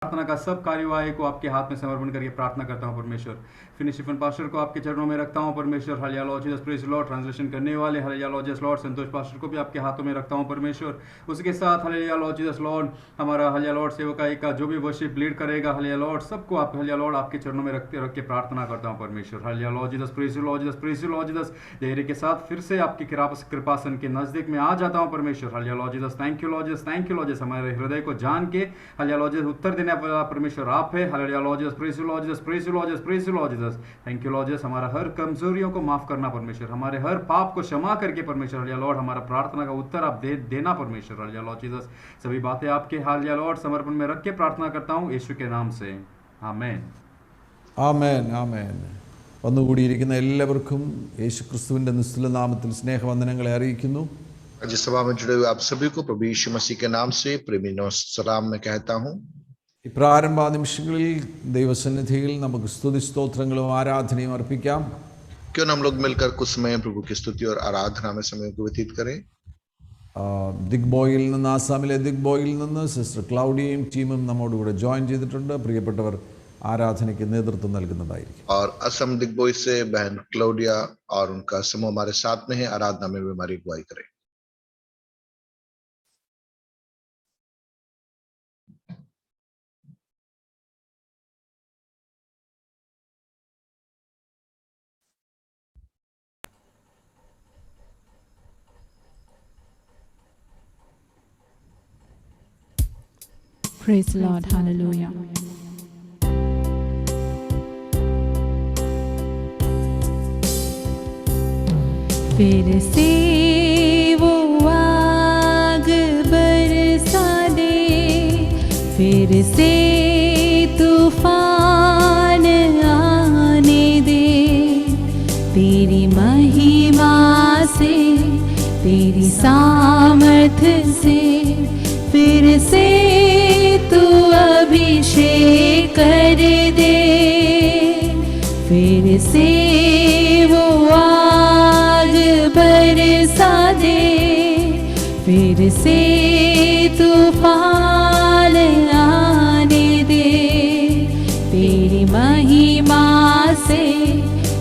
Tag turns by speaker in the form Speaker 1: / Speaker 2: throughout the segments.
Speaker 1: प्रार्थना का सब कार्यवाही को आपके हाथ में समर्पण करके प्रार्थना करता हूँ परमेश्वर। फिर स्टीफन पास्टर को आपके चरणों में रखता हूँ परमेश्वर। Hallelujah Lord Jesus, praise Lord. Translation करने वाले हालेलुया लॉर्ड जीसस लॉर्ड संतोष पास्टर को भी आपके हाथों में रखता हूँ परमेश्वर। उसके साथ हालेलुया लॉर्ड जीसस लॉर्ड हमारा हालेलुया लॉर्ड सेवकाई का जो भी वर्शिप लीड करेगा हालेलुया लॉर्ड, सबको आप हालेलुया लॉर्ड आपके चरणों में रख के प्रार्थना करता हूँ परमेश्वर। Hallelujah Lord Jesus, praise Lord Jesus, praise Lord Jesus. धैर्य के साथ फिर से आपकी कृपासन के नजदीक में आ जाता हूँ परमेश्वर। Hallelujah Lord Jesus, thank you Lord Jesus, thank you Lord Jesus. हमारे हृदय को जान के हालेलुया लॉर्ड जीसस उत्तर देने वाला परमेश्वर आप है। Hallelujah Lord Jesus, praise Lord Jesus, praise Lord Jesus, praise Lord Jesus. Thank you Lord Jesus. हमारा हर कमजोरियों को माफ करना परमेश्वर, हमारे हर पाप को क्षमा करके परमेश्वर हालेलुया लॉर्ड हमारा प्रार्थना का उत्तर आप देना परमेश्वर। हालेलुया लॉर्ड जीसस, सभी बातें आपके हालेलुया लॉर्ड समर्पण में रख के प्रार्थना करता हूँ यीशु के नाम से, आमेन।
Speaker 2: ആമേൻ ആമേൻ. വന്നുകൂടിയിരിക്കുന്ന എല്ലാവർക്കും യേശു ക്രിസ്തുവിൻ്റെ നിസ്തുല നാമത്തിൽ സ്നേഹവന്ദനങ്ങളെ അറിയിക്കുന്നു.
Speaker 3: आज सभा में जुड़े हुए आप सभी को प्रभु यीशु मसीह के नाम से प्रेमी सलाम मैं कहता हूँ।
Speaker 2: ഈ പ്രാരംഭ നിമിഷങ്ങളിൽ ദൈവസന്നിധിയിൽ നമുക്ക് സ്തുതി സ്തോത്രങ്ങളും ആരാധനയും അർപ്പിക്കാം.
Speaker 3: क्यों न हम लोग मिलकर कुछ समय प्रभु की स्तुति और आराधना में समय को व्यतीत करें।
Speaker 2: ദിഗ്ബോയിൽ നിന്ന്, ആസാമിലെ ദിഗ്ബോയിൽ നിന്ന് സിസ്റ്റർ ക്ലൗഡിയയും ടീമും നമ്മോടുകൂടെ ജോയിൻ ചെയ്തിട്ടുണ്ട്. പ്രിയപ്പെട്ടവർ ആരാധനയ്ക്ക് നേതൃത്വം നൽകുന്നതായിരിക്കും.
Speaker 3: और असम दिग्बोई से बहन क्लाउडिया और उनका समूह हमारे साथ में है, आराधना में भी हमारी अगुवाई करें।
Speaker 4: Praise the Lord, hallelujah. फिर से वो आग बरसा दे, फिर से तूफान आने दे, तेरी महिमा से, तेरी सामर्थ से, फिर से तू अभिषेक कर दे, फिर से वो आग बरसा दे, फिर से तूफान आने दे, तेरी महिमा से,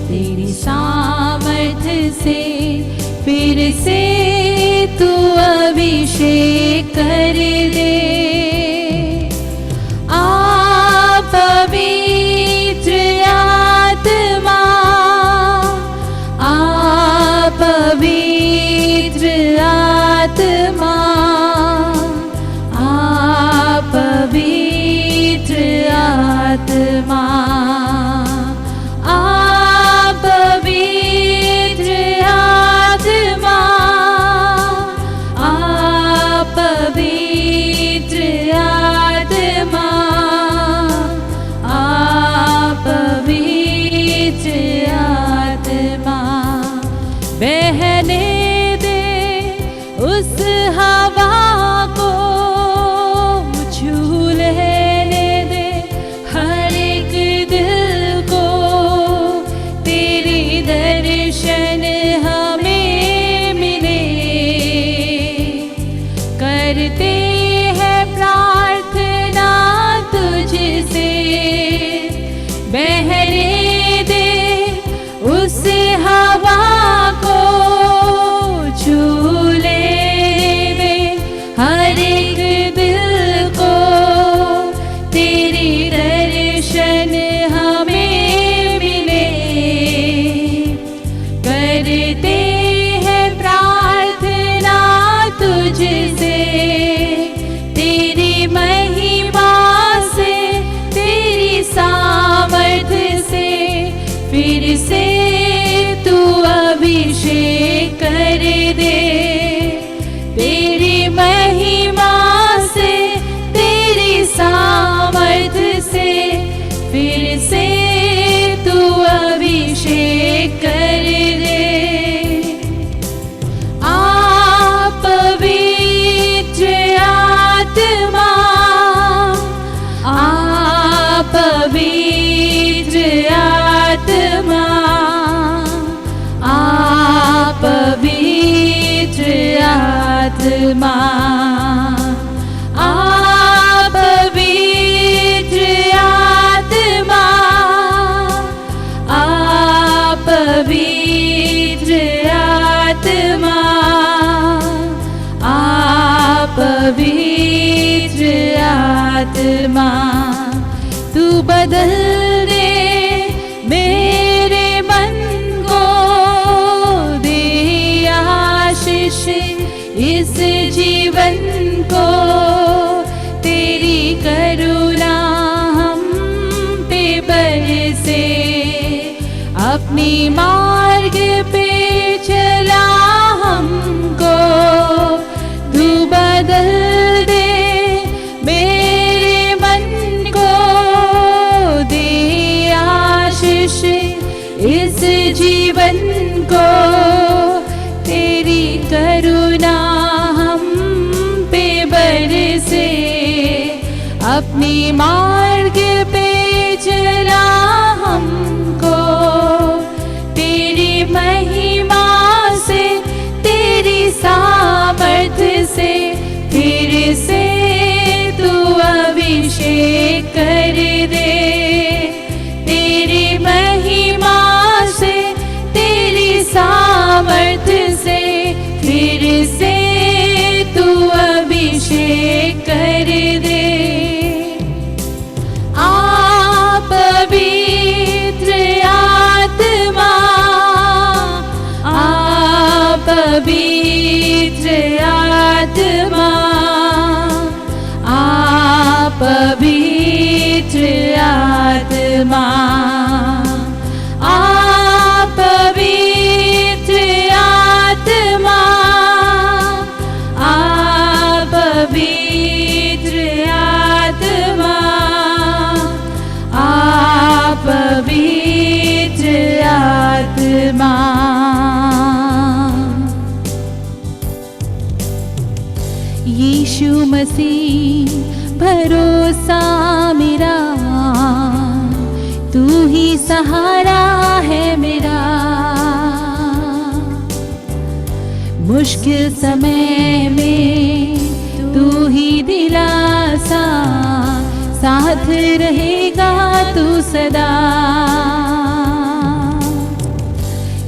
Speaker 4: तेरी सामर्थ से, फिर से तू अभिषेक कर दे। पवित्र आत्मा, पवित्र आत्मा, पवित्र आत्मा, पवित्र आत्मा, पवित्र आत्मा, पवित्र आत्मा, बहने दे उस हवा को, छू लेने दे हर एक दिल को, तेरी दर्शन हमें मिले, करते हैं प्रार्थना तुझसे, बहने दे उस हवा को, छू लेने दे हर एक दिल को, तेरी दर्शन हमें मिले, करते हैं प्रार्थना तुझसे, तेरी महिमा से, तेरी सामर्थ से, फिर से तू अभिषेक कर दे, तेरी महिमा से, तेरी सामर्थ से, फिर से तू अभिषेक कर दे। पवित्र आत्मा, पवित्र आत्मा, पवित्र आत्मा, पवित्र आत्मा तू बदल दे मेरे मन को, दे आशीष इस जीवन को, तेरी करुणा हम पे बरसे, अपनी मार्ग पे चला हमको, तू बदल दे मेरे मन को, दे आशीष इस जीवन को, तेरी करुणा हम पे बरसे, अपनी मार्ग पे चला हमको, तेरी महिमा से तेरी सामर्थ्य से फिर से तू अभिषेक कर दे, तेरी महिमा से तेरी सामर्थ्य से फिर से तू अभिषेक कर दे। पवित्र आत्मा, पवित्र आत्मा, पवित्र आत्मा, पवित्र आत्मा, पवित्र आत्मा, पवित्र आत्मा। यीशु मसीह भरोसा मेरा, तू ही सहारा है मेरा, मुश्किल समय में तू ही दिलासा, साथ रहेगा तू सदा।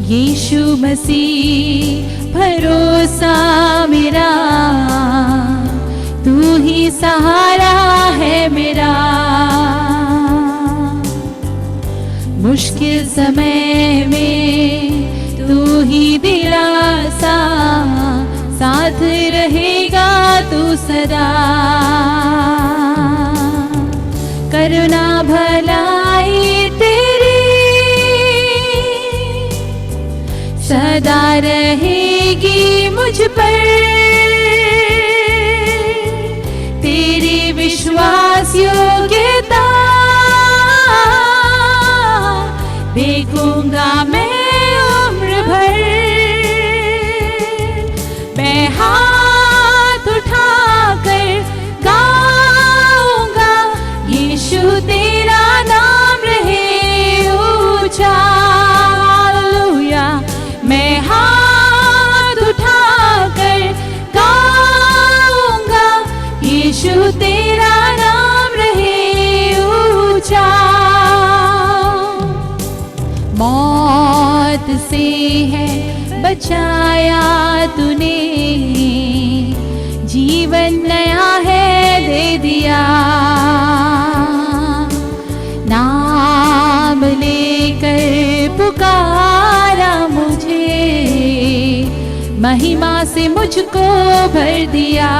Speaker 4: यीशु मसीह भरोसा मेरा, तू ही सहारा है मेरा, मुश्किल समय में तू ही दिलासा, साथ रहेगा तू सदा। करुणा भलाई तेरी सदा रहेगी मुझ पर, तेरी विश्वास योग्यता देखूंगा मैं उम्र भर। मैं हाथ उठाकर गाऊंगा, यीशु तेरा नाम रहे ऊंचा। हालेलुया। मैं हाथ उठाकर गाऊंगा, यीशु तेरा नाम रहे ऊंचा। मौत से है बचाया तूने, जीवन नया है दे दिया। नाम लेकर पुकारा मुझे, महिमा से मुझको भर दिया।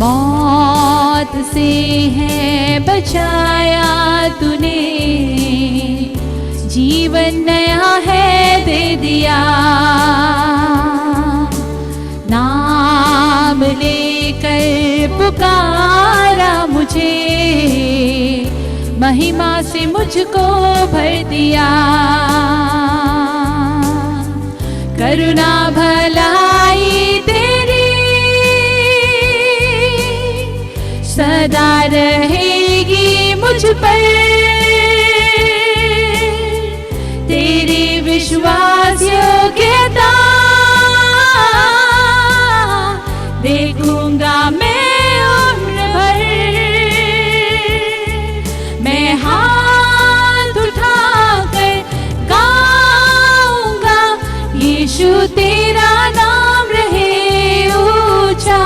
Speaker 4: मौत से है बचाया तूने, जीवन नया है दे दिया। नाम लेकर पुकारा मुझे, महिमा से मुझको भर दिया। करुणा भलाई तेरी सदा रहेगी मुझ पर, तेरी विश्वास योग्यता देखूंगा मैं उम्र भर। मैं हाथ उठाकर गाऊंगा, यीशु तेरा नाम रहे ऊंचा।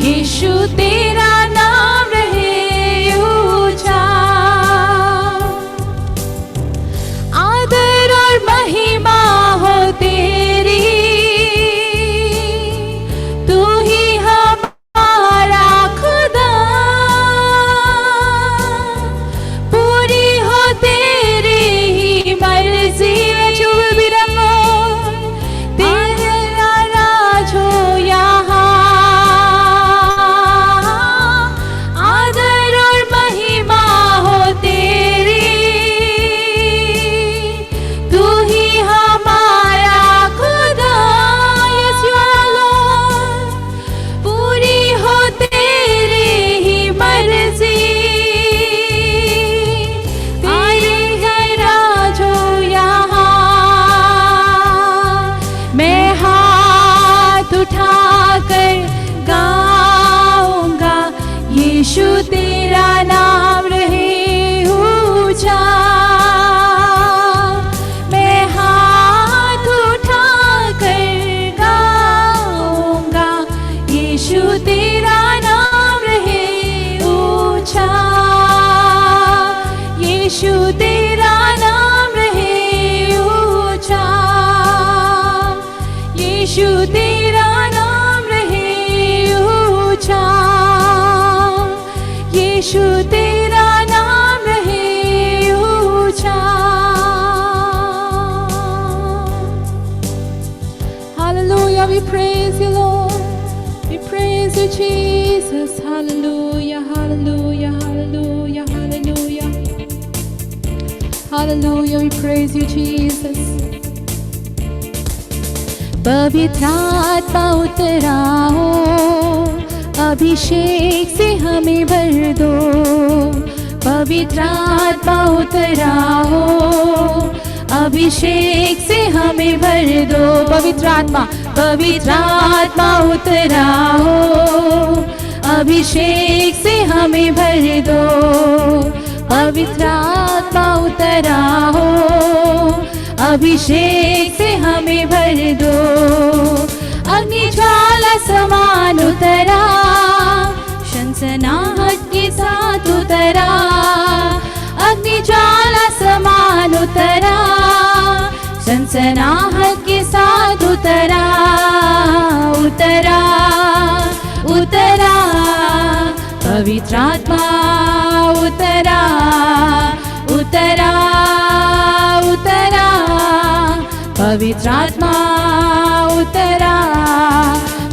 Speaker 4: यीशु तेरा नाम रहे ऊंचा। आदर और महिमा हो तेरी, तू ही हमारा खुदा। पूरी हो तेरी ही मर्जी, जो भी रंगो तेरा राज हो यहाँ। आदर और महिमा हो तेरी, तू ही हमारा खुदा। Yes, you are Lord. पूरी हो तेरी ही मर्जी, तेरी है राज हो यहाँ। मैं हाथ उठाकर गाऊंगा, यीशु तेरा नाम रहे ऊंचा। मैं हाथ उठाकर गाऊंगा, यीशु तेरा नाम रहे ऊंचा। यीशु तेरा नाम रहे ऊंचा। यीशु तेरा नाम रहे ऊंचा। यीशु तेरा नाम रहे ऊंचा। Hallelujah, we praise you, Lord. We praise you, Jesus. Hallelujah, hallelujah, hallelujah, hallelujah. Hallelujah, we praise you, Jesus. पवित्र आत्मा उतरा हो, अभिषेक से हमें भर दो। पवित्र आत्मा उतरा हो, अभिषेक से हमें भर दो। पवित्र आत्मा उतरा हो, अभिषेक से हमें भर दो। पवित्र आत्मा उतरा हो, अभिषेक से हमें भर दो। अग्नि ज्वाला समान उतरा, शंसनाहट के साथ उतरा। अग्नि ज्वाला समान उतरा, शंसनाहट के साथ उतरा। उतरा उतरा पवित्र आत्मा उतरा। उतरा उतरा पवित्र आत्मा उतरा।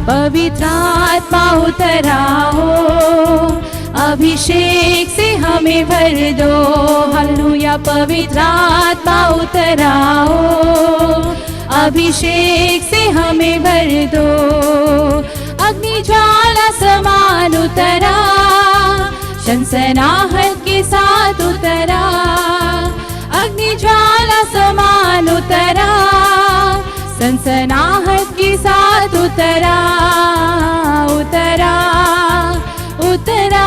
Speaker 4: पवित्र आत्मा उतरा हो, अभिषेक से हमें भर दो। हालेलुया। पवित्र आत्मा उतरा हो, अभिषेक से हमें भर दो। अग्नि ज्वाला समान उतरा, शंसनाहट के साथ उतरा। अग्नि ज्वाला समान उतरा, सनसनाहट के साथ उतरा। उतरा उतरा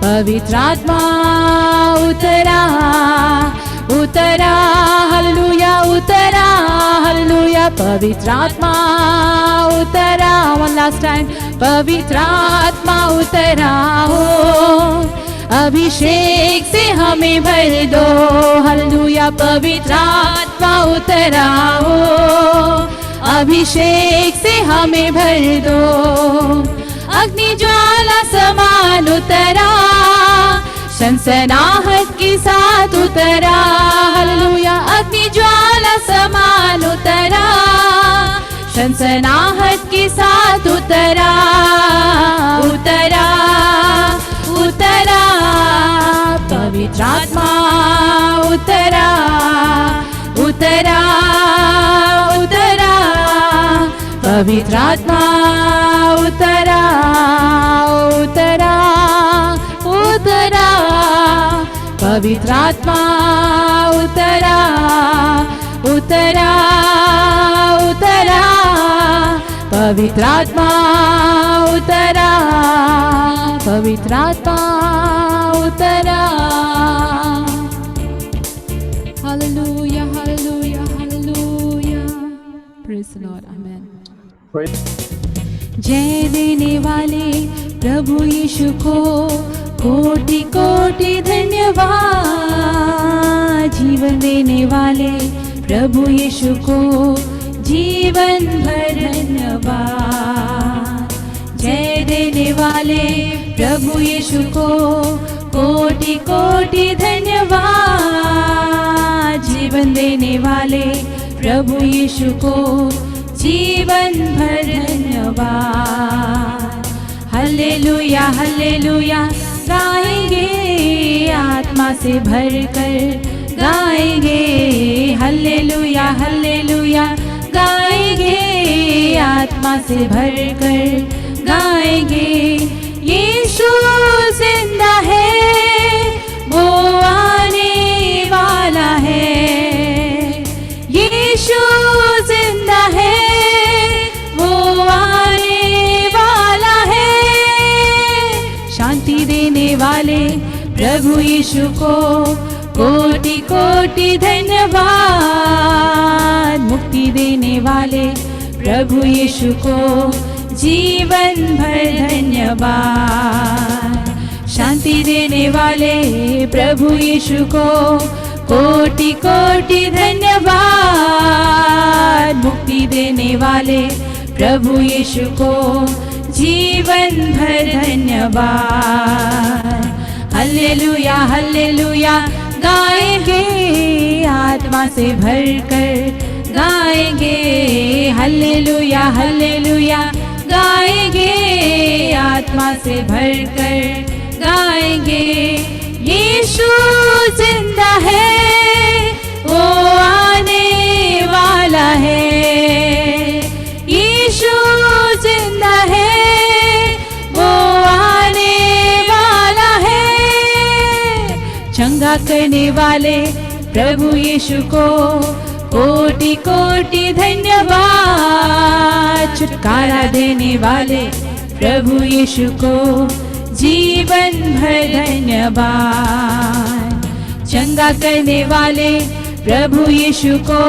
Speaker 4: पवित्र आत्मा उतरा। उतरा हालेलुया। उतरा हालेलुया। पवित्र आत्मा उतरा। One last time. पवित्र आत्मा उतरा हो, अभिषेक से हमें भर दो। हालेलुया। पवित्र आत्मा उतरा हो, अभिषेक से हमें भर दो। अग्नि ज्वाला समान उतरा, शंसनाहट के साथ उतरा। हालेलुया। अग्नि ज्वाला समान उतरा, शंसनाहट के साथ उतरा। उतरा उतरा पवित्र आत्मा उतरा। उतरा उतरा पवित्र आत्मा उतरा। उतरा उतरा पवित्र आत्मा उतरा। उतरा उतरा पवित्र आत्मा उतरा। पवित्र आत्मा उतरा। Hallelujah hallelujah hallelujah. Praise the lord. Amen. जय देने वाले प्रभु यीशु को कोटि कोटि धन्यवाद। जीवन देने वाले प्रभु यीशु को जीवन भर धन्यवाद। जय देने वाले प्रभु यीशु को कोटि कोटि धन्यवाद। जीवन देने वाले प्रभु यीशु को जीवन भर धन्यवाद। हल्लेलुया हल्लेलुया गाएंगे आत्मा से भरकर गाएंगे। हल्लेलुया हल्लेलुया गाएंगे आत्मा से भरकर गाएंगे। यीशु जिंदा है वो आने वाला है। यीशु जिंदा है वो आने वाला है। शांति देने वाले प्रभु यीशु को कोटि कोटि धन्यवाद। मुक्ति देने वाले प्रभु यीशु को जीवन भर धन्यवाद। शांति देने वाले प्रभु यीशु को कोटि कोटि धन्यवाद। मुक्ति देने वाले प्रभु यीशु को जीवन भर धन्यवाद। हल्लेलुया हल्लेलुया गाएंगे आत्मा से भरकर गाएंगे। हल्लेलुया हल्लेलुया गाएंगे आत्मा से भरकर गाएंगे। यीशु जिंदा है वो आने वाला है। यीशु जिंदा है वो आने वाला है। चंगा करने वाले प्रभु यीशु को कोटि कोटि धन्यवाद। छुटकारा देने वाले प्रभु यीशु को जीवन भर धन्यवाद। चंगा करने वाले प्रभु यीशु को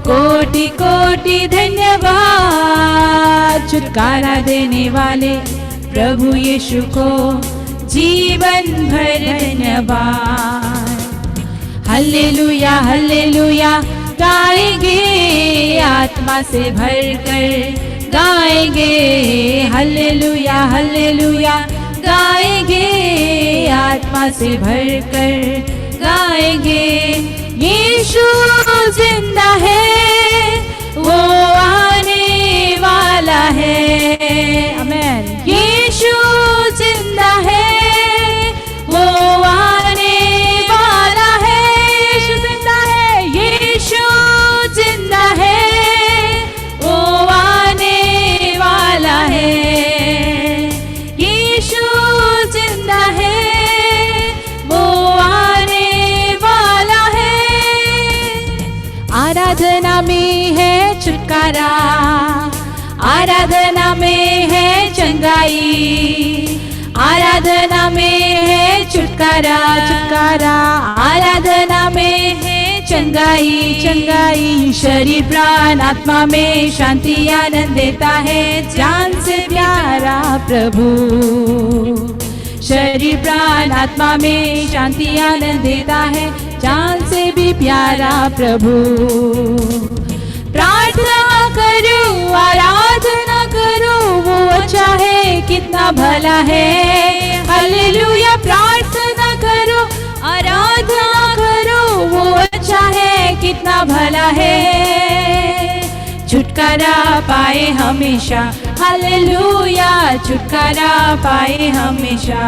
Speaker 4: कोटि कोटि धन्यवाद। छुटकारा देने वाले प्रभु यीशु को जीवन भर धन्यवाद। हल्लेलुया हल्लेलुया गाएंगे आत्मा से भरकर गाएंगे। हल्लेलुया हल्लेलुया गाएंगे आत्मा से भरकर गाएंगे। यीशु जिंदा है वो आने वाला है। आमीन। यीशु जिंदा है वो आने वाला है। यीशु जिंदा है। यीशु जिंदा है वो आने वाला है। यीशु जिंदा है वो आने वाला है। आराधना में है छुटकारा, आराधना में है चंगाई। आराधना में है छुटकारा छुटकारा। आराधना में है चंगाई चंगाई। शरीर प्राण आत्मा में शांति आनंद देता है जान से प्यारा प्रभु। शरीर प्राण आत्मा में शांति आनंद देता है जान से भी प्यारा प्रभु। प्रार्थना करो आराधना करो वो अच्छा है कितना भला है। हालेलुया। प्रार्थना करो आराधना करो वो अच्छा है कितना भला है। छुटकारा पाए हमेशा। हालेलुया। छुटकारा पाए हमेशा।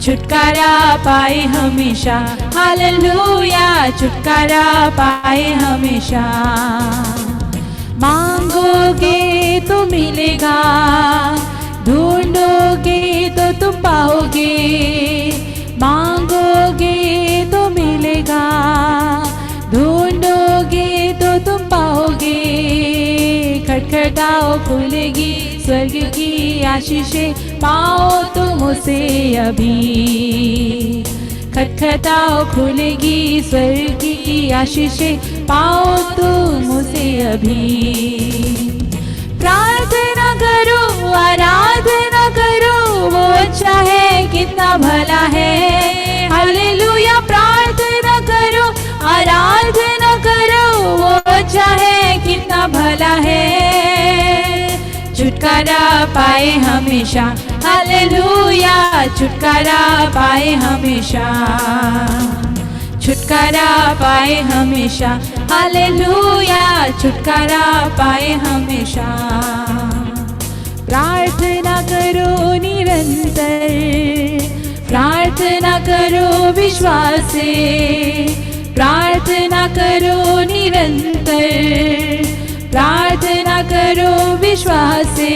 Speaker 4: छुटकारा पाए हमेशा। हालेलुया। छुटकारा पाए हमेशा। मांगोगे तो मिलेगा, ढूंढोगे तो तुम पाओगे। मांगोगे तो मिलेगा, ढूंढोगे तो तुम पाओगे। खटखटाओ खुलेगी स्वर्ग की आशीषें पाओ तुम उसे अभी। खटखटाओ खुलेगी स्वर्ग की आशीषें पाओ तुम उसे अभी। प्रार्थना करो आराधना भला है। हालेलुया प्रार्थना करो, आराधना करो, वो अच्छा है, कितना भला है। छुटकारा पाए हमेशा, हालेलुया छुटकारा पाए हमेशा, छुटकारा पाए हमेशा, हालेलुया छुटकारा पाए हमेशा। प्रार्थना करो निरंतर, प्रार्थना करो विश्वास से, प्रार्थना करो निरंतर, प्रार्थना करो विश्वास से।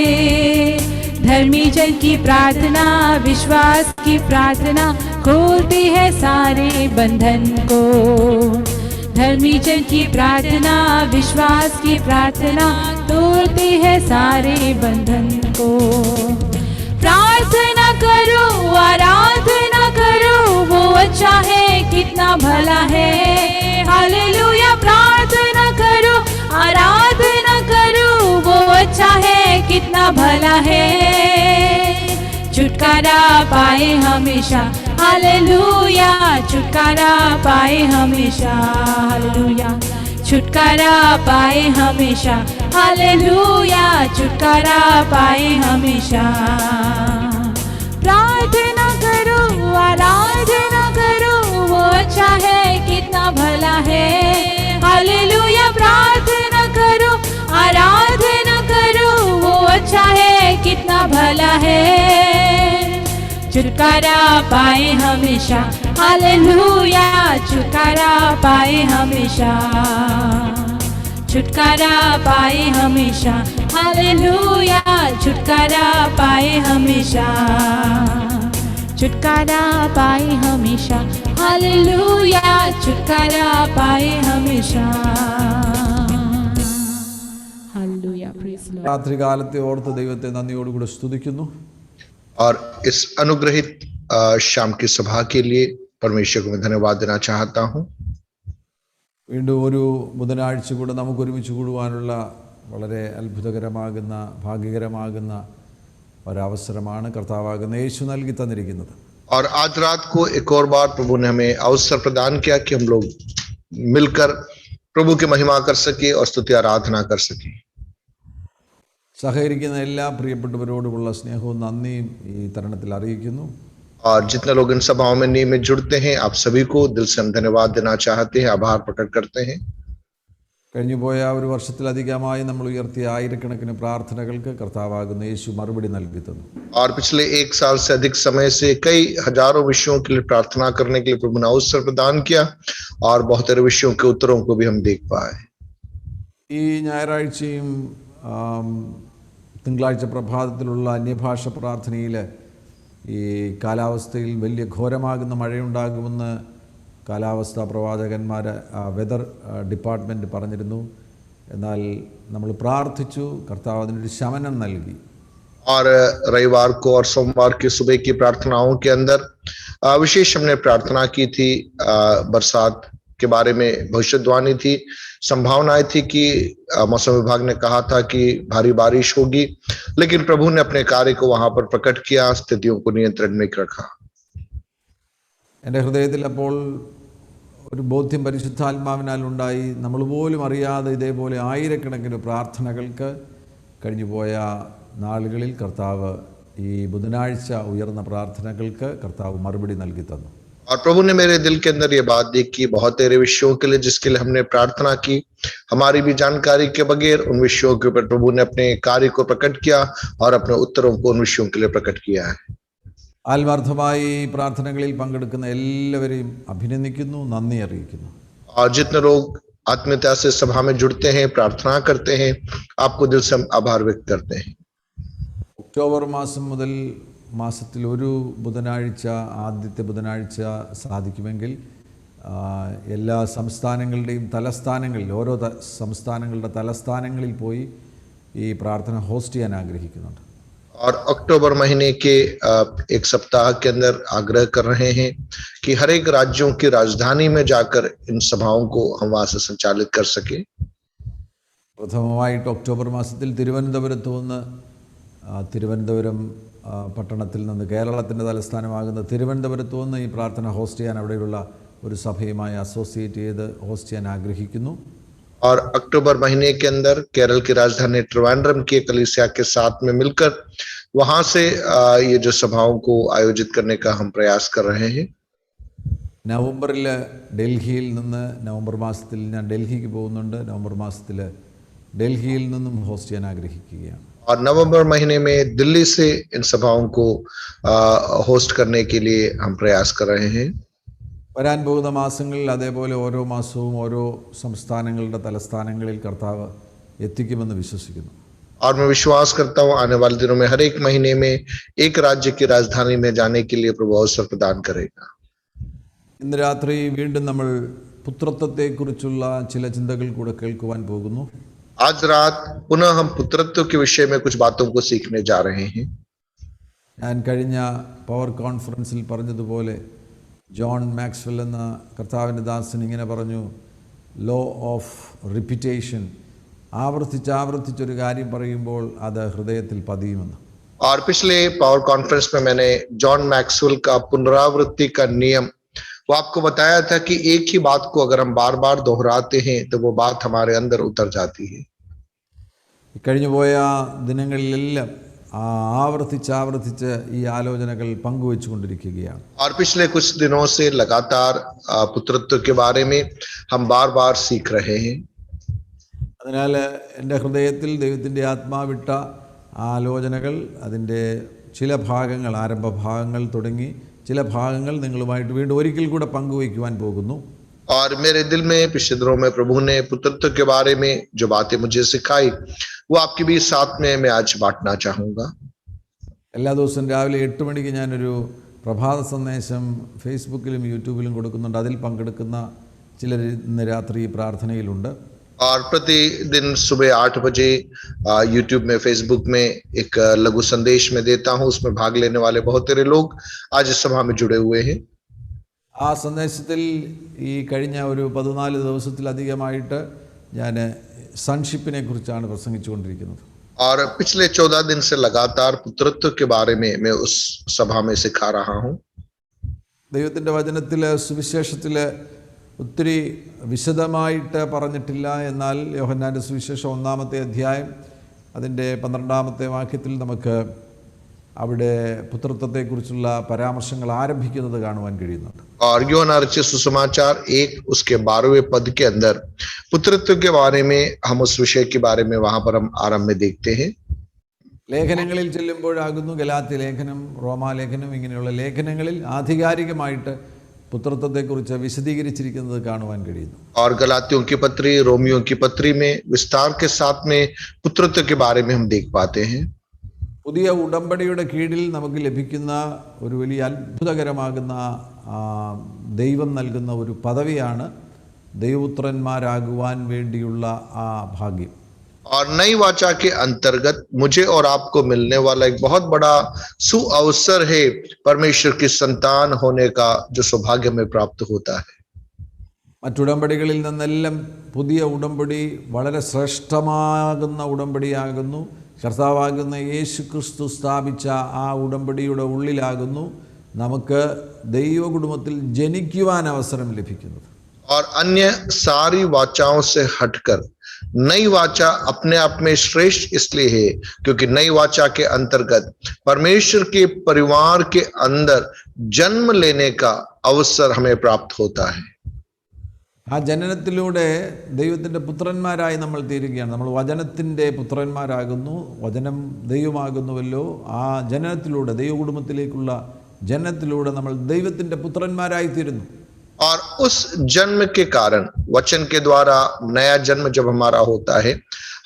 Speaker 4: धर्मी जन की प्रार्थना, विश्वास की प्रार्थना खोलती है सारे बंधन को। धर्मी जन की प्रार्थना, विश्वास की प्रार्थना तोड़ती है सारे बंधन को। प्रार्थना करो, आराधना करो, वो अच्छा है, कितना भला है। हालेलुया प्रार्थना करो, आराधना करो, वो अच्छा है, कितना भला है। छुटकारा पाए हमेशा, हालेलुया छुटकारा पाए हमेशा, हालेलुया छुटकारा पाए हमेशा, हालेलुया छुटकारा पाए हमेशा। प्रार्थना करो, आराधना करो, वो अच्छा है, कितना भला है। हालेलुया प्रार्थना करो, आराधना करो, वो अच्छा है, कितना भला है। छुटकारा पाए हमेशा, हालेलुया छुटकारा पाए हमेशा, छुटकारा पाए हमेशा, हालेलुया छुटकारा पाए हमेशा, छुटकारा पाए हमेशा, हालेलुया छुटकारा पाए हमेशा। Hallelujah praise Lord.
Speaker 2: രാത്രികാലത്തെ ഓർത്ത് ദൈവത്തെ നന്ദിയോടുകൂടെ സ്തുതിക്കുന്നു.
Speaker 3: और इस अनुग्रहित शाम की सभा के लिए परमेश्वर को मैं धन्यवाद देना चाहता हूँ।
Speaker 2: വീണ്ടും ഒരു ബുധനാഴ്ച കൂടെ നമുക്ക് ഒരുമിച്ച് കൂടുവാനുള്ള വളരെ അത്ഭുതകരമാകുന്ന ഭാഗ്യകരമാകുന്ന ഒരവസരമാണ് കർത്താവാകുന്ന യേശു നൽകി തന്നിരിക്കുന്നത്.
Speaker 3: और आज रात को एक और बार प्रभु ने हमें अवसर प्रदान किया कि हम लोग मिलकर प्रभु की महिमा कर सके और स्तुति आराधना कर सके।
Speaker 2: സഹകരിക്കുന്ന എല്ലാ പ്രിയപ്പെട്ടവരോടുമുള്ള സ്നേഹവും നന്ദിയും ഈ തരുണത്തിൽ അറിയിക്കുന്നു.
Speaker 3: और जितने लोग इन सभाओं में नियमित जुड़ते हैं, आप सभी को दिल से हम धन्यवाद देना चाहते हैं, आभार प्रकट करते हैं।
Speaker 2: കഴിഞ്ഞുപോയ ഒരു വർഷത്തിലധികമായി നമ്മൾ ഉയർത്തിയ ആയിരക്കണക്കിന് പ്രാർത്ഥനകൾക്ക് കർത്താവാകുന്ന യേശു മറുപടി നൽകി തന്നു.
Speaker 3: और पिछले एक साल से अधिक समय से कई हजारों विषयों के लिए प्रार्थना करने के लिए प्रभु ने अवसर प्रदान किया और बहुत सारे विषयों के उत्तरों को भी हम देख पाए।
Speaker 2: ഈ ഞായറാഴ്ചയും തിങ്കളാഴ്ച പ്രഭാതത്തിലുള്ള അന്യഭാഷ പ്രാർത്ഥനയിൽ ഈ കാലാവസ്ഥയിൽ വലിയ ഘോരമാകുന്ന മഴയുണ്ടാകുമെന്ന് കാലാവസ്ഥാ പ്രവാചകന്മാർ വെതർ ഡിപ്പാർട്ട്മെൻറ്റ് പറഞ്ഞിരുന്നു. എന്നാൽ നമ്മൾ പ്രാർത്ഥിച്ചു, കർത്താവ് അതിനൊരു ശമനം നൽകി.
Speaker 3: और रविवार को और सोमवार की सुबह की प्रार्थनाओं के अंदर विशेष हमने प्रार्थना की थी। बरसात के बारे में भविष्यवाणी थी, संभावनाएं थी कि मौसम विभाग ने कहा था कि भारी बारिश होगी, लेकिन प्रभु ने अपने कार्य को वहां पर प्रकट किया, स्थितियों को नियंत्रण में रखा।
Speaker 2: എൻ്റെ ഹൃദയത്തിൽ അപ്പോൾ ഒരു ബോധ്യം പരിശുദ്ധാത്മാവിനാൽ ഉണ്ടായി. നമ്മൾ പോലും അറിയാതെ ഇതേപോലെ ആയിരക്കണക്കിന് പ്രാർത്ഥനകൾക്ക് കഴിഞ്ഞുപോയ നാളുകളിൽ കർത്താവ് ഈ ബുധനാഴ്ച ഉയർന്ന പ്രാർത്ഥനകൾക്ക് കർത്താവ് മറുപടി നൽകി തന്നു.
Speaker 3: और प्रभु ने मेरे दिल के अंदर ये बात देखी, बहुत तेरे विषयों के लिए जिसके लिए हमने प्रार्थना की, हमारी भी जानकारी के बगैर उन विषयों के ऊपर प्रभु ने अपने कार्य को प्रकट किया और अपने उत्तरों को उन विषयों के लिए प्रकट किया है।
Speaker 2: ആത്മാർത്ഥമായി പ്രാർത്ഥനകളിൽ പങ്കെടുക്കുന്ന എല്ലാവരെയും അഭിനന്ദിക്കുന്നു, നന്ദി അറിയിക്കുന്നു.
Speaker 3: और जितने लोग आत्मीयता से सभा में जुड़ते हैं, प्रार्थना करते हैं, आपको दिल से हम आभार व्यक्त करते हैं।
Speaker 2: ഒക്ടോബർ മാസം മുതൽ മാസത്തിൽ ഒരു ബുധനാഴ്ച, ആദ്യത്തെ ബുധനാഴ്ച സാധിക്കുമെങ്കിൽ എല്ലാ സംസ്ഥാനങ്ങളുടെയും തലസ്ഥാനങ്ങളിൽ, ഓരോ സംസ്ഥാനങ്ങളുടെ തലസ്ഥാനങ്ങളിൽ പോയി ഈ പ്രാർത്ഥന ഹോസ്റ്റ് ചെയ്യാൻ ആഗ്രഹിക്കുന്നുണ്ട്.
Speaker 3: और अक्टूबर महीने के एक सप्ताह के अंदर आग्रह कर रहे हैं कि हर एक राज्यों की राजधानी में जाकर इन सभाओं को हम वहां से संचालित कर सके।
Speaker 2: പ്രഥമമായിട്ട് ഒക്ടോബർ മാസത്തിൽ തിരുവനന്തപുരത്ത് നിന്ന് തിരുവനന്തപുരം പട്ടണത്തിൽ നിന്ന് കേരളത്തിൻ്റെ തലസ്ഥാനമാകുന്ന തിരുവനന്തപുരത്ത് നിന്ന് ഈ പ്രാർത്ഥന ഹോസ്റ്റ് ചെയ്യാൻ അവിടെയുള്ള ഒരു സഭയുമായി അസോസിയേറ്റ് ചെയ്ത് ഹോസ്റ്റ് ചെയ്യാൻ ആഗ്രഹിക്കുന്നു.
Speaker 3: और अक्टूबर महीने के अंदर केरल की राजधानी ट्रिवांड्रम की कलीसिया के साथ में मिलकर वहां से ये जो सभाओं को आयोजित करने का हम प्रयास कर रहे हैं.
Speaker 2: നവംബറിൽ ഡൽഹിയിൽ നിന്ന് നവംബർ മാസത്തിൽ ഞാൻ ഡൽഹിക്ക് പോകുന്നുണ്ട്. നവംബർ മാസത്തിൽ ഡൽഹിയിൽ നിന്നും ഹോസ്റ്റ് ചെയ്യാൻ ആഗ്രഹിക്കുകയാണ്.
Speaker 3: और नवंबर महीने में दिल्ली से इन सभाओं को होस्ट करने के लिए हम प्रयास कर रहे हैं.
Speaker 2: വരാൻ പോകുന്ന മാസങ്ങളിൽ അതേപോലെ ഓരോ മാസവും ഓരോ സംസ്ഥാനങ്ങളുടെ തലസ്ഥാനങ്ങളിൽ കർത്താവ് എത്തിക്കുമെന്ന് വിശ്വസിക്കുന്നു.
Speaker 3: और मैं विश्वास करता हूँ आने वाले दिनों में हर एक महीने में एक राज्य की राजधानी में जाने के लिए प्रभु अवसर प्रदान करेगा.
Speaker 2: ഇന്ന് രാത്രി വീണ്ടും നമ്മൾ പുത്രത്വത്തെക്കുറിച്ചുള്ള ചില ചിന്തകൾ കൂടെ കേൾക്കുവാൻ പോകുന്നു.
Speaker 3: आज रात पुनः हम पुत्रत्व के विषय में कुछ बातों को सीखने जा रहे हैं.
Speaker 2: ഞാൻ കഴിഞ്ഞ പവർ കോൺഫറൻസിൽ പറഞ്ഞതുപോലെ ജോൺ മാക്സ്വെൽ എന്ന കർത്താവിൻ്റെ ദാസൻ ഇങ്ങനെ പറഞ്ഞു, ലോ ഓഫ് റിപ്പീറ്റേഷൻ, ആവർത്തിച്ചൊരു കാര്യം പറയുമ്പോൾ അത് ഹൃദയത്തിൽ പതിയുമെന്ന്.
Speaker 3: और पिछले पावर कॉन्फ्रेंस में मैंने जॉन मैक्सवेल का पुनरावृत्ति का नियम वो आपको बताया था कि एक ही बात को अगर हम बार बार दोहराते हैं तो वो बात हमारे अंदर उतर जाती है.
Speaker 2: കഴിഞ്ഞുപോയ ദിനങ്ങളിലെല്ലാം ആവർത്തിച്ച് ഈ ആലോചനകൾ പങ്കുവെച്ചുകൊണ്ടിരിക്കുകയാണ്.
Speaker 3: और पिछले कुछ दिनों से लगातार पुत्रत्व के बारे में हम बार बार सीख रहे हैं.
Speaker 2: അതിനാൽ എൻ്റെ ഹൃദയത്തിൽ ദൈവത്തിൻ്റെ ആത്മാവിട്ട ആലോചനകൾ, അതിൻ്റെ ചില ഭാഗങ്ങൾ, ആരംഭ ഭാഗങ്ങൾ തുടങ്ങി ചില ഭാഗങ്ങൾ നിങ്ങളുമായിട്ട് വീണ്ടും ഒരിക്കൽ കൂടെ പങ്കുവയ്ക്കുവാൻ പോകുന്നു.
Speaker 3: और मेरे दिल में पिछले दिनों में प्रभु ने पुत्रत्व के बारे में जो बातें मुझे सिखाई वो आपके भी साथ में मैं आज बांटना चाहूँगा.
Speaker 2: എല്ലാ ദിവസവും രാവിലെ 8 മണിക്ക് ഞാനൊരു പ്രഭാത സന്ദേശം ഫേസ്ബുക്കിലും യൂട്യൂബിലും കൊടുക്കുന്നുണ്ട്. അതിൽ പങ്കെടുക്കുന്ന ചിലർ ഇന്ന് രാത്രി പ്രാർത്ഥനയിലുണ്ട്.
Speaker 3: और प्रतिदिन सुबह 8 बजे यूट्यूब में, फेसबुक में एक लघु संदेश में देता हूँ. उसमें भाग लेने वाले बहुत सारे लोग आज इस सभा में जुड़े हुए हैं.
Speaker 2: ആ സന്ദേശത്തിൽ ഈ കഴിഞ്ഞ ഒരു 14 ദിവസത്തിലധികമായിട്ട് ഞാൻ സൺഷിപ്പിനെ കുറിച്ചാണ് പ്രസംഗിച്ചുകൊണ്ടിരിക്കുന്നത്.
Speaker 3: और पिछले 14 दिन से लगातार पुत्रत्व के बारे में मैं उस सभा में सिखा रहा हूँ.
Speaker 2: ദൈവത്തിൻ്റെ വചനത്തിൽ, സുവിശേഷത്തിൽ ഒത്തിരി വിശദമായിട്ട് പറഞ്ഞിട്ടില്ല. എന്നാൽ യോഹന്നാൻ്റെ സുവിശേഷം 1-ാമത്തെ അധ്യായം അതിൻ്റെ 12-ാമത്തെ വാക്യത്തിൽ നമുക്ക് അവിടെ പുത്രത്വത്തെക്കുറിച്ചുള്ള പരാമർശങ്ങൾ ആരംഭിക്കുന്നത് കാണുവാൻ കഴിയുന്നുണ്ട്.
Speaker 3: और यूहन्ना रचित सुसमाचार 1 उसके 12वें पद के अंदर पुत्रत्व के बारे में हम उस विषय के बारे में वहां पर हम आरंभ में देखते हैं.
Speaker 2: ലേഖനങ്ങളിൽ ചെല്ലുമ്പോഴാകുന്നു, ഗലാത്യ ലേഖനം, റോമാലേഖനം, ഇങ്ങനെയുള്ള ലേഖനങ്ങളിൽ ആധികാരികമായിട്ട് പുത്രത്വത്തെക്കുറിച്ച് വിശദീകരിച്ചിരിക്കുന്നത് കാണുവാൻ കഴിയുന്നു.
Speaker 3: और गलातियों की पत्री, रोमियों की पत्री में विस्तार के साथ में पुत्रत्व के बारे में हम देख पाते हैं.
Speaker 2: പുതിയ ഉടമ്പടിയുടെ കീഴിൽ നമുക്ക് ലഭിക്കുന്ന ഒരു വലിയ അത്ഭുതകരമാകുന്ന ദൈവം നൽകുന്ന ഒരു പദവിയാണ് ദൈവപുത്രന്മാരാകുവാൻ വേണ്ടിയുള്ള ആ ഭാഗ്യം.
Speaker 3: और नई वाचा के अंतर्गत मुझे और आपको मिलने वाला एक बहुत बड़ा सुअवसर है परमेश्वर की संतान होने का, जो सौभाग्य में प्राप्त होता है.
Speaker 2: മറ്റുടമ്പടികളിൽ നിന്നെല്ലാം പുതിയ ഉടമ്പടി വളരെ ശ്രേഷ്ഠമാകുന്ന ഉടമ്പടിയാകുന്നു. കർത്താവാകുന്ന യേശു ക്രിസ്തു സ്ഥാപിച്ച ആ ഉടമ്പടിയുടെ ഉള്ളിലാകുന്നു നമുക്ക് ദൈവകുടുംബത്തിൽ ജനിക്കുവാൻ അവസരം ലഭിക്കുന്നത്.
Speaker 3: और अन्य सारी वाचाओं से हटकर नई वाचा अपने आप में श्रेष्ठ इसलिए है क्योंकि नई वाचा के अंतर्गत परमेश्वर के परिवार के अंदर जन्म लेने का अवसर हमें प्राप्त होता है.
Speaker 2: ആ ജനനത്തിലൂടെ ദൈവത്തിൻ്റെ പുത്രന്മാരായി നമ്മൾ തീരുകയാണ്. നമ്മൾ വചനത്തിൻ്റെ പുത്രന്മാരാകുന്നു. വചനം ദൈവമാകുന്നുവല്ലോ. ആ ജനനത്തിലൂടെ, ദൈവകുടുംബത്തിലേക്കുള്ള ജനനത്തിലൂടെ നമ്മൾ ദൈവത്തിൻ്റെ പുത്രന്മാരായി തീരുന്നു.
Speaker 3: और उस जन्म के कारण, वचन के द्वारा नया जन्म जब हमारा होता है,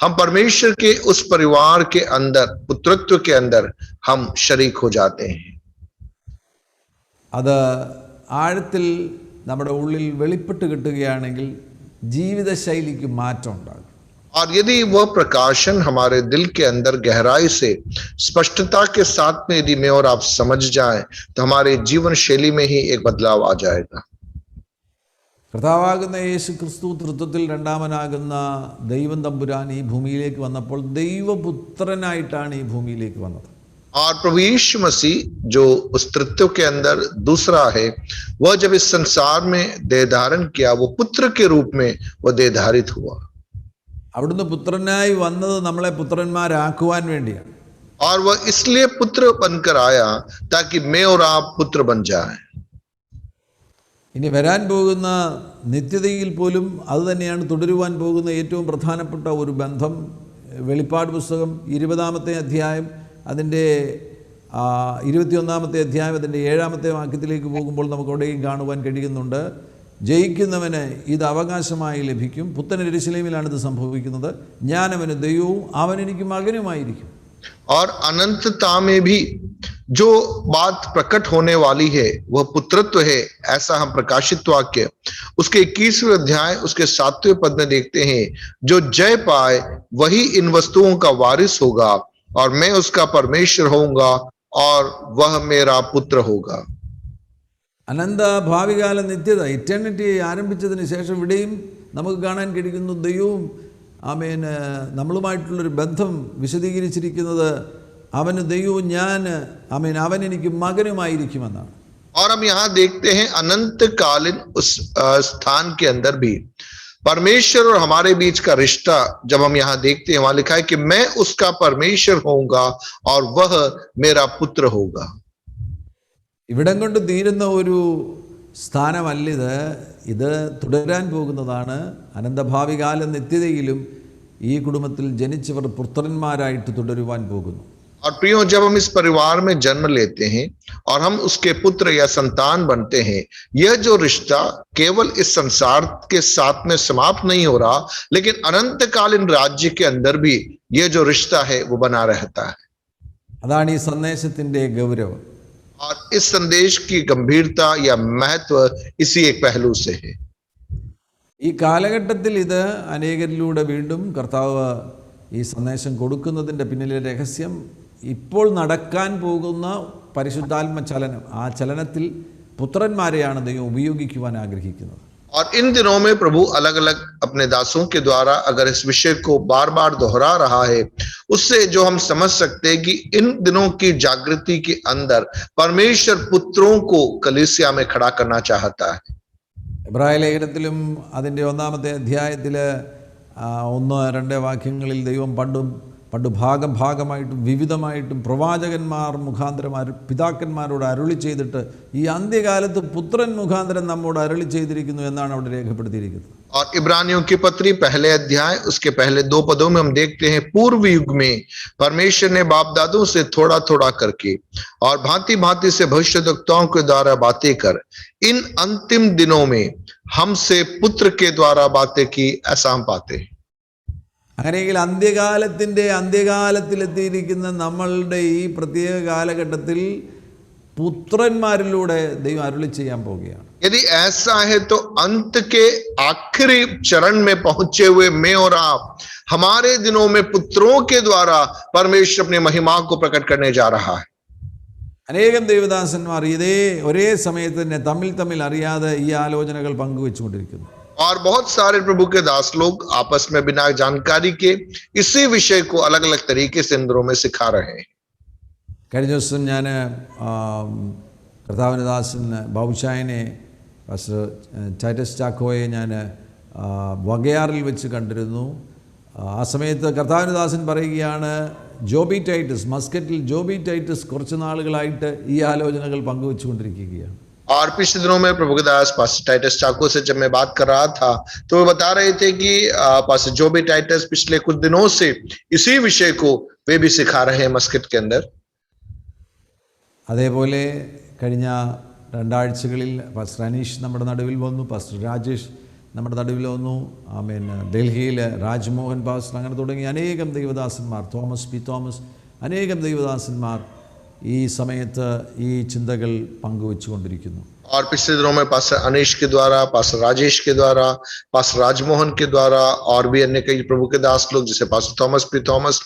Speaker 3: हम परमेश्वर के उस परिवार के अंदर, पुत्रत्व के अंदर हम शरीक हो जाते हैं.
Speaker 2: അത് ആഴത്തിൽ നമ്മുടെ ഉള്ളിൽ വെളിപ്പെട്ട് കിട്ടുകയാണെങ്കിൽ ജീവിതശൈലിക്ക് മാറ്റം ഉണ്ടാകും.
Speaker 3: और यदि वह प्रकाशन हमारे दिल के अंदर गहराई से स्पष्टता के साथ में यदि मैं और आप समझ जाएं तो हमारे जीवन शैली में ही एक बदलाव आ जाएगा.
Speaker 2: കർത്താവാകുന്ന യേശു ക്രിസ്തു തൃത്വത്തിൽ രണ്ടാമനാകുന്ന ദൈവം തമ്പുരാൻ ഈ ഭൂമിയിലേക്ക് വന്നപ്പോൾ ദൈവപുത്രനായിട്ടാണ് ഈ ഭൂമിയിലേക്ക് വന്നത്.
Speaker 3: और प्रभु यीशु मसीह जो उस तृत्व के अंदर दूसरा है, वह जब इस संसार में देह धारण किया, वो पुत्र के रूप में वह देहधारित हुआ।
Speaker 2: അവിടുന്ന് പുത്രനായി വന്നത് നമ്മളെ പുത്രന്മാരാക്കുവാൻ വേണ്ടിയാണ്.
Speaker 3: और वह इसलिए पुत्र बनकर आया ताकि मैं और आप पुत्र बन जाएं।
Speaker 2: ഇനി വരാൻ പോകുന്ന നിത്യതയിൽ പോലും അതുതന്നെയാണ് തുടരുവാൻ പോകുന്ന ഏറ്റവും പ്രധാനപ്പെട്ട ഒരു ബന്ധം. വെളിപ്പാട് പുസ്തകം 20-ാമത്തെ അധ്യായം അതിൻ്റെ 21-ാമത്തെ അധ്യായം അതിൻ്റെ 7-ാമത്തെ വാക്യത്തിലേക്ക് പോകുമ്പോൾ നമുക്ക് അവിടെയും കാണുവാൻ കഴിയുന്നുണ്ട്. ജയിക്കുന്നവന് ഇത് അവകാശമായി ലഭിക്കും. പുത്തൻ യെരൂശലേമിലാണ് ഇത് സംഭവിക്കുന്നത്. ഞാൻ അവന് ദൈവവും അവൻ എനിക്ക് മകനുമായിരിക്കും.
Speaker 3: और अनंतता में भी जो बात प्रकट होने वाली है वह पुत्रत्व है, ऐसा हम प्रकाशित वाक्य उसके 21वें अध्याय उसके 7वें पद में देखते हैं। जो जय पाए वही इन वस्तुओं का वारिस होगा और मैं उसका परमेश्वर होऊंगा और वह मेरा पुत्र होगा।
Speaker 2: അനന്ത ഭാവികാല നിത്യത, ഇറ്റേണിറ്റി ആരംഭിച്ചതിന് ശേഷം ഇവിടെയും നമുക്ക് കാണാൻ കഴിയുന്നു ദൈവവും നമ്മളുമായിട്ടുള്ളൊരു ബന്ധം വിശദീകരിച്ചിരിക്കുന്നത് അവന് ദൈവവും ഞാൻ അവൻ എനിക്ക് മകനുമായിരിക്കുമെന്നാണ്.
Speaker 3: और हम यहाँ देखते हैं अनंतकालीन उस स्थान के अंदर भी परमेश्वर और हमारे बीच का रिश्ता जब हम यहाँ देखते हैं, वहां लिखा है कि मैं उसका परमेश्वर होऊंगा और वह मेरा पुत्र होगा।
Speaker 2: ഇവിടം കൊണ്ട് തീരുന്ന ഒരു സ്ഥാനമല്ലിത്, ഇത് തുടരാൻ പോകുന്നതാണ്. അനന്തഭാവികാല നിത്യതയിലും ഈ കുടുംബത്തിൽ ജനിച്ചവർ പുത്രന്മാരായിട്ട് തുടരുവാൻ പോകുന്നു.
Speaker 3: और प्रियो, जब हम इस परिवार में जन्म लेते हैं और हम उसके पुत्र या संतान बनते हैं, यह जो रिश्ता केवल इस संसार के साथ में समाप्त नहीं हो रहा, लेकिन अनंतकालीन राज्य के अंदर भी यह जो रिश्ता है वो बना रहता है।
Speaker 2: അതാണ് ഈ സന്ദേശത്തിന്റെ ഗൗരവം.
Speaker 3: और इस संदेश की गंभीरता या महत्व इसी एक पहलू से है।
Speaker 2: ഈ കാലഘട്ടത്തിൽ ഇത് അനേകരിലൂടെ വീണ്ടും കർത്താവ് ഈ സന്ദേശം കൊടുക്കുന്നതിൻ്റെ പിന്നിലെ രഹസ്യം ഇപ്പോൾ നടക്കാൻ പോകുന്ന പരിശുദ്ധാത്മ ചലനം, ആ ചലനത്തിൽ പുത്രന്മാരെയാണ് ദൈവം ഉപയോഗിക്കുവാൻ ആഗ്രഹിക്കുന്നത്.
Speaker 3: और इन दिनों में प्रभु अलग अलग अपने दासों के द्वारा अगर इस विषय को बार बार दोहरा रहा है, उससे जो हम समझ सकते हैं कि इन दिनों की जागृति के अंदर परमेश्वर पुत्रों को कलीसिया में खड़ा करना चाहता है।
Speaker 2: എബ്രായ ലേഖനത്തിലും അതിൻ്റെ 1-ാമത്തെ അധ്യായത്തിൽ 1-2 വാക്യങ്ങളിൽ ദൈവം പണ്ട് ഭാഗമായിട്ടും വിവിധമായിട്ടും പ്രവാചകന്മാർ മുഖാന്തരം പിതാക്കന്മാരോട് അരുളി ചെയ്തിട്ട് ഈ അന്ത്യകാലത്ത് പുത്രൻ മുഖാന്തരം നമ്മോട് അരുളി ചെയ്തിരിക്കുന്നു എന്നാണ് അവിടെ രേഖപ്പെടുത്തിയിരിക്കുന്നത്.
Speaker 3: और इब्रानियों की पत्री पहले अध्याय उसके पहले 2 पदों में हम देखते हैं, पूर्व युग में परमेश्वर ने बाप दादों से थोड़ा थोड़ा करके और भांति भांति से भविष्यद्वक्ताओं के द्वारा बातें कर इन अंतिम दिनों में हमसे पुत्र के द्वारा बातें की, ऐसा हम पाते हैं।
Speaker 2: അങ്ങനെയെങ്കിൽ അന്ത്യകാലത്തിലെത്തിയിരിക്കുന്ന നമ്മളുടെ ഈ പ്രത്യേക കാലഘട്ടത്തിൽ പുത്രന്മാരിലൂടെ ദൈവം അരുളി ചെയ്യാൻ പോവുകയാണ്.
Speaker 3: यदि ऐसा है तो अंत के आखिरी चरण में पहुंचे हुए मैं और आप हमारे दिनों में पुत्रों के द्वारा परमेश्वर अपनी महिमा को प्रकट करने जा रहा है।
Speaker 2: അനേകം ദൈവദാസന്മാർ ഇതേ ഒരേ സമയത്ത് തന്നെ തമ്മിൽ അറിയാതെ ഈ ആലോചനകൾ പങ്കുവെച്ചുകൊണ്ടിരിക്കുന്നു.
Speaker 3: और बहुत सारे प्रभु के दास लोग आपस में बिना जानकारी के इसी विषय को अलग अलग तरीके से इंद्रों में सिखा रहे हैं।
Speaker 2: കഴിഞ്ഞ ദിവസം ഞാൻ കർത്താവിൻ്റെ ദാസൻ ബാബുഷായനെ പാസ്റ്റർ ടൈറ്റസ് ചാക്കോയെ ഞാൻ വകയാറിൽ വെച്ച് കണ്ടിരുന്നു. ആ സമയത്ത് കർത്താവിൻ്റെ ദാസൻ പറയുകയാണ്, ജോബി ടൈറ്റസ്, മസ്കറ്റിൽ ജോബി ടൈറ്റസ് കുറച്ച് നാളുകളായിട്ട് ഈ ആലോചനകൾ പങ്കുവെച്ചുകൊണ്ടിരിക്കുകയാണ്.
Speaker 3: और पिछले दिनों में प्रभु के दास पास्टर टाइटस चाको से जब मैं बात कर रहा था तो वो बता रहे थे कि पास्टर जोबी टाइटस पिछले कुछ दिनों से इसी विषय को वे भी सिखा रहे हैं मस्कट के अंदर.
Speaker 2: അതേപോലെ കഴിഞ്ഞ 2 ആഴ്ചകളിൽ പാസ്റ്റർ അനീഷ് നമ്മുടെ നടുവിൽ വന്നു, പാസ്റ്റർ രാജേഷ് നമ്മുടെ നടുവിൽ വന്നു, ഡൽഹിയിൽ രാജ്മോഹൻ പാസ്റ്റർ, അങ്ങനെ തുടങ്ങി അനേകം ദൈവദാസന്മാർ, തോമസ് പി തോമസ്, അനേകം ദൈവദാസന്മാർ ഈ സമയത്ത് ഈ ചിന്തകൾ പങ്കുവെച്ചുകൊണ്ടിരിക്കുന്നു.
Speaker 3: और पिछले दिनों में पास्टर अनीश के द्वारा, पास्टर राजेश के द्वारा, पास्टर राजमोहन के द्वारा और भी अन्य कई प्रभु के दास लोग जैसे पास्टर थॉमस पी थॉमस,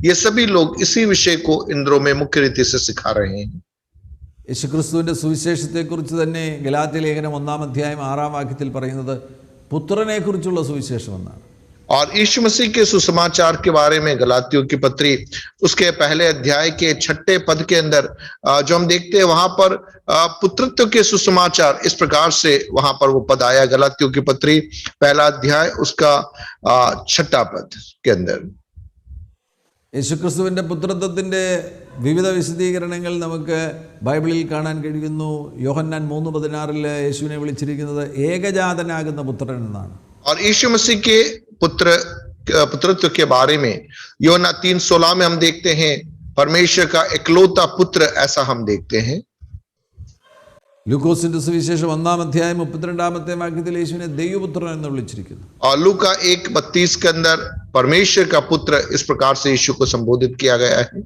Speaker 3: ये सभी लोग इसी विषय को इंद्रों में मुख्य रीति से सिखा रहे हैं.
Speaker 2: യേശുക്രിസ്തുവിൻ്റെ സുവിശേഷത്തെക്കുറിച്ച് തന്നെ ഗലാത്യ ലേഖനം 1-ാം അധ്യായം 6-ാം വാക്യത്തിൽ പറയുന്നത് പുത്രനെക്കുറിച്ചുള്ള സുവിശേഷം എന്നാണ്.
Speaker 3: और यीशु मसीह के सुसमाचार के बारे में गलातियों की पत्री उसके पहले अध्याय के 6 पद के अंदर जो हम देखते हैं वहां पर पुत्रत्व के सुसमाचार इस प्रकार से वहां पर वो पद आया। गलातियों की पत्री पहला अध्याय उसका 6 पद के अंदर
Speaker 2: യേശുക്രിസ്തുവിൻ്റെ പുത്രത്വത്തിൻ്റെ വിവിധ വിശദീകരണങ്ങൾ നമുക്ക് ബൈബിളിൽ കാണാൻ കഴിയുന്നു. യോഹന്നാൻ 3:16 യേശുവിനെ വിളിച്ചിരിക്കുന്നത് ഏകജാതനാകുന്ന പുത്രൻ എന്നാണ്.
Speaker 3: और यीशु मसीह के पुत्रत्व के बारे में योहन्ना 3:16 में हम देखते हैं परमेश्वर का इकलौता पुत्र, ऐसा हम देखते हैं।
Speaker 2: ലൂക്കോസിന്റെ സുവിശേഷം 1-ാം അധ്യായം 32-ാമത്തെ വാക്യത്തിൽ യേശുവിനെ ദൈവപുത്രൻ എന്ന് വിളിച്ചിരിക്കുന്നു.
Speaker 3: और लूका 1:32 के अंदर परमेश्वर का पुत्र इस प्रकार से यीशु को संबोधित किया गया है।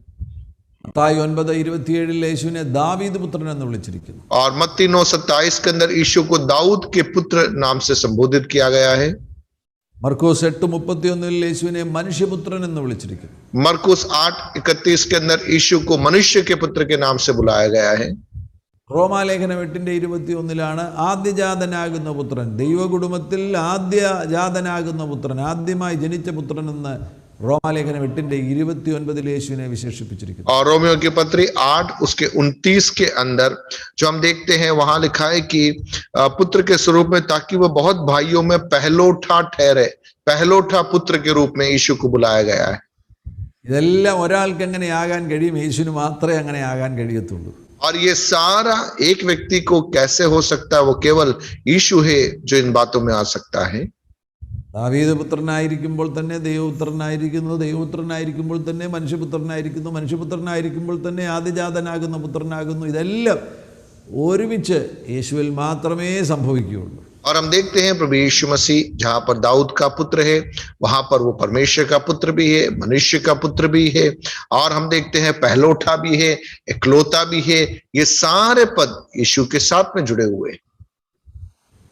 Speaker 2: മത്തായി 9:27 യേശുവിനെ ദാവീദ് പുത്രൻ എന്ന് വിളിച്ചിരിക്കുന്നു.
Speaker 3: और मत्ती 9:27 के अंदर यीशु को दाऊद के पुत्र नाम से संबोधित किया गया है।
Speaker 2: മർക്കോസ് 8:31 യേശുവിനെ മനുഷ്യപുത്രൻ എന്ന് വിളിച്ചിരിക്കുന്നു.
Speaker 3: मरकुस 8:31 के अंदर यीशु को मनुष्य के पुत्र के नाम से बुलाया गया है।
Speaker 2: റോമാലേഖനം 8:21 ആദ്യജാതനാകുന്ന പുത്രൻ, ദൈവകുടുംബത്തിൽ ആദ്യജാതനാകുന്ന പുത്രൻ, ആദ്യമായി ജനിച്ച പുത്രൻ എന്ന് റോമാലേഖനം 8:29 യേശുവിനെ വിശേഷിപ്പിച്ചിരിക്കുന്നു.
Speaker 3: और रोमियो की पत्री 8 उसके 29 के अंदर जो हम देखते हैं वहां लिखा है कि पुत्र के स्वरूप में, ताकि वह बहुत भाइयों में पहलोठा ठहरे, पहलोठा पुत्र के रूप में यीशु को बुलाया गया है।
Speaker 2: ഇതെല്ലാം ഒരാൾക്ക് എങ്ങനെ ആകാൻ കഴിയും? യേശുവിന് മാത്രമേ അങ്ങനെ ആകാൻ കഴിയത്തുള്ളൂ.
Speaker 3: और ये सारा एक व्यक्ति को कैसे हो सकता है? वो केवल यीशु है जो इन बातों में आ सकता है।
Speaker 2: ദാവീദ് പുത്രനായിരിക്കുമ്പോൾ തന്നെ ദൈവപുത്രനായിരിക്കുന്നു, ദൈവപുത്രനായിരിക്കുമ്പോൾ തന്നെ മനുഷ്യപുത്രനായിരിക്കുന്നു, മനുഷ്യപുത്രനായിരിക്കുമ്പോൾ തന്നെ ആദിജാതനാകുന്ന പുത്രനാകുന്നു. ഇതെല്ലാം ഒരുമിച്ച് യേശുവിൽ മാത്രമേ സംഭവിക്കുകയുള്ളൂ.
Speaker 3: और हम देखते हैं प्रभु यीशु मसीह जहां पर दाऊद का पुत्र है, वहां पर वो परमेश्वर का पुत्र भी है, मनुष्य का पुत्र भी है, और हम देखते हैं पहलोठा भी है, इकलौता भी है। ये सारे पद यीशु के साथ में जुड़े हुए।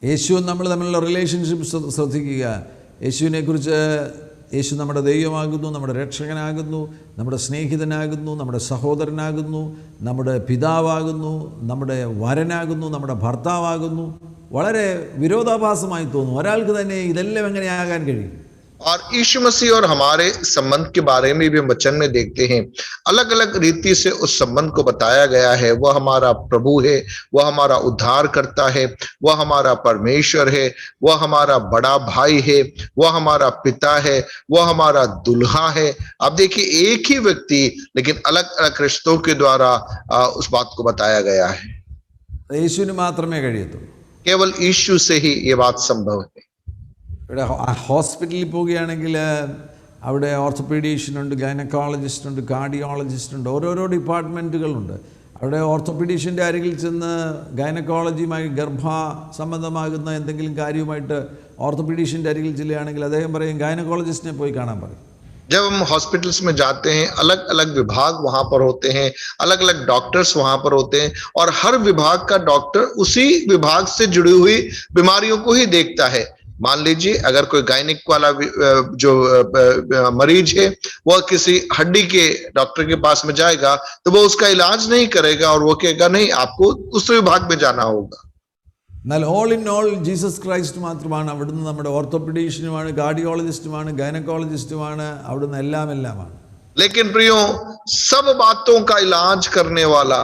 Speaker 2: യേശു നമ്മൾ തമ്മിലുള്ള റിലേഷൻഷിപ്പ് ശ്രദ്ധിക്കുക. യേശുവിനെ കുറിച്ച്, യേശു നമ്മുടെ ദൈവമാകുന്നു, നമ്മുടെ രക്ഷകനാകുന്നു, നമ്മുടെ സ്നേഹിതനാകുന്നു, നമ്മുടെ സഹോദരനാകുന്നു, നമ്മുടെ പിതാവാകുന്നു, നമ്മുടെ വരനാകുന്നു, നമ്മുടെ ഭർത്താവാകുന്നു. വളരെ വിരോധാഭാസമായി തോന്നും ഒരാൾക്ക് തന്നെ ഇതെല്ലാം എങ്ങനെയാകാൻ കഴിയും?
Speaker 3: और यीशु मसीह और हमारे संबंध के बारे में भी हम वचन में देखते हैं, अलग अलग रीति से उस संबंध को बताया गया है। वह हमारा प्रभु है, वह हमारा उद्धार करता है, वह हमारा परमेश्वर है, वह हमारा बड़ा भाई है, वह हमारा पिता है, वह हमारा दुल्हा है। अब देखिए, एक ही व्यक्ति लेकिन अलग अलग रिश्तों के द्वारा उस बात को बताया गया है।
Speaker 2: യേശുവിന് മാത്രമേ കഴിയത്തുള്ളൂ.
Speaker 3: केवल यीशु से ही ये बात संभव है।
Speaker 2: ഇവിടെ ഹോസ്പിറ്റലിൽ പോവുകയാണെങ്കിൽ അവിടെ ഓർത്തോപീഡീഷ്യനുണ്ട്, ഗൈനക്കോളജിസ്റ്റ് ഉണ്ട്, കാർഡിയോളജിസ്റ്റ് ഉണ്ട്, ഓരോരോ ഡിപ്പാർട്ട്മെൻറ്റുകളുണ്ട്. അവിടെ ഓർത്തോപീഡീഷ്യൻ്റെ അരികിൽ ചെന്ന് ഗൈനക്കോളജിയുമായി ഗർഭ സംബന്ധമാകുന്ന എന്തെങ്കിലും കാര്യവുമായിട്ട് ഓർത്തോപീഡീഷ്യൻ്റെ അരികിൽ ചെല്ലുകയാണെങ്കിൽ അദ്ദേഹം പറയും ഗൈനക്കോളജിസ്റ്റിനെ പോയി കാണാൻ പറയും.
Speaker 3: जब हम हॉस्पिटल्स में जाते हैं, अलग अलग विभाग वहां पर होते हैं, अलग अलग डॉक्टर्स वहां पर होते हैं, और हर विभाग का डॉक्टर उसी विभाग से जुड़ी हुई बीमारियों को ही देखता है। मान लीजिए, अगर कोई गायनिक वाला जो मरीज है वह किसी हड्डी के डॉक्टर के पास में जाएगा तो वो उसका इलाज नहीं करेगा, और वो कहेगा नहीं, आपको उस विभाग में जाना होगा।
Speaker 2: എന്നാൽ all in all Jesus Christ മാത്രമാണ് അവിടുന്ന് നമ്മുടെ ഓർത്തോപീഡീഷ്യനുമാണ്, കാർഡിയോളജിസ്റ്റുമാണ്, ഗൈനക്കോളജിസ്റ്റുമാണ്, അവിടുന്ന് എല്ലാമാണ്.
Speaker 3: लेकिन प्रियो, सब बातों का इलाज करने वाला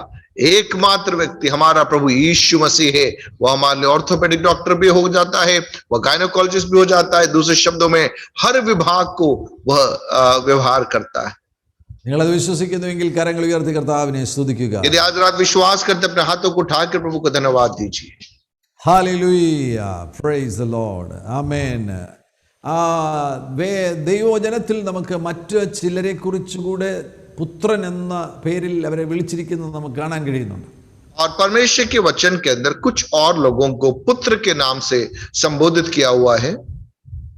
Speaker 3: एकमात्र व्यक्ति हमारा प्रभु यीशु मसीह है। वह हमारे लिए ऑर्थोपेडिक डॉक्टर भी हो जाता है, वह गायनोकोलॉजिस्ट भी हो जाता है। दूसरे शब्दों में हर विभाग को वह व्यवहार करता है।
Speaker 2: നിങ്ങളത് വിശ്വസിക്കുന്നുവെങ്കിൽ കരങ്ങൾ ഉയർത്തി കർത്താവിനെ സ്തുതിക്കുക.
Speaker 3: यदि आज रात विश्वास करते अपने हाथों को उठाकर प्रभु को धन्यवाद दीजिए।
Speaker 2: ഹല്ലേലൂയ, പ്രൈസ് ദി ലോർഡ്, ആമേൻ. ദൈവവചനത്തിൽ നമുക്ക് മറ്റ് ചിലരെ കുറിച്ചുകൂടെ പുത്രൻ എന്ന പേരിൽ അവരെ വിളിച്ചിരിക്കുന്നത് നമുക്ക് കാണാൻ കഴിയുന്നുണ്ട്.
Speaker 3: और परमेश्वर के वचन के अंदर कुछ और लोगों को पुत्र के नाम से संबोधित किया हुआ है।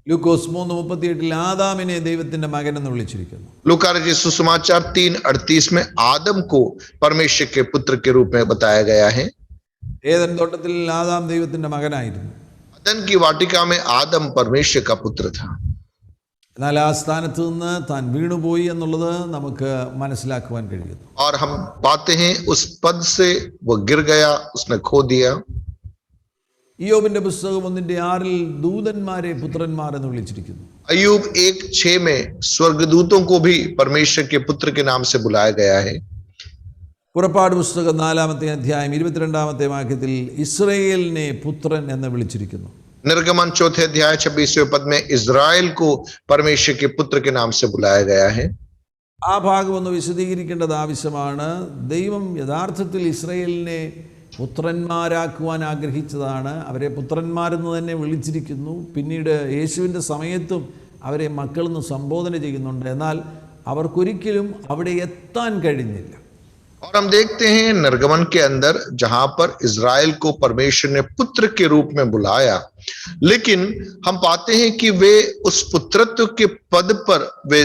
Speaker 2: ലൂക്കോസ് 3:38 ആദാമിനെ ദൈവത്തിന്റെ മകൻ എന്ന് വിളിച്ചിരിക്കുന്നു.
Speaker 3: लूका रचित सुसमाचार 3:38 में आदम को परमेश्वर के पुत्र के रूप में बताया गया है।
Speaker 2: ഏദൻ തോട്ടത്തിൽ ആദാം ദൈവത്തിന്റെ മകനായിരുന്നു.
Speaker 3: अदन की वाटिका में आदम परमेश्वर का पुत्र था।
Speaker 2: എന്നാൽ ആ സ്ഥാനത്ത് നിന്ന് താൻ വീണുപോയി എന്നുള്ളത് നമുക്ക് മനസ്സിലാക്കുവാൻ കഴിയുന്നു.
Speaker 3: और हम पाते हैं उस पद से वो गिर गया, उसने खो दिया।
Speaker 2: ഇയ്യോബിന്റെ പുസ്തകം 1:6 ദൂതന്മാരെ പുത്രന്മാർ എന്ന് വിളിച്ചിരിക്കുന്നു.
Speaker 3: अय्यूब 1:6 में स्वर्गदूतों को भी परमेश्वर के पुत्र के नाम से बुलाया गया है.
Speaker 2: പുറപ്പാട് പുസ്തകം 4-ാമത്തെ അധ്യായം 22-ാമത്തെ വാക്യത്തിൽ ഇസ്രായേലിനെ പുത്രൻ എന്ന് വിളിച്ചിരിക്കുന്നു.
Speaker 3: निर्गमन 4th अध्याय 26वें पद में इज़राइल को परमेश्वर के पुत्र के नाम से बुलाया गया है.
Speaker 2: ആ ഭാഗം ഒന്ന് വിശദീകരിക്കേണ്ടത് ആവശ്യമാണ്. ദൈവം യഥാർത്ഥത്തിൽ ഇസ്രായേലിനെ പുത്രന്മാരാക്കുവാൻ ആഗ്രഹിച്ചതാണ്. അവരെ പുത്രന്മാരെന്ന് തന്നെ വിളിച്ചിരിക്കുന്നു. പിന്നീട് യേശുവിൻ്റെ സമയത്തും അവരെ മക്കളെന്ന് സംബോധന ചെയ്യുന്നുണ്ട്. എന്നാൽ അവർക്കൊരിക്കലും അവിടെ എത്താൻ കഴിഞ്ഞില്ല.
Speaker 3: और हम देखते हैं निर्गमन के अंदर जहां पर इज़राइल को परमेश्वर ने पुत्र के रूप में बुलाया, लेकिन हम पाते हैं कि वे उस पुत्रत्व के पद पर वे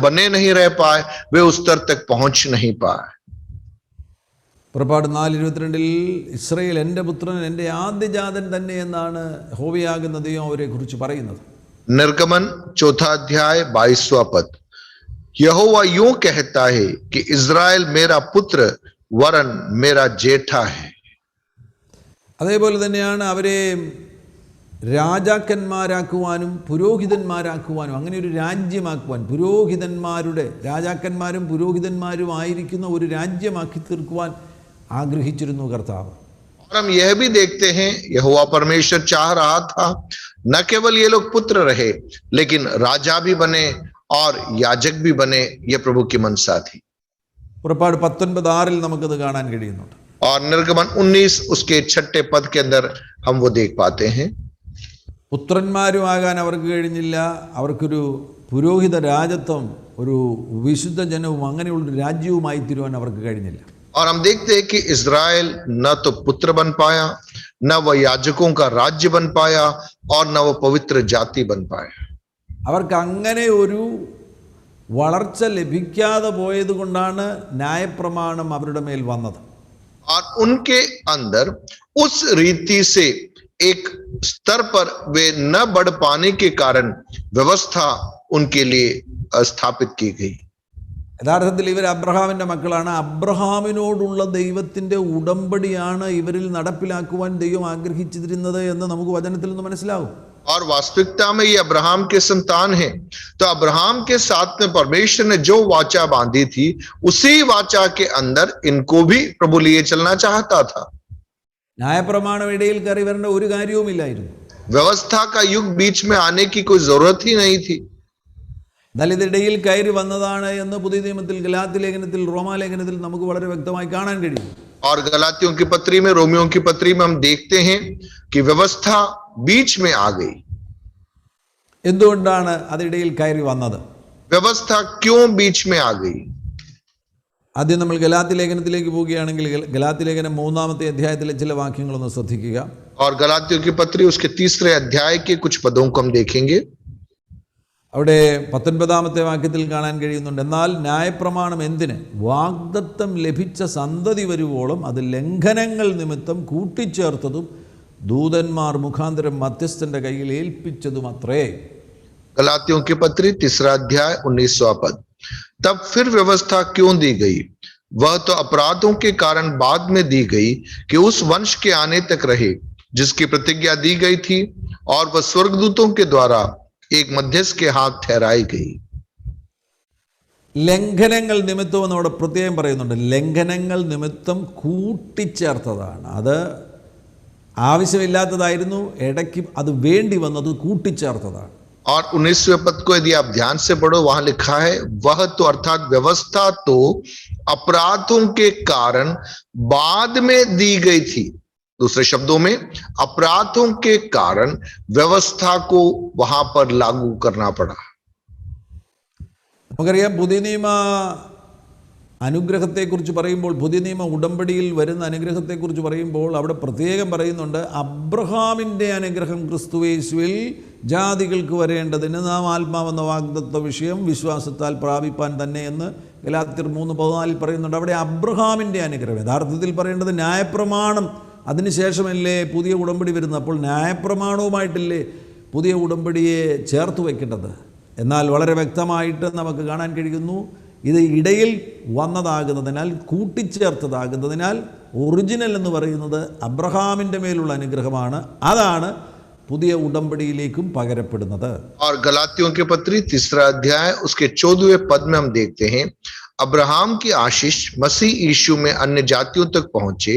Speaker 3: बने नहीं रह पाए, वे उस स्तर तक पहुंच नहीं पाए.
Speaker 2: പുറപ്പാട് 4:22 ഇസ്രായേൽ എൻ്റെ പുത്രൻ, എൻ്റെ ആദ്യജാതൻ തന്നെ എന്നാണ് യഹോവയാകുന്ന ദൈവം അവരെ കുറിച്ച് പറയുന്നത്.
Speaker 3: निर्गमन 4th अध्याय 22वां पद, यहोवा यूं कहता है कि इज़राइल मेरा पुत्र वरन मेरा जेठा है.
Speaker 2: അതേപോലെ തന്നെയാണ് അവരെ രാജാക്കന്മാരാക്കുവാനും പുരോഹിതന്മാരാക്കുവാനും, അങ്ങനെ ഒരു രാജ്യമാക്കുവാൻ, പുരോഹിതന്മാരുടെ രാജാക്കന്മാരും പുരോഹിതന്മാരും ആയിരിക്കുന്ന ഒരു രാജ്യമാക്കി തീർക്കുവാൻ ആഗ്രഹിച്ചിരുന്നു കർത്താവ്.
Speaker 3: और हम यह भी देखते हैं यहोवा परमेश्वर चाह रहा था न केवल ये लोग पुत्र रहे, लेकिन राजा भी बने और याजक भी बने. यह प्रभु की मनसा थी.
Speaker 2: പുറപ്പാട് 19:6 നമുക്കത് കാണാൻ കഴിയുന്നുണ്ട്.
Speaker 3: और निर्गमन 19 उसके 6 पद के अंदर हम वो देख पाते हैं.
Speaker 2: പുത്രന്മാരുമാകാൻ അവർക്ക് കഴിഞ്ഞില്ല. അവർക്കൊരു പുരോഹിത രാജത്വം, ഒരു വിശുദ്ധ ജനവും അങ്ങനെയുള്ളൊരു രാജ്യവുമായി തീരുവാൻ അവർക്ക് കഴിഞ്ഞില്ല.
Speaker 3: और हम देखते हैं कि इज़राइल न तो पुत्र बन पाया, न वह याजकों का राज्य बन पाया, और न वह पवित्र जाति बन पाया.
Speaker 2: അവർക്ക് അങ്ങനെ ഒരു വളർച്ച ലഭിക്കാതെ പോയത് കൊണ്ടാണ് ന്യായപ്രമാണം അവരുടെ മേൽ വന്നത്.
Speaker 3: और उनके अंदर उस रीति से एक स्तर पर वे न बढ़ पाने के कारण व्यवस्था उनके लिए स्थापित की गई.
Speaker 2: യഥാർത്ഥത്തിൽ ഇവർ അബ്രഹാമിൻ്റെ മക്കളാണ്. അബ്രഹാമിനോടുള്ള ദൈവത്തിൻ്റെ ഉടമ്പടിയാണ് ഇവരിൽ നടപ്പിലാക്കുവാൻ ദൈവം ആഗ്രഹിച്ചിരുന്നത് എന്ന് നമുക്ക് വചനത്തിൽ നിന്ന് മനസ്സിലാവും.
Speaker 3: और वास्तविकता में ये अब्राहम के संतान हैं. तो अब्राहम के साथ में परमेश्वर ने जो वाचा बांधी थी, उसी वाचा के अंदर इनको भी प्रभु लिए चलना चाहता था.
Speaker 2: ന്യായപ്രമാണം ഇടയിൽ കയറി വരേണ്ട ഒരു കാര്യവുമില്ലായിരുന്നു.
Speaker 3: व्यवस्था का युग बीच में आने की कोई जरूरत ही नहीं थी.
Speaker 2: എന്നാൽ ഇതിടയിൽ കയറി വന്നതാണ് എന്ന് പുതിയ നിയമത്തിൽ ഗലാത്യ ലേഖനത്തിൽ, റോമാലേഖനത്തിൽ നമുക്ക് വളരെ വ്യക്തമായി കാണാൻ കഴിയും.
Speaker 3: और गलातियों की पत्री में, रोमियों की पत्री में हम देखते हैं कि व्यवस्था बीच में आ गई.
Speaker 2: എന്തുകൊണ്ടാണ് അതിടയിൽ കയറി വന്നത്?
Speaker 3: व्यवस्था क्यों बीच में आ गई?
Speaker 2: ആദ്യം നമ്മൾ ഗലാത്യ ലേഖനത്തിലേക്ക് പോവുകയാണെങ്കിൽ ഗലാത്യ ലേഖനം 3-ാമത്തെ അധ്യായത്തിലെ ചില വാക്യങ്ങളൊന്ന് ശ്രദ്ധിക്കുക.
Speaker 3: और गलातियों की पत्री उसके 3रे अध्याय के कुछ पदों को हम देखेंगे.
Speaker 2: അവിടെ 19-ാമത്തെ വാക്യത്തിൽ കാണാൻ കഴിയുന്നുണ്ട്, എന്നാൽ ന്യായപ്രമാണം എന്തിന്? വാഗ്ദത്തം ലഭിച്ച സന്തതി വരുവോളം അത് ലംഘനങ്ങൾ നിമിത്തം കൂട്ടിച്ചേർത്തതും ദൂതന്മാർ മുഖാന്തരം മധ്യസ്ഥന്റെ കയ്യിൽ ഏൽപ്പിച്ചതും അത്രേ.
Speaker 3: गलातियों की पत्री 3रा अध्याय 19वां पद, तब फिर व्यवस्था क्यों दी गई? वह तो अपराधों के कारण बाद में दी गई कि उस वंश के आने तक रहे जिसकी प्रतिज्ञा दी गई थी, और वह स्वर्गदूतों के द्वारा एक मध्यस्थ के हाथ ठहराई गई.
Speaker 2: ലംഘനങ്ങൾ നിമിത്തം എന്നവിടെ പ്രത്യേകം പറയുന്നുണ്ട്. ലംഘനങ്ങൾ നിമിത്തം കൂട്ടിച്ചേർത്തതാണ്. അത് ആവശ്യമില്ലാത്തതായിരുന്നു, ഇടയ്ക്ക് അത് വേണ്ടി വന്നത് കൂട്ടിച്ചേർത്തതാണ്.
Speaker 3: और 19वें पद को यदि आप ध्यान से पढ़ो, वहां लिखा है वह तो अर्थात व्यवस्था तो अपराधों के कारण बाद में दी गई थी. दूसरे शब्दों में अपराधों के कारण व्यवस्था को वहां पर लागू करना पड़ा.
Speaker 2: നമുക്കറിയാം, പുതിയ നിയമ അനുഗ്രഹത്തെക്കുറിച്ച് പറയുമ്പോൾ, പുതിയ നിയമ ഉടമ്പടിയിൽ വരുന്ന അനുഗ്രഹത്തെക്കുറിച്ച് പറയുമ്പോൾ അവിടെ പ്രത്യേകം പറയുന്നുണ്ട്, അബ്രഹാമിൻ്റെ അനുഗ്രഹം ക്രിസ്തുയേശുവിൽ ജാതികൾക്ക് വരേണ്ടതിന് നാം ആത്മാവെന്ന വാഗ്ദത്ത വിഷയം വിശ്വാസത്താൽ പ്രാപിപ്പാൻ തന്നെ എന്ന് ഗലാത്യർ 3:14 പറയുന്നുണ്ട്. അവിടെ അബ്രഹാമിൻ്റെ അനുഗ്രഹം, യഥാർത്ഥത്തിൽ പറയേണ്ടത് ന്യായപ്രമാണം, അതിനുശേഷമല്ലേ പുതിയ ഉടമ്പടി വരുന്നത്. അപ്പോൾ ന്യായപ്രമാണവുമായിട്ടല്ലേ പുതിയ ഉടമ്പടിയെ ചേർത്ത് വയ്ക്കേണ്ടത്. എന്നാൽ വളരെ വ്യക്തമായിട്ട് നമുക്ക് കാണാൻ കഴിയുന്നു, ഇത് ഇടയിൽ വന്നതാകുന്നതിനാൽ, കൂട്ടിച്ചേർത്തതാകുന്നതിനാൽ ഒറിജിനൽ എന്ന് പറയുന്നത് അബ്രഹാമിൻ്റെ മേലുള്ള അനുഗ്രഹമാണ്. അതാണ് പുതിയ ഉടമ്പടിയിലേക്കും പകരപ്പെടുന്നത്.
Speaker 3: और गलातियों के पत्री 3 अध्याय उसके 14वें पद में हम देखते हैं, अब्राहम की आशीष मसीह यीशु में अन्य जातियों तक पहुंचे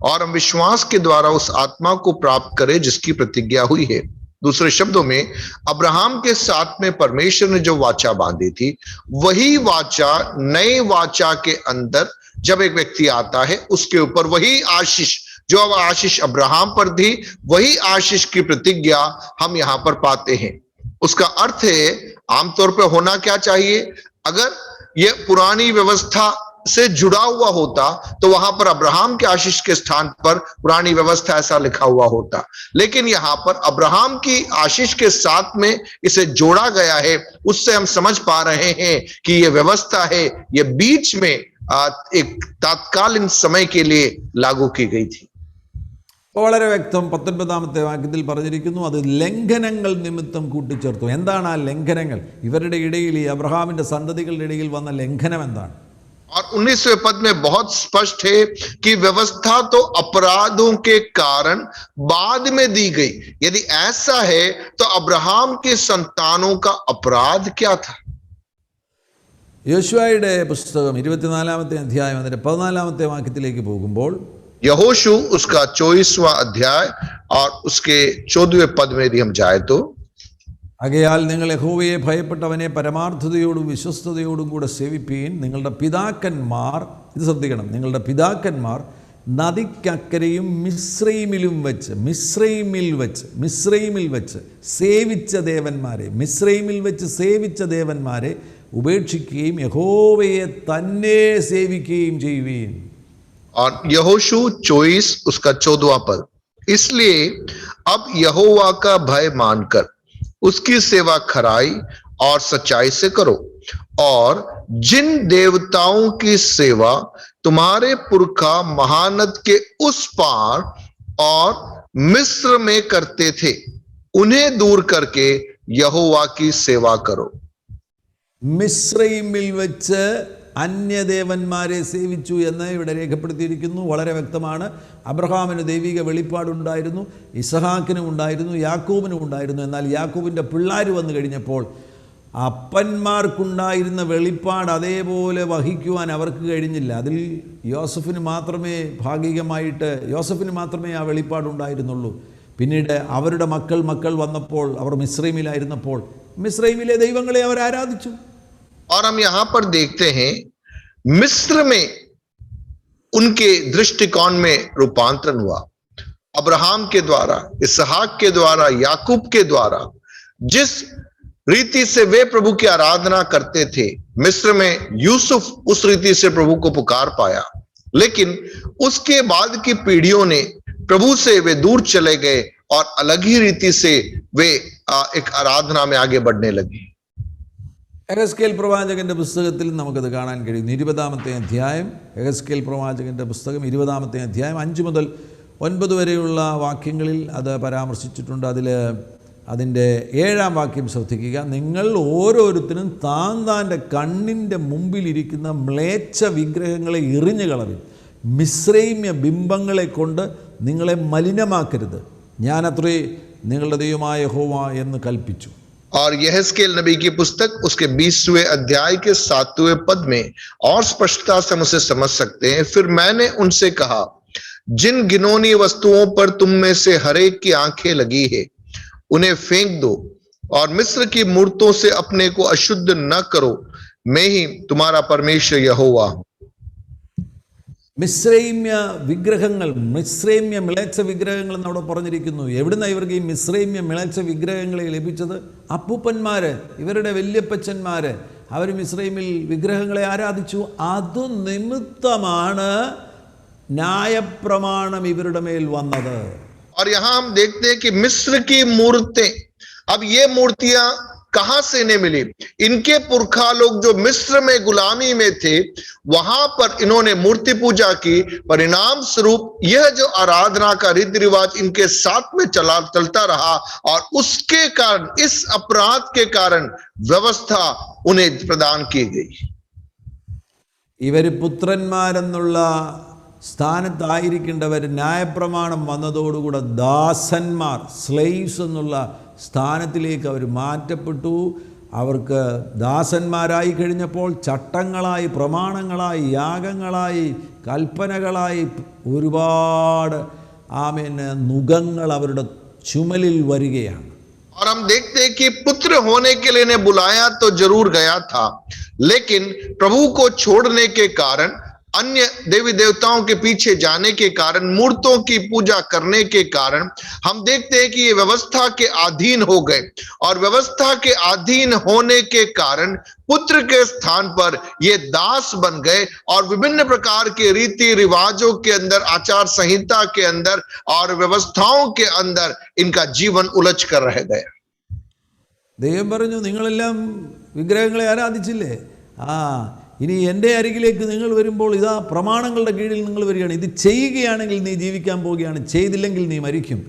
Speaker 3: और हम विश्वास के द्वारा उस आत्मा को प्राप्त करें जिसकी प्रतिज्ञा हुई है। दूसरे शब्दों में, अब्राहम के साथ में परमेश्वर ने जो वाचा बांधी थी, वही वाचा नए वाचा के अंदर जब एक व्यक्ति आता है, उसके ऊपर वही आशीष, जो अब आशीष अब्राहम पर थी, वही आशीष की प्रतिज्ञा हम यहां पर पाते हैं। उसका अर्थ है, आमतौर पर होना क्या चाहिए, अगर यह पुरानी व्यवस्था से जुड़ा हुआ होता तो वहां पर अब्राहम के आशीष के स्थान पर पुरानी व्यवस्था ऐसा लिखा हुआ होता, लेकिन यहां पर अब्राहम की आशीष के साथ में इसे जोड़ा गया है। उससे हम समझ पा रहे हैं कि यह व्यवस्था है, यह बीच में एक तात्कालीन समय के लिए लागू की गई थी।
Speaker 2: വളരെ വ്യക്തം 19ാമത്തെ വാക്യത്തിൽ പറഞ്ഞിരിക്കുന്നു, അത് ലംഘനങ്ങൾ നിമിത്തം കൂട്ടിച്ചേർത്തു. എന്താണ് ആ ലംഘനങ്ങൾ? ഇവരുടെ ഇടയിൽ, ഈ അബ്രഹാമിന്റെ സന്തതികളുടെ ഇടയിൽ വന്ന ലംഘനം എന്താണ്?
Speaker 3: और 19वें पद में बहुत स्पष्ट है कि व्यवस्था तो अपराधों के कारण बाद में दी गई। यदि ऐसा है तो अब्राहम के संतानों का अपराध क्या था?
Speaker 2: യോശുവയുടെ പുസ്തകം 24ാമത്തെ അധ്യായം അതിന്റെ 14ാമത്തെ വാക്യത്തിലേക്ക് പോകുമ്പോൾ,
Speaker 3: यहोशू उसका 24वां अध्याय और उसके 14वें पद में यदि हम जाए तो,
Speaker 2: ആകയാൽ നിങ്ങൾ യഹോവയെ ഭയപ്പെട്ടവനെ പരമാർത്ഥതയോടും വിശ്വസ്തയോടും കൂടെ സേവിപ്പീൻ. നിങ്ങളുടെ പിതാക്കന്മാർ, ഇത് ശ്രദ്ധിക്കണം, നിങ്ങളുടെ പിതാക്കന്മാർ നദിക്കക്കരയും മിസ്രൈമിൽ വെച്ച് സേവിച്ച ദേവന്മാരെ ഉപേക്ഷിക്കുകയും യഹോവയെ തന്നെ സേവിക്കുകയും ചെയ്യുവീൻ.
Speaker 3: और यहोशू 24 उसका 14वां पद, इसलिए अब यहोवा का भय मानकर उसकी सेवा खराई और सच्चाई से करो, और जिन देवताओं की सेवा तुम्हारे पुरखा महानद के उस पार और मिस्र में करते थे, उन्हें दूर करके यहोवा की सेवा करो.
Speaker 2: മിസ്രൈമിൽ വെച്ച് അന്യദേവന്മാരെ സേവിച്ചു എന്ന് ഇവിടെ രേഖപ്പെടുത്തിയിരിക്കുന്നു. വളരെ വ്യക്തമാണ്. അബ്രഹാമിന് ദൈവിക വെളിപ്പാടുണ്ടായിരുന്നു, ഇസഹാക്കിനും ഉണ്ടായിരുന്നു, യാക്കോബിനും ഉണ്ടായിരുന്നു. എന്നാൽ യാക്കോബിൻ്റെ പിള്ളേർ വന്നു കഴിഞ്ഞപ്പോൾ അപ്പന്മാർക്കുണ്ടായിരുന്ന വെളിപ്പാട് അതേപോലെ വഹിക്കുവാൻ അവർക്ക് കഴിഞ്ഞില്ല. അതിൽ യോസഫിന് മാത്രമേ ആ വെളിപ്പാടുണ്ടായിരുന്നുള്ളൂ. പിന്നീട് അവരുടെ മക്കൾ വന്നപ്പോൾ, അവർ മിസ്രൈമിലായിരുന്നപ്പോൾ മിസ്രൈമിലെ ദൈവങ്ങളെ അവർ ആരാധിച്ചു.
Speaker 3: और हम यहां पर देखते हैं, मिस्र में उनके दृष्टिकोण में रूपांतरण हुआ। अब्राहम के द्वारा, इसहाक के द्वारा, याकूब के द्वारा जिस रीति से वे प्रभु की आराधना करते थे, मिस्र में यूसुफ उस रीति से प्रभु को पुकार पाया, लेकिन उसके बाद की पीढ़ियों ने प्रभु से वे दूर चले गए और अलग ही रीति से वे एक आराधना में आगे बढ़ने लगे.
Speaker 2: എഹെസ്കേൽ പ്രവാചകന്റെ പുസ്തകത്തിൽ നമുക്കത് കാണാൻ കഴിയുന്നു. 20ാമത്തെ അധ്യായം, എഹെസ്കേൽ പ്രവാചകന്റെ പുസ്തകം 20ാമത്തെ അധ്യായം 5 മുതൽ 9 വരെയുള്ള വാക്യങ്ങളിൽ അത് പരാമർശിച്ചിട്ടുണ്ട്. അതിൻ്റെ 7ാം വാക്യം ശ്രദ്ധിക്കുക. നിങ്ങൾ ഓരോരുത്തരും താൻ്റെ കണ്ണിൻ്റെ മുമ്പിലിരിക്കുന്ന മ്ലേച്ഛ വിഗ്രഹങ്ങളെ എറിഞ്ഞു കളവിൻ. മിസ്രൈമ്യ ബിംബങ്ങളെ കൊണ്ട് നിങ്ങളെ മലിനമാക്കരുത്. ഞാനത്രേ നിങ്ങളുടെ ദൈവമായ യഹോവ എന്ന് കൽപ്പിച്ചു.
Speaker 3: और यहेजकेल नबी की पुस्तक उसके 20वें अध्याय के 7वें पद में और स्पष्टता से हम उसे समझ सकते हैं, फिर मैंने उनसे कहा, जिन घिनौनी वस्तुओं पर तुम में से हरेक की आंखें लगी है, उन्हें फेंक दो, और मिस्र की मूर्तों से अपने को अशुद्ध न करो, मैं ही तुम्हारा परमेश्वर यहोवा हूं.
Speaker 2: മിസ്രൈമ്യ മിളച്ച വിഗ്രഹങ്ങൾ എന്നവിടെ പറഞ്ഞിരിക്കുന്നു. എവിടുന്നാണ് ഇവർക്ക് ഈ മിസ്രൈമ്യ മിളച്ച വിഗ്രഹങ്ങളെ ലഭിച്ചത്? അപ്പൂപ്പന്മാർ, ഇവരുടെ വല്യപ്പച്ചന്മാർ, അവർ മിസ്രൈമിൽ വിഗ്രഹങ്ങളെ ആരാധിച്ചു. അതു നിമിത്തമാണ് ന്യായപ്രമാണം ഇവരുടെ മേൽ വന്നത്.
Speaker 3: और यहां हम देखते हैं कि मिस्र की मूर्तें, अब ये मूर्तियां कहां से इन्हें मिली? इनके पुरखा लोग जो मिस्र में गुलामी में थे, वहां पर इन्होंने मूर्ति पूजा की. परिणाम स्वरूप यह जो आराधना का रीति रिवाज इनके साथ में चलता रहा, और उसके कारण, इस अपराध के कारण व्यवस्था उन्हें प्रदान की गई.
Speaker 2: ഇവർ പുത്രന്മാരെന്നുള്ള സ്ഥാനത്തായിരിക്കേണ്ടവർ ന്യായപ്രമാണം വന്നതോടുകൂടെ ദാസന്മാർ, സ്ലേവ്സ് എന്നുള്ള സ്ഥാനത്തിലേക്ക് അവർ മാറ്റപ്പെട്ടു. അവർക്ക് ദാസന്മാരായി കഴിഞ്ഞപ്പോൾ ചട്ടങ്ങളായി, പ്രമാണങ്ങളായി, യാഗങ്ങളായി, കൽപ്പനകളായി ഒരുപാട് നുകങ്ങൾ അവരുടെ ചുമലിൽ വരികയാണ്.
Speaker 3: और हम देखते हैं कि पुत्र होने के लिए इन्हें बुलाया तो जरूर गया था, लेकिन प्रभु को छोड़ने के कारण, अन्य देवी देवताओं के पीछे जाने के कारण, मूर्तों की पूजा करने के कारण हम देखते हैं कि ये व्यवस्था के अधीन हो गए, और व्यवस्था के अधीन होने के कारण पुत्र के स्थान पर ये दास बन गए, और विभिन्न प्रकार के रीति रिवाजों के अंदर, आचार संहिता के अंदर और व्यवस्थाओं के अंदर इनका जीवन उलझ कर रह गया.
Speaker 2: ദൈവം പറഞ്ഞു, നിങ്ങളെല്ലാം വിഗ്രഹങ്ങളെ ആരാധിച്ചില്ലേ? ഇനി എൻ്റെ അരികിലേക്ക് നിങ്ങൾ വരുമ്പോൾ ഇതാ പ്രമാണങ്ങളുടെ കീഴിൽ നിങ്ങൾ വരികയാണ്. ഇത് ചെയ്യുകയാണെങ്കിൽ നീ ജീവിക്കാൻ പോവുകയാണ്, ചെയ്തില്ലെങ്കിൽ നീ മരിക്കും.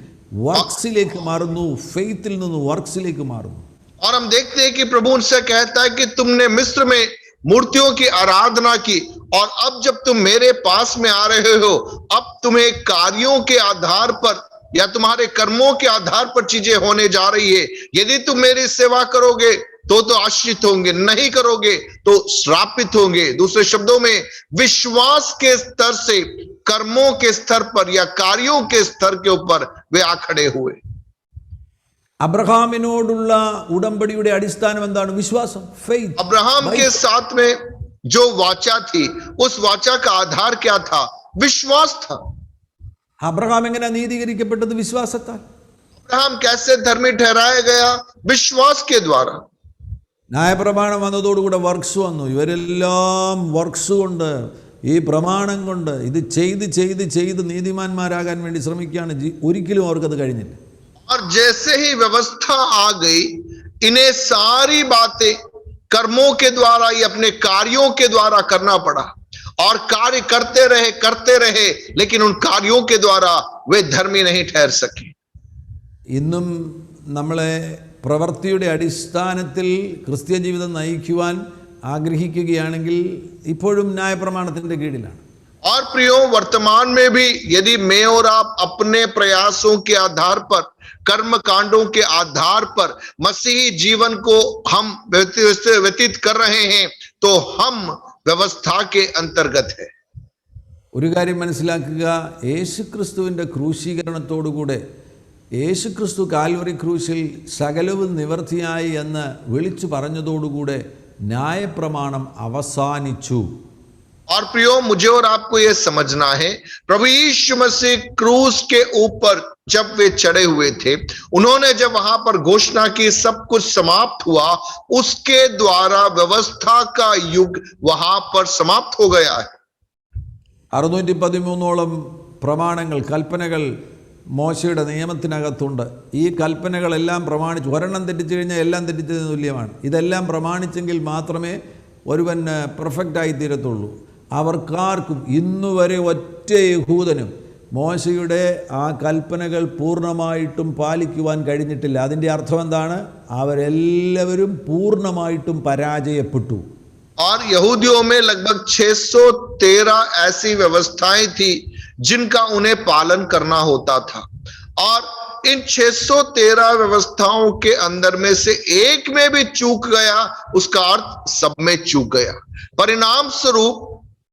Speaker 2: വർക്സിലേക്ക് മാറുന്നു, ഫെയ്ത്തിൽ നിന്ന് വർക്സിലേക്ക് മാറുന്നു.
Speaker 3: और हम देखते हैं कि प्रभु उनसे कहता है कि तुमने मिस्र में मूर्तियों की आराधना की, और अब जब तुम मेरे पास में आ रहे हो, अब तुम्हें कार्यों के आधार पर या तुम्हारे कर्मों के आधार पर चीजें होने जा रही है. यदि तुम मेरी सेवा करोगे तो आश्रित होंगे, नहीं करोगे तो श्रापित होंगे. दूसरे शब्दों में विश्वास के स्तर से कर्मों के स्तर पर या कार्यों के स्तर के ऊपर वे आ खड़े हुए.
Speaker 2: അബ്രഹാമിനോടുള്ള ഉടമ്പടിയുടെ അടിസ്ഥാനം എന്താണ്? വിശ്വാസം, ഫെയ്ത്ത്.
Speaker 3: अब्राहम के साथ में जो वाचा थी, उस वाचा का आधार क्या था? विश्वास था.
Speaker 2: അബ്രഹാം എങ്ങനെ നീതീകരിക്കപ്പെട്ടത്? വിശ്വാസത്താൽ.
Speaker 3: अब्राहम कैसे धर्मी ठहराया गया? विश्वास के द्वारा.
Speaker 2: ന്യായപ്രമാണം വന്നതോടുകൂടെ വർക്ക്സ് വന്നു. ഇവരെല്ലാം വർക്ക്സ് കൊണ്ട്, ഈ പ്രമാണം കൊണ്ട് ഇത് ചെയ്ത് ചെയ്ത് ചെയ്ത് നീതിമാന്മാരാകാൻ വേണ്ടി ശ്രമിക്കുകയാണ്. ഒരിക്കലും അവർക്കത് കഴിഞ്ഞില്ല.
Speaker 3: और जैसे ही व्यवस्था आ गई, इन्हें सारी बातें कर्मों के द्वारा या अपने कार्यों के द्वारा करना पड़ा, और कार्य करते रहे, लेकिन उन कार्यों के द्वारा वे धर्मी नहीं ठहर सके.
Speaker 2: ഇന്നും നമ്മളെ പ്രവൃത്തിയുടെ അടിസ്ഥാനത്തിൽ ക്രിസ്ത്യ ജീവിതം നയിക്കുവാൻ ആഗ്രഹിക്കുകയാണെങ്കിൽ ഇപ്പോഴും ന്യായപ്രമാണത്തിൻ്റെ കീഴിലാണ്.
Speaker 3: और प्रियो, वर्तमान में भी यदि मैं और आप अपने प्रयासों के आधार पर, कर्म कांडों के आधार पर मसीही जीवन को हम व्यतीत कर रहे हैं, तो हम व्यवस्था के अंतर्गत है.
Speaker 2: ഒരു കാര്യം മനസ്സിലാക്കുക, യേശുക്രിസ്തുവിൻ്റെ ക്രൂശീകരണത്തോടുകൂടെ, യേശുക്രിസ്തു കാൽവറി ക്രൂശിൽ സകലവും നിവർത്തിയായി എന്ന് വിളിച്ചു പറഞ്ഞതോടുകൂടെ ന്യായപ്രമാണം അവസാനിച്ചു.
Speaker 3: और प्रियो, मुझे और आपको यह समझना है, प्रभु यीशु मसीह क्रूस के ऊपर जब वे चढ़े हुए थे, उन्होंने जब वहां पर घोषणा की सब कुछ समाप्त हुआ, उसके द्वारा व्यवस्था का युग वहां पर समाप्त हो गया है.
Speaker 2: 613 പ്രമാണങ്ങൾ, കൽപ്പനകൾ മോശയുടെ നിയമത്തിനകത്തുണ്ട്. ഈ കൽപ്പനകളെല്ലാം പ്രമാണിച്ചു. ഒരെണ്ണം തെറ്റിച്ചു കഴിഞ്ഞാൽ എല്ലാം തെറ്റിച്ചതിന് തുല്യമാണ്. ഇതെല്ലാം പ്രമാണിച്ചെങ്കിൽ മാത്രമേ ഒരുവൻ പെർഫെക്റ്റായി തീരത്തുള്ളൂ. അവർക്കാർക്കും ഇന്നുവരെ ഒറ്റ യഹൂദനും മോശയുടെ ആ കൽപ്പനകൾ പൂർണ്ണമായിട്ടും പാലിക്കുവാൻ കഴിഞ്ഞിട്ടില്ല. അതിൻ്റെ അർത്ഥം എന്താണ്? അവരെല്ലാവരും പൂർണ്ണമായിട്ടും പരാജയപ്പെട്ടു.
Speaker 3: और यहूदियों में लगभग 613 ऐसी व्यवस्थाएं थी जिनका उन्हें पालन करना होता था, और इन 613 व्यवस्थाओं के अंदर में से एक में भी चूक गया, उसका अर्थ सब में चूक गया. परिणाम स्वरूप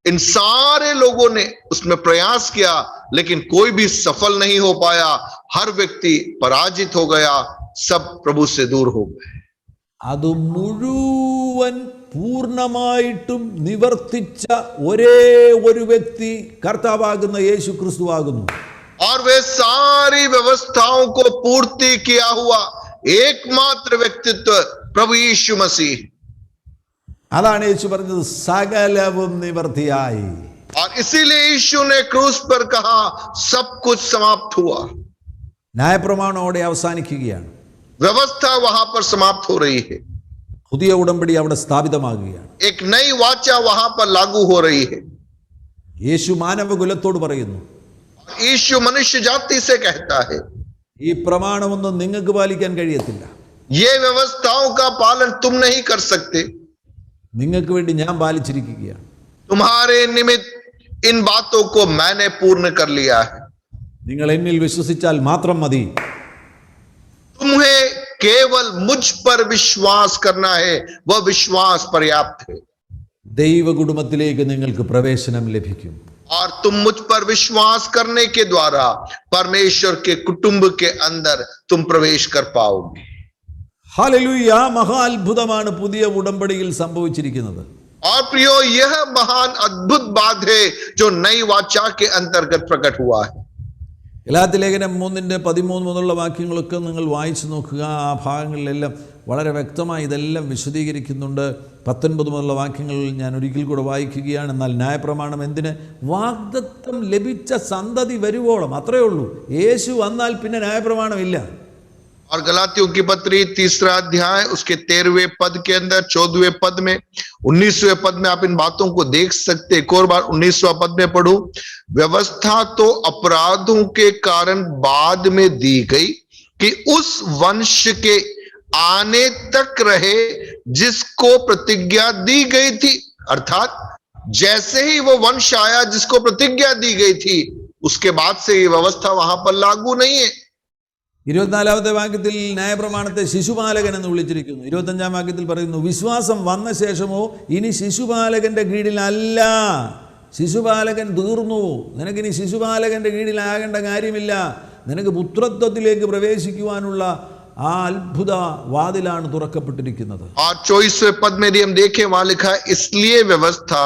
Speaker 3: इन सारे लोगों ने उसमें प्रयास किया, लेकिन कोई भी सफल नहीं हो पाया. हर व्यक्ति पराजित हो गया, सब प्रभु से दूर हो गए.
Speaker 2: അത് മുഴുവൻ പൂർണ്ണമായിട്ടും നിവർത്തിച്ച ഒരേ ഒരു വ്യക്തി കർത്താവാകുന്ന യേശു ക്രിസ്തു ആകുന്നു.
Speaker 3: और वे सारी व्यवस्थाओं को पूर्ति किया हुआ एकमात्र व्यक्तित्व प्रभु यीशु मसीह.
Speaker 2: അതാണ് യേശു പറഞ്ഞത്, സകലവും നിവർത്തിയായി.
Speaker 3: और इसीलिए यीशु ने क्रूस पर कहा, सब कुछ समाप्त हुआ.
Speaker 2: ന്യായപ്രമാണോടെ അവസാനിക്കുകയാണ്.
Speaker 3: व्यवस्था वहां पर समाप्त हो रही है.
Speaker 2: പുതിയ ഉടമ്പടി അവിടെ സ്ഥാപിതമാകുകയാണ്.
Speaker 3: एक नई वाचा वहां पर लागू हो रही है.
Speaker 2: യേശു മാനവകുലത്തോട് പറയുന്നു,
Speaker 3: यीशु मनुष्य जाति से कहता है,
Speaker 2: ഈ പ്രമാണമൊന്നും നിങ്ങൾക്ക് പാലിക്കാൻ കഴിയത്തില്ല.
Speaker 3: ये व्यवस्थाओं का पालन तुम नहीं कर सकते.
Speaker 2: നിങ്ങൾക്ക് വേണ്ടി ഞാൻ പാലിച്ചിരിക്കുകയാണ്.
Speaker 3: तुम्हारे निमित्त इन बातों को मैंने पूर्ण कर लिया है।
Speaker 2: നിങ്ങൾ എന്നിൽ വിശ്വസിച്ചാൽ മാത്രം മതി.
Speaker 3: तुम्हें केवल मुझ पर विश्वास करना है, वह विश्वास पर्याप्त है।
Speaker 2: ദൈവ കുടുംബത്തിലേക്ക് നിങ്ങൾക്ക് പ്രവേശനം ലഭിക്കും.
Speaker 3: और तुम मुझ पर विश्वास करने के द्वारा परमेश्वर के कुटुंब के अंदर तुम प्रवेश कर पाओगे।
Speaker 2: ഹല്ലേലൂയ. മഹാ അത്ഭുതമാണ് പുതിയ ഉടമ്പടിയിൽ സംഭവിച്ചിരിക്കുന്നത്.
Speaker 3: और प्रियो, यह महान अद्भुत बात है जो नई वाचा के अंतर्गत प्रकट हुआ है।
Speaker 2: ഗലാത്യ ലേഖനം 3:13 മുതലുള്ള വാക്യങ്ങളൊക്കെ നിങ്ങൾ വായിച്ചു നോക്കുക. ആ ഭാഗങ്ങളിലെല്ലാം വളരെ വ്യക്തമായി ഇതെല്ലാം വിശദീകരിക്കുന്നുണ്ട്. 19 മുതലുള്ള വാക്യങ്ങൾ ഞാൻ ഒരിക്കൽ കൂടെ വായിക്കുകയാണ്. എന്നാൽ ന്യായപ്രമാണം എന്തിന്? വാഗ്ദത്തം ലഭിച്ച സന്തതി വരുവോളം. അത്രയേ ഉള്ളൂ. യേശു വന്നാൽ പിന്നെ ന്യായപ്രമാണമില്ല.
Speaker 3: और गलातियों की पत्री 3 अध्याय उसके 13वें पद के अंदर 14वें पद में 19वें पद में आप इन बातों को देख सकते। एक और बार 19वां पद में पढ़ो। व्यवस्था तो अपराधों के कारण बाद में दी गई कि उस वंश के आने तक रहे जिसको प्रतिज्ञा दी गई थी। अर्थात जैसे ही वो वंश आया जिसको प्रतिज्ञा दी गई थी, उसके बाद से ये व्यवस्था वहां पर लागू नहीं है।
Speaker 2: 24-ാമത്തെ വാക്യത്തിൽ ന്യായപ്രമാണത്തെ ശിശുപാലകൻ എന്ന് വിളിച്ചിരിക്കുന്നു. 25-ാം വാക്യത്തിൽ പറയുന്നു, വിശ്വാസം വന്ന ശേഷമോ ഇനി ശിശുപാലകന്റെ കീഴിലല്ല. ശിശുപാലകൻ തീർന്നു. നിനക്കിനി ശിശുപാലകന്റെ കീഴിലാകേണ്ട കാര്യമില്ല. നിനക്ക് പുത്രത്വത്തിലേക്ക് പ്രവേശിക്കുവാനുള്ള ആ അത്ഭുത വാതിലാണ് തുറക്കപ്പെട്ടിരിക്കുന്നത്.
Speaker 3: और 24वें पद में हम देखें, वहां लिखा है, इसलिए व्यवस्था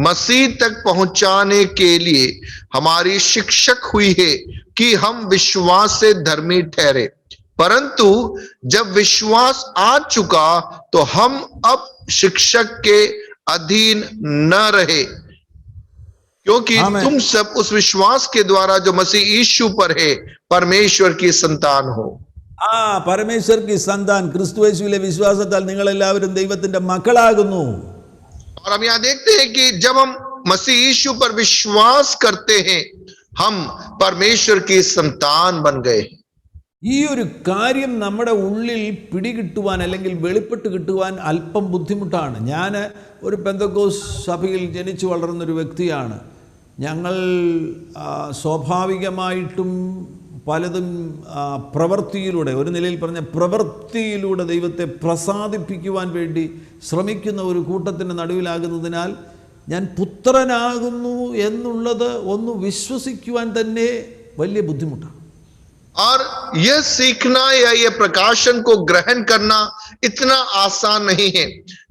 Speaker 3: मसीह तक पहुंचाने के लिए हमारी शिक्षक हुई है कि हम विश्वास से धर्मी ठहरे, परंतु जब विश्वास आ चुका तो हम अब शिक्षक के अधीन न रहे, क्योंकि तुम सब उस विश्वास के द्वारा जो मसीह यीशु पर है परमेश्वर की संतान हो।
Speaker 2: പരമേശ്വർ की संतान ക്രിസ്തുയേശുവിലെ വിശ്വാസത്താൽ നിങ്ങൾ എല്ലാവരും ദൈവത്തിന്റെ മക്കളാകുന്നു.
Speaker 3: और हम यहाँ देखते हैं कि जब हम मसीह यीशु पर विश्वास करते हैं हम परमेश्वर की संतान बन गए।
Speaker 2: ഈ ഒരു കാര്യം നമ്മുടെ ഉള്ളിൽ പിടികിട്ടുവാൻ അല്ലെങ്കിൽ വെളിപ്പെട്ട് കിട്ടുവാൻ അല്പം ബുദ്ധിമുട്ടാണ്. ഞാൻ ഒരു പെന്തക്കോസ് സഭയിൽ ജനിച്ചു വളർന്നൊരു വ്യക്തിയാണ്. ഞങ്ങൾ സ്വാഭാവികമായിട്ടും പലതും പ്രവൃത്തിയിലൂടെ, ഒരു നിലയിൽ പറഞ്ഞ പ്രവൃത്തിയിലൂടെ ദൈവത്തെ പ്രസാദിപ്പിക്കുവാൻ വേണ്ടി ശ്രമിക്കുന്ന ഒരു കൂട്ടത്തിൻ്റെ നടുവിലാകുന്നതിനാൽ ഞാൻ പുത്രനാകുന്നു എന്നുള്ളത് ഒന്ന് വിശ്വസിക്കുവാൻ തന്നെ വലിയ ബുദ്ധിമുട്ടാണ്.
Speaker 3: और यह सीखना या यह प्रकाशन को ग्रहण करना इतना आसान नहीं है।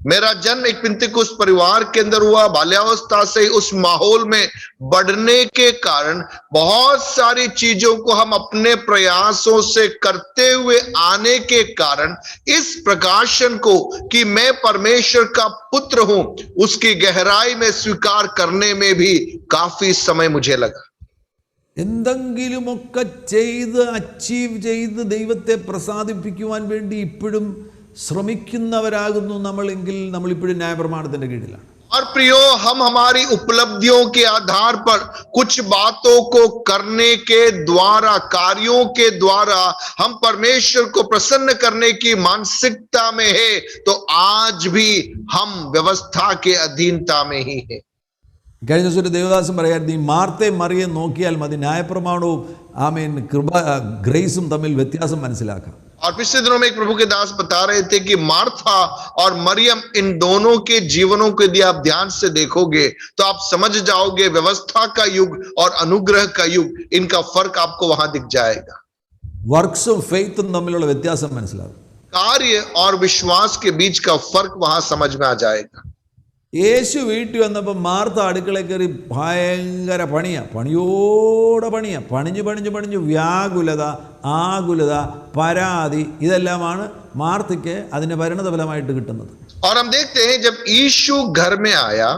Speaker 3: मेरा जन्म एक पिंतेकुस्त परिवार के अंदर हुआ। बाल्यावस्था से उस माहौल में बढ़ने के कारण बहुत सारी चीजों को हम अपने प्रयासों से करते हुए आने के कारण इस प्रकाशन को कि मैं परमेश्वर का पुत्र हूं उसकी गहराई में स्वीकार करने में भी काफी समय मुझे लगा।
Speaker 2: എന്തെങ്കിലുമൊക്കെ ചെയ്ത് അച്ചീവ് ചെയ്ത് ദൈവത്തെ പ്രസാദിപ്പിക്കുവാൻ വേണ്ടി ഇപ്പോഴും ശ്രമിക്കുന്നവരാകുന്നു നമ്മളെങ്കിൽ നമ്മളിപ്പോഴും ന്യായപ്രമാണത്തിന്റെ കീഴിലാണ്.
Speaker 3: और प्रियो, हम हमारी उपलब्धियों के आधार पर कुछ बातों को करने के द्वारा, कार्यों के द्वारा हम परमेश्वर को प्रसन्न करने की मानसिकता में है तो आज भी हम व्यवस्था के अधीनता में ही है।
Speaker 2: കഴിഞ്ഞ ദിവസം ഒരു ദേവദാസൻ പറയായിരുന്നു, ഈ മാർത്തയും മറിയയും നോക്കിയാൽ മതി ന്യായപ്രമാണവും ഗ്രേസും തമ്മിൽ വ്യത്യാസം മനസ്സിലാക്കാം.
Speaker 3: और पिछले दिनों में एक प्रभु के दास बता रहे थे कि मार्था और मरियम, इन दोनों के जीवनों को यदि आप ध्यान से देखोगे तो आप समझ जाओगे व्यवस्था का युग और अनुग्रह का युग, इनका फर्क आपको वहां दिख जाएगा.
Speaker 2: വർക്ക്സും ഫെയ്ത്തും തമ്മിലുള്ള വ്യത്യാസം മനസ്സിലാകും.
Speaker 3: कार्य और विश्वास के बीच का फर्क वहां समझ में आ जाएगा.
Speaker 2: യേശു വീട്ടിൽ വന്നപ്പോൾ മാർത്ത അടുക്കളയിൽ കയറി ഭയങ്കര പണിയോടെ പണിഞ്ഞു വ്യാകുലത, ആകുലത, പരാതി, ഇതെല്ലാമാണ് മാർത്തയ്ക്ക് അതിൻ്റെ പരിണതഫലമായിട്ട് കിട്ടുന്നത്.
Speaker 3: और हम देखते हैं जब यीशु घर में आया,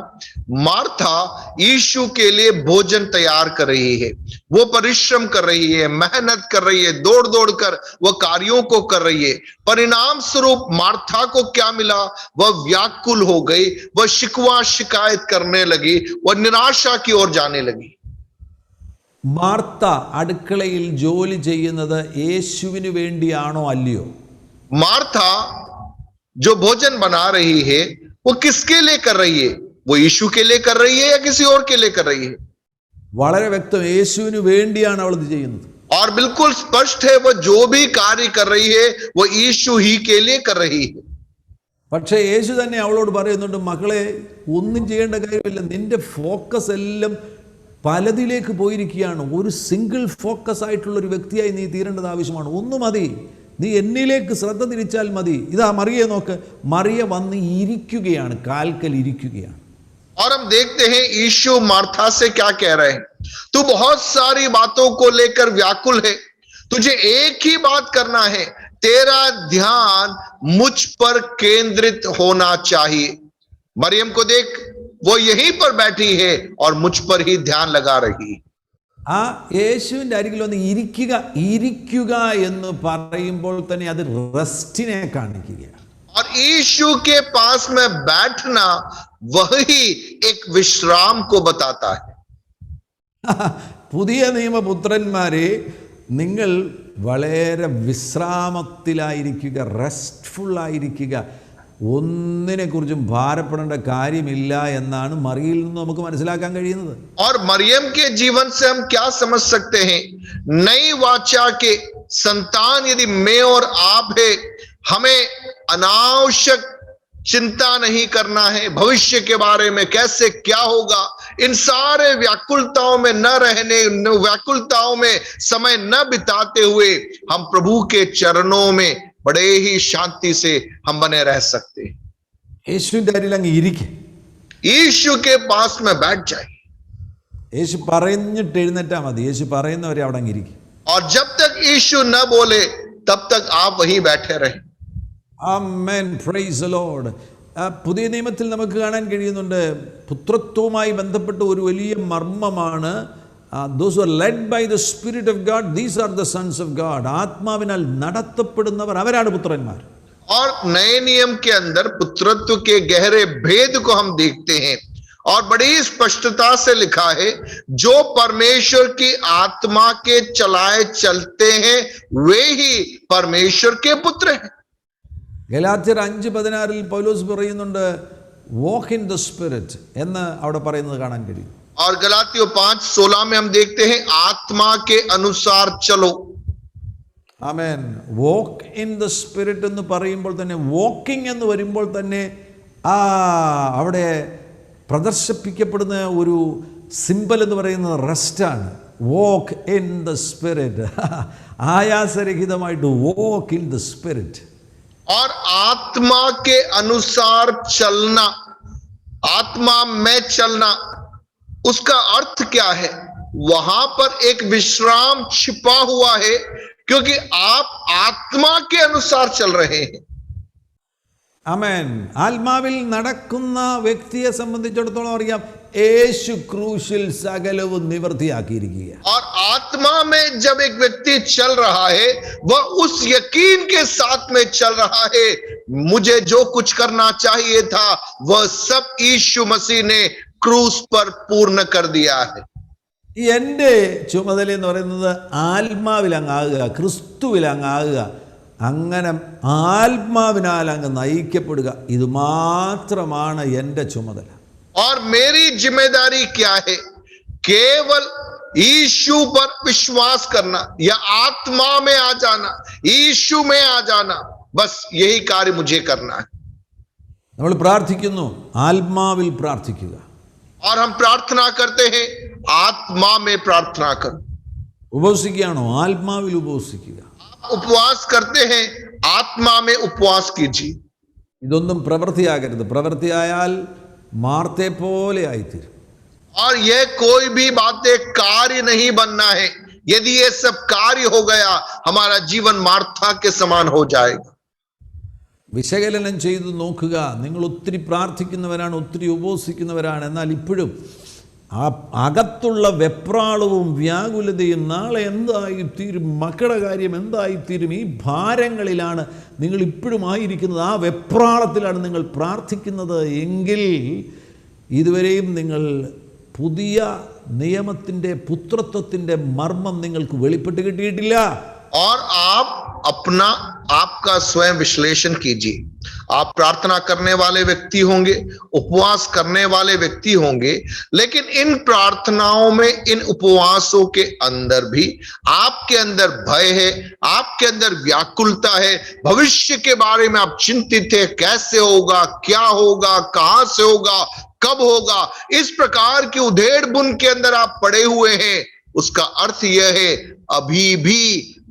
Speaker 3: मार्था यीशु के लिए भोजन तैयार कर रही है, वो परिश्रम कर रही है, मेहनत कर रही है, दौड़ कर वह कार्यों को कर रही है। परिणाम स्वरूप मार्था को क्या मिला? वह व्याकुल हो गई, वह शिकवा शिकायत करने लगी, वह निराशा की ओर जाने लगी.
Speaker 2: മാർത്ത അടുക്കളയിൽ ജോലി ചെയ്യുന്നത് യേശുവിന് വേണ്ടിയാണോ അല്ലയോ?
Speaker 3: मार्था जो भोजन बना रही है वो किसके लिए कर रही है? वो यीशु के लिए कर रही है या किसी और के लिए कर रही है?
Speaker 2: വളരെ വ്യക്തം, യേശുവിന് വേണ്ടിയാണ് അവൾ ഇത് ചെയ്യുന്നത്.
Speaker 3: और बिल्कुल स्पष्ट है वो जो भी कार्य कर रही है वो यीशु ही के लिए कर रही है.
Speaker 2: പക്ഷേ യേശു തന്നെ അവളോട് പറയുന്നുണ്ട്, മകളെ ഒന്നും ചെയ്യേണ്ട കാര്യമില്ല, നിന്റെ ഫോക്കസ് എല്ലാം പലതിലേക്ക് പോയിരിക്കുകയാണ്. ഒരു സിംഗിൾ ഫോക്കസ് ആയിട്ടുള്ളൊരു വ്യക്തിയായി നീ തീരേണ്ടത് ആവശ്യമാണ്. ഒന്ന് മതി, നീ എന്നിലേക്ക് ശ്രദ്ധ തിരിച്ചാൽ മതി. ഇതാ മറിയെ നോക്ക്, മറിയ വന്ന് ഇരിക്കുകയാണ്, കാൽക്കൽ ഇരിക്കുകയാണ്.
Speaker 3: और हम देखते हैं यीशु मार्था से क्या कह रहे हैं, तू बहुत सारी बातों को लेकर व्याकुल है, तुझे एक ही बात करना है, तेरा ध्यान मुझ पर केंद्रित होना चाहिए. मरियम को देख, वो यहीं पर बैठी है और मुझ पर ही ध्यान लगा रही है.
Speaker 2: ആ യേശുവിൻ്റെ അരികിൽ വന്ന് ഇരിക്കുക, ഇരിക്കുക എന്ന് പറയുമ്പോൾ തന്നെ അത് റെസ്റ്റിനെ കാണിക്കുകയാണ്.
Speaker 3: और यीशु के पास में बैठना वही एक विश्राम को बताता है.
Speaker 2: പുതിയ നിയമപുത്രന്മാരെ, നിങ്ങൾ വളരെ വിശ്രാമത്തിലായിരിക്കുക, റെസ്റ്റ്ഫുൾ ആയിരിക്കുക, ഒന്നിനെക്കുറിച്ചും ഭാരപ്പെടേണ്ട കാര്യമില്ല എന്നാണ് മറിയയിൽ നിന്ന് നമുക്ക് മനസ്സിലാക്കാൻ കഴിയുന്നത്.
Speaker 3: और मरियम के जीवन से हम क्या समझ सकते हैं? नई वाचा के संतान यदि मैं और आप है, हमें अनावश्यक चिंता नहीं करना है. भविष्य के बारे में कैसे क्या होगा, इन सारे व्याकुलताओं में न रहने, व्याकुलताओं में समय न बिताते हुए हम प्रभु के चरणों में बड़े ही शांति से हम बने रह सकते हैं.
Speaker 2: യേശുവിൻ്റെ അരികിൽ അങ്ങ് ഇരിക്കുക,
Speaker 3: यीशु के पास में बैठ जाए.
Speaker 2: യേശു പറഞ്ഞിട്ട് എഴുന്നേറ്റാൽ മതി. യേശു പറയുന്നവരെ അവിടെ അങ്ങ് ഇരിക്കുക.
Speaker 3: और जब तक यीशु न बोले तब तक आप वहीं बैठे रहे.
Speaker 2: ആമേൻ, പ്രൈസ് ദി ലോർഡ്. പുതിയ നിയമത്തിൽ നമുക്ക് കാണാൻ കഴിയുന്നുണ്ട്, പുത്രത്വവുമായി ബന്ധപ്പെട്ട ഒരു വലിയ മർമ്മമാണ് those who are led by the Spirit of God, these are the sons of God. ആത്മാവിനാൽ നടത്തപ്പെടുന്നവർ അവരാണ് പുത്രന്മാർ.
Speaker 3: और नए नियम के अंदर पुत्रत्व के गहरे भेद को हम देखते हैं और बड़ी स्पष्टता से लिखा है, जो परमेश्वर की आत्मा के चलाए चलते हैं वे ही परमेश्वर के पुत्र हैं.
Speaker 2: ഗലാത്യർ 5:16 പൗലോസ് പറയുന്നുണ്ട്, walk in the spirit എന്ന് അവിടെ പറയുന്നത് കാണാൻ കഴിയും.
Speaker 3: और गलातियों 5:16 में हम देखते हैं, आत्मा के अनुसार चलो.
Speaker 2: ആമേൻ. walk in the spirit എന്ന് പറയുമ്പോൾ തന്നെ, walking എന്ന് വരുമ്പോൾ തന്നെ അവിടെ പ്രദർശിപ്പിക്കപ്പെടുന്ന ഒരു സിമ്പൽ എന്ന് പറയുന്നത് റെസ്റ്റാണ്. walk in the spirit. ആയാസരഹിതമായിട്ട് walk in the spirit.
Speaker 3: और आत्मा के अनुसार चलना, आत्मा में चलना, उसका अर्थ क्या है? वहां पर एक विश्राम छिपा हुआ है, क्योंकि आप आत्मा के अनुसार चल रहे हैं.
Speaker 2: ആമേൻ. ആത്മാവിൽ നടക്കുന്ന വ്യക്തിയെ സംബന്ധിച്ചിടത്തോളം അറിയാം, യേശു ക്രൂശിൽ സകലവും നിവർത്തിയാക്കിയിരിക്കുക.
Speaker 3: और आत्मा में जब एक व्यक्ति चल रहा है, वह उस यकीन के साथ में चल रहा है, मुझे जो कुछ करना चाहिए था वह सब यीशु मसीह ने क्रूस पर पूर्ण कर दिया है.
Speaker 2: എൻ്റെ ചുമതല എന്ന് പറയുന്നത് ആത്മാവിൽ അങ്ങാകുക, ക്രിസ്തുവിൽ അങ്ങാകുക, അങ്ങനെ ആത്മാവിനാൽ അങ്ങ് നയിക്കപ്പെടുക. ഇത് മാത്രമാണ് എൻ്റെ ചുമതല.
Speaker 3: और मेरी जिम्मेदारी क्या है? केवल यीशु पर विश्वास करना या आत्मा में आ जाना, यीशु में आ जाना, बस यही कार्य मुझे करना है.
Speaker 2: നമ്മൾ പ്രാർത്ഥിക്കുന്നു, ആത്മാവിൽ പ്രാർത്ഥിക്കുക.
Speaker 3: और हम प्रार्थना करते हैं, आत्मा में प्रार्थना करो.
Speaker 2: ഉപവസിക്കുകയാണോ? ആത്മാവിൽ ഉപവസിക്കുക.
Speaker 3: उपवास करते हैं, आत्मा में उपवास कीजिए.
Speaker 2: ഇതൊന്നും പ്രവൃത്തിയാകരുത്. പ്രവൃത്തിയായാൽ മാർത്തെ പോലെ ആയിത്തീരും.
Speaker 3: और यह कोई भी बातें कार्य नहीं बनना है. यदि ये सब कार्य हो गया, हमारा जीवन मार्था के समान हो जाएगा.
Speaker 2: വിശകലനം ചെയ്ത് നോക്കുക. നിങ്ങൾ ഒത്തിരി പ്രാർത്ഥിക്കുന്നവരാണ്, ഒത്തിരി ഉപവസിക്കുന്നവരാണ്, എന്നാൽ ഇപ്പോഴും ആ അകത്തുള്ള വെപ്രാളവും വ്യാകുലതയും, നാളെ എന്തായിത്തീരും, മക്കളുടെ കാര്യം എന്തായിത്തീരും, ഈ ഭാരങ്ങളിലാണ് നിങ്ങൾ ഇപ്പോഴും ആയിരിക്കുന്നത്. ആ വെപ്രാളത്തിലാണ് നിങ്ങൾ പ്രാർത്ഥിക്കുന്നത് എങ്കിൽ ഇതുവരെയും നിങ്ങൾ പുതിയ നിയമത്തിൻ്റെ പുത്രത്വത്തിൻ്റെ മർമ്മം നിങ്ങൾക്ക് വെളിപ്പെട്ട് കിട്ടിയിട്ടില്ല.
Speaker 3: और आप अपना आपका स्वयं विश्लेषण कीजिए। आप प्रार्थना करने वाले व्यक्ति होंगे, उपवास करने वाले व्यक्ति होंगे, लेकिन इन प्रार्थनाओं में, इन उपवासों के अंदर भी आपके अंदर भय है, आपके अंदर व्याकुलता है, भविष्य के बारे में आप चिंतित है, कैसे होगा, क्या होगा, कहां से होगा, कब होगा। इस प्रकार की उधेड़ बुन के अंदर आप पड़े हुए हैं। उसका अर्थ यह है, अभी भी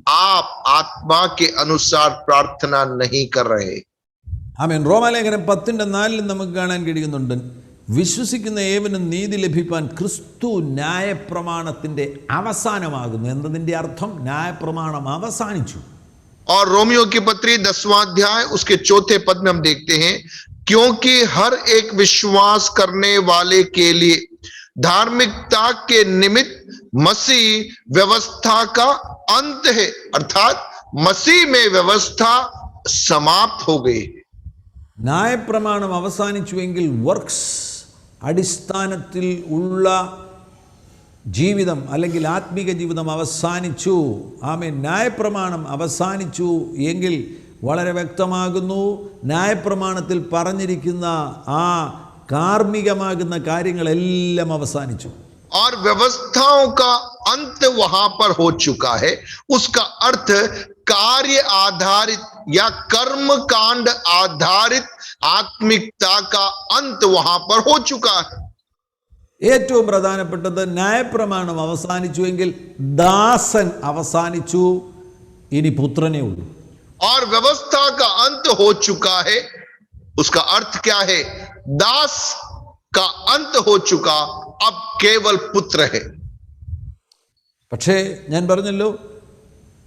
Speaker 3: आप आत्मा के अनुसार प्रार्थना नहीं कर रहे।
Speaker 2: ആമേൻ. റോമാലേഖനം 10:4 നമുക്ക് കാണാൻ കഴിയുന്നുണ്ട്, വിശ്വസിക്കുന്ന ഏവനും നീതി ലഭിപ്പാൻ ക്രിസ്തു ന്യായപ്രമാണത്തിന്റെ അവസാനമാകുന്നു എന്നതിന്റെ അർത്ഥം ന്യായപ്രമാണം അവസാനിച്ചു.
Speaker 3: और रोमियो की पत्री 10वां अध्याय उसके 4थे पद में हम देखते हैं, क्योंकि हर एक विश्वास करने वाले के लिए धार्मिकता के निमित्त मसीह व्यवस्था का अंत है, अर्थात मसीह में व्यवस्था समाप्त हो गई।
Speaker 2: ന്യായപ്രമാണം അവസാനിച്ചുവെങ്കിൽ വർക്ക്സ് അടിസ്ഥാനത്തിൽ ഉള്ള ജീവിതം അല്ലെങ്കിൽ ആത്മീക ജീവിതം അവസാനിച്ചു. ആമേൻ. ന്യായപ്രമാണം അവസാനിച്ചു എങ്കിൽ വളരെ വ്യക്തമാകുന്നു, ന്യായപ്രമാണത്തിൽ പറഞ്ഞിരിക്കുന്ന ആ കാർമ്മികമാകുന്ന കാര്യങ്ങളെല്ലാം അവസാനിച്ചു.
Speaker 3: और व्यवस्थाओं का अंत वहां पर हो चुका है। उसका अर्थ कार्य आधारित या कर्म कांड आधारित आत्मिकता का अंत वहां पर हो चुका है।
Speaker 2: ഏറ്റവും പ്രധാനപ്പെട്ടത് ന്യായപ്രമാണം അവസാനിച്ചുവെങ്കിൽ ദാസൻ അവസാനിച്ചു, ഇനി പുത്രനേ ഉള്ളൂ.
Speaker 3: और व्यवस्था का अंत हो चुका है, उसका अर्थ क्या है? दास का अंत हो चुका, अब केवल पुत्र है।
Speaker 2: പക്ഷേ ഞാൻ പറഞ്ഞല്ലോ,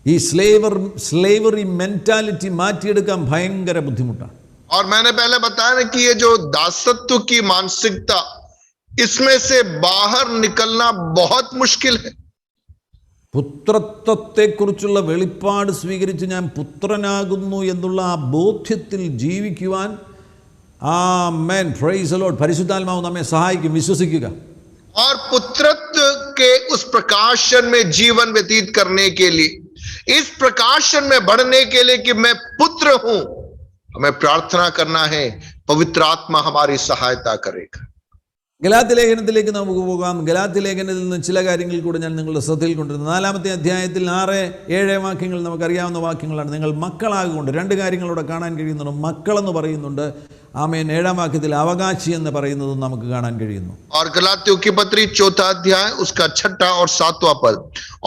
Speaker 2: ഈ സ്ലേവറി മെന്റാലിറ്റി മാറ്റിയെടുക്കാൻ ഭയങ്കര ബുദ്ധിമുട്ടാണ്.
Speaker 3: और मैंने पहले बताया ना कि ये जो दासत्व की मानसिकता, इसमें से बाहर निकलना बहुत मुश्किल है।
Speaker 2: പുത്രത്വത്തെക്കുറിച്ചുള്ള വെളിപ്പാട് സ്വീകരിച്ച് ഞാൻ പുത്രനാകുന്നു എന്നുള്ള ആ ബോധ്യത്തിൽ ജീവിക്കുവാൻ ആമേൻ, പ്രൈസ് ദി ലോർഡ്, പരിശുദ്ധാത്മാവ് നമ്മെ സഹായിക്കും. വിശ്വസിക്കുക.
Speaker 3: और पुत्रत्व के उस प्रकाशन में जीवन व्यतीत करने के लिए, इस प्रकाशन में बढ़ने के लिए कि मैं पुत्र हूं, हमें प्रार्थना करना है, पवित्र आत्मा हमारी सहायता करेगा।
Speaker 2: ഗലാത്യ ലേഖനത്തിലേക്ക് നമുക്ക് പോകാം. ഗലാത്യ ലേഖനത്തിൽ നിന്ന് ചില കാര്യങ്ങൾ കൂടെ ഞാൻ നിങ്ങളുടെ ശ്രദ്ധയിൽ കൊണ്ടുവരുന്നു. 4-ാമത്തെ അധ്യായത്തിൽ 6-7 വാക്യങ്ങൾ നമുക്കറിയാവുന്ന വാക്യങ്ങളാണ്. നിങ്ങൾ മക്കളാകൊണ്ട് 2 കാര്യങ്ങളോടെ കാണാൻ കഴിയുന്നുണ്ട്. മക്കളെന്ന് പറയുന്നുണ്ട്. ആമേൻ. 7-ാം വാക്യത്തിൽ അവകാശി എന്ന് പറയുന്നതും നമുക്ക് കാണാൻ കഴിയുന്നു.
Speaker 3: और गलातियों की पत्री 4था अध्याय उसका 6ठा और 7वां पद,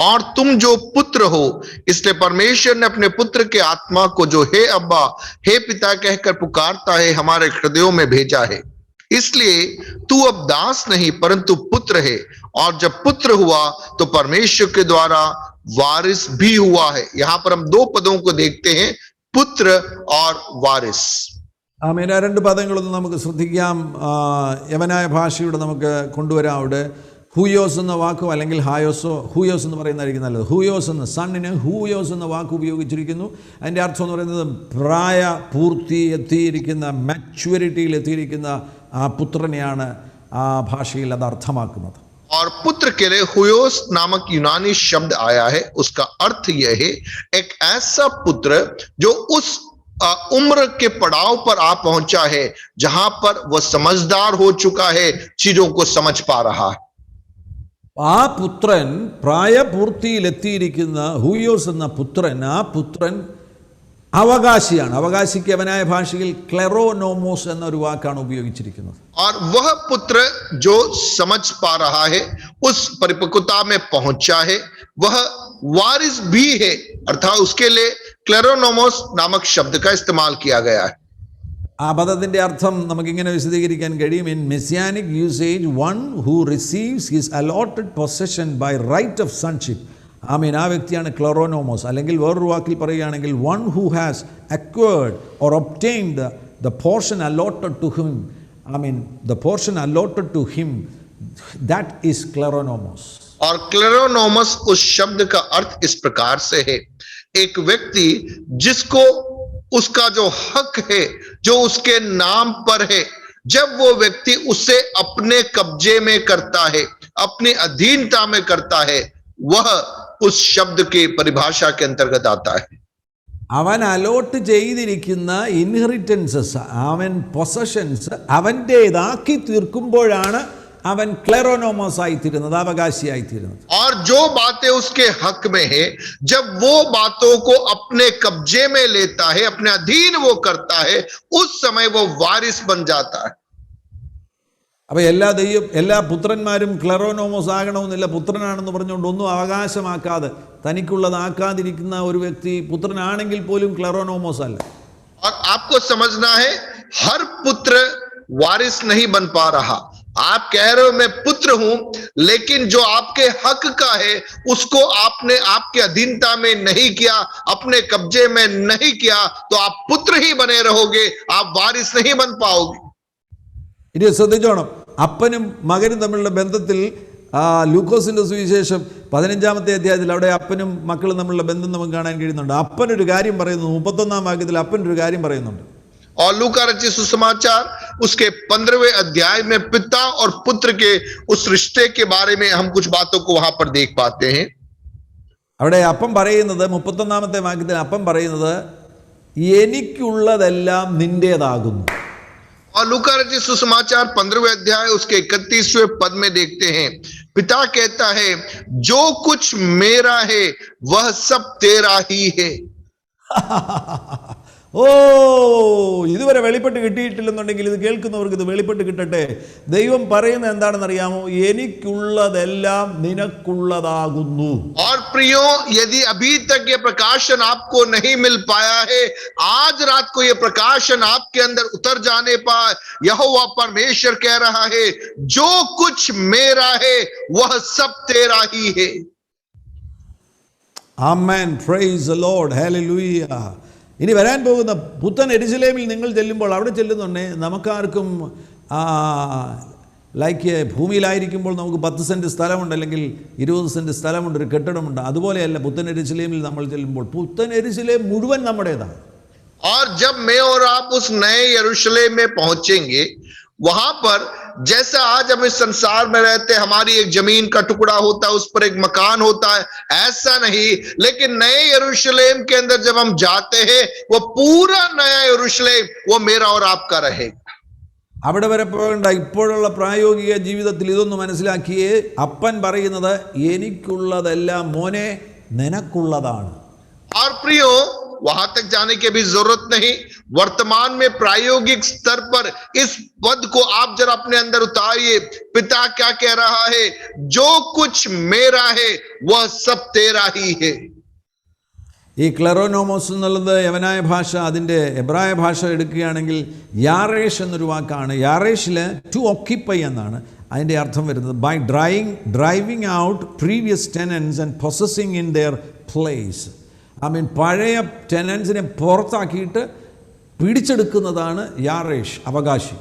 Speaker 3: और तुम जो पुत्र हो, इसलिए परमेश्वर ने अपने पुत्र के आत्मा को जो हे अब्बा, हे पिता कहकर पुकारता है, हमारे हृदयों में भेजा है। इसलिए तू अब दास नहीं परंतु पुत्र है, और जब पुत्र हुआ तो परमेश्वर के द्वारा वारिस भी हुआ है। यहां पर हम 2 पदों को देखते हैं, पुत्र और वारिस।
Speaker 2: ആമേൻ. 2 പദങ്ങളൊന്നും നമുക്ക് ശ്രദ്ധിക്കാം. യവനായ ഭാഷയുടെ നമുക്ക് കൊണ്ടുവരാം. അവിടെ ഹൂയോസ് എന്ന വാക്കോ അല്ലെങ്കിൽ ഹായോസോ, ഹൂയോസ് എന്ന് പറയുന്നതായിരിക്കും നല്ലത്. ഹൂയോസ് എന്ന സണ്ണിന് ഹൂയോസ് എന്ന വാക്ക് ഉപയോഗിച്ചിരിക്കുന്നു. അതിൻ്റെ അർത്ഥം എന്ന് പറയുന്നത് പ്രായപൂർത്തി എത്തിയിരിക്കുന്ന, മാച്യൂരിറ്റിയിൽ എത്തിയിരിക്കുന്ന ആ പുത്രനെയാണ് ആ ഭാഷയിൽ അത് അർത്ഥമാക്കുന്നത്.
Speaker 3: और पुत्र के लिए हुयोस नामक यूनानी शब्द आया है। उसका अर्थ यह है, एक ऐसा पुत्र जो उस उम्र के पड़ाव पर आ पहुंचा है जहां पर वह समझदार हो चुका है, चीजों को समझ पा रहा है।
Speaker 2: ആ പുത്രൻ പ്രായപൂർത്തിയിലെത്തിയിരിക്കുന്ന ഹൂയോസ് എന്ന പുത്രൻ, ആ പുത്രൻ അവകാശിയാണ്. അവകാശിക്ക് യവനായ ഭാഷയിൽ ക്ലെറോനോമോസ് എന്നൊരു വാക്കാണ് ഉപയോഗിച്ചിരിക്കുന്നത്.
Speaker 3: और वह पुत्र जो समझ पा रहा है, उस परिपक्वता में पहुंचा है, वह वारिस भी है, अर्थात उसके लिए क्लेरोनोमोस नामक शब्द का इस्तेमाल किया गया है।
Speaker 2: ആ പദത്തിൻ്റെ അർത്ഥം നമുക്കിങ്ങനെ വിശദീകരിക്കാൻ കഴിയും. In messianic usage, one who receives his allotted possession by right of sonship. Amen. ആ വ്യക്തിയാണ് ക്ലെറോനോമോസ്. അല്ലെങ്കിൽ വേറൊരു വാക്കിൽ പറയുകയാണെങ്കിൽ one who has acquired or obtained the portion allotted to him. Amen. The portion allotted to him, that is ക്ലെറോനോമോസ്.
Speaker 3: और क्लेरोनोमस उस शब्द का अर्थ इस प्रकार से है, एक व्यक्ति जिसको उसका जो हक है, जो उसके नाम पर है, जब वो व्यक्ति उसे अपने कब्जे में करता है, अपनी अधीनता में करता है, वह उस शब्द की परिभाषा के अंतर्गत आता है।
Speaker 2: അവൻ അലോട്ട് ചെയ്തിരിക്കുന്ന ഇൻഹെറിറ്റൻസസ്, അവൻ പൊസഷൻസ് അവൻ്റേതാക്കി തീർക്കുമ്പോഴാണ് അവൻ ക്ലെറോനോമോസ് ആയിത്തീരുന്നത്, അവകാശിയായിത്തീരുന്നത്.
Speaker 3: और जो बातें उसके हक में है, जब वो बातों को अपने कब्जे में लेता है, अपने अधीन वो करता है, उस समय वो वारिस बन जाता है.
Speaker 2: അപ്പോൾ എല്ലാ പുത്രന്മാരും ക്ലെറോനോമോസ് ആകണമെന്നില്ല. പുത്രനാണെന്ന് പറഞ്ഞുകൊണ്ട് ഒന്നും അവകാശമാക്കാതെ തനിക്കുള്ളതാക്കാതിരിക്കുന്ന ഒരു വ്യക്തി പുത്രനാണെങ്കിൽ പോലും ക്ലെറോനോമോസ് അല്ല.
Speaker 3: और आपको समझना है, हर पुत्र वारिस नहीं बन पा रहा. आप कह रहे हो मैं पुत्र हूं, लेकिन जो आपके हक का है उसको आपने आपके अधीनता में नहीं किया, अपने कब्जे में नहीं किया, तो आप पुत्र ही बने रहोगे, आप वारिस नहीं बन पाओगे.
Speaker 2: ഇനി ശ്രദ്ധിച്ചോണം, അപ്പനും മകനും തമ്മിലുള്ള ബന്ധത്തിൽ ലൂക്കോസിന്റെ സുവിശേഷം 15-ാമത്തെ അധ്യായത്തിൽ അവിടെ അപ്പനും മക്കളും തമ്മിലുള്ള ബന്ധം നമുക്ക് കാണാൻ കഴിയുന്നുണ്ട്. അപ്പനൊരു കാര്യം പറയുന്നു, 31-ാം വാക്യത്തിൽ അപ്പനൊരു കാര്യം പറയുന്നുണ്ട്.
Speaker 3: और लूका रचित सुसमाचार उसके 15वें अध्याय में पिता और पुत्र के उस रिश्ते के बारे में हम कुछ बातों को वहां पर देख पाते हैं.
Speaker 2: അവിടെ അപ്പം പറയുന്നത് 31-ാമത്തെ വാക്യത്തിൽ അപ്പം പറയുന്നത് എനിക്കുള്ളതെല്ലാം നിന്റേതാകുന്നു.
Speaker 3: और लूका रचित सुसमाचार 15वें अध्याय उसके 31वें पद में देखते हैं, पिता कहता है जो कुछ मेरा है वह सब तेरा ही है.
Speaker 2: ഓ, ഇതുവരെ വെളിപ്പെട്ട് കിട്ടിയിട്ടില്ലെന്നുണ്ടെങ്കിൽ ഇത് കേൾക്കുന്നവർക്ക് ഇത് വെളിപ്പെട്ട് കിട്ടട്ടെ. ദൈവം പറയുന്നത് എന്താണെന്ന് അറിയാമോ? എനിക്കുള്ളതെല്ലാം നിനക്കുള്ളതാകുന്നു.
Speaker 3: और प्रियो, यदि अभी तक ये प्रकाशन आपको नहीं मिल पाया है, आज रात को ये प्रकाशन आपके अंदर उतर जाने पर यहोवा परमेश्वर कह रहा है जो कुछ मेरा है वह सब तेरा ही है.
Speaker 2: Amen, praise the lord, hallelujah. ഇനി വരാൻ പോകുന്ന പുത്തൻ യെരൂശലേമിൽ നിങ്ങൾ ചെല്ലുമ്പോൾ അവിടെ ചെല്ലുന്നുണ്ടേ നമുക്കാർക്കും ലൈക്ക് ഭൂമിയിലായിരിക്കുമ്പോൾ നമുക്ക് 10 സെൻറ്റ് സ്ഥലമുണ്ട്, അല്ലെങ്കിൽ 20 സെൻറ്റ് സ്ഥലമുണ്ട്, ഒരു കെട്ടിടമുണ്ട്. അതുപോലെയല്ല പുത്തൻ യെരൂശലേമിൽ നമ്മൾ ചെല്ലുമ്പോൾ പുത്തൻ യെരൂശലേം മുഴുവൻ നമ്മുടേതാണ്.
Speaker 3: और जब मैं और आप उस नए यरूशलेम में पहुंचेंगे, वहां पर जैसा आज हम इस संसार में रहते हैं, हमारी एक जमीन का टुकड़ा होता है, उस पर एक मकान होता है, ऐसा नहीं. लेकिन नए यरूशलेम के अंदर जब हम जाते हैं, वो पूरा नया यरूशलेम वो मेरा और आपका रहेगा.
Speaker 2: അവിടെ വരെ പോകേണ്ട. ഇപ്പോഴുള്ള പ്രായോഗിക ജീവിതത്തിൽ ഇതൊന്ന് മനസ്സിലാക്കിയേ. അപ്പൻ പറയുന്നത് എനിക്കുള്ളതെല്ലാം മോനെ നിനക്കുള്ളതാണ്.
Speaker 3: और प्रियो, वहां तक जाने की भी जरूरत नहीं. वर्तमान में प्रायोगिक स्तर पर इस पद को आप जरा अपने अंदर उतारिए. पिता क्या कह रहा है? जो कुछ मेरा है वह सब तेरा ही है.
Speaker 2: ഈ ക്ലെറോനോമോസ് എന്നുള്ളത് യവനായ ഭാഷ, അതിൻ്റെ എബ്രായ ഭാഷ എടുക്കുകയാണെങ്കിൽ യാറേഷ് എന്നൊരു വാക്കാണ്. യാറേഷിൽ ടു ഓക്യുപ്പൈ എന്നാണ് അതിൻ്റെ അർത്ഥം വരുന്നത്. By driving out previous tenants and possessing in their place. I mean പഴയ ടെനൻസിനെ പുറത്താക്കിയിട്ട് പിടിച്ചെടുക്കുന്നതാണ് യാറേഷ്, അവകാശി.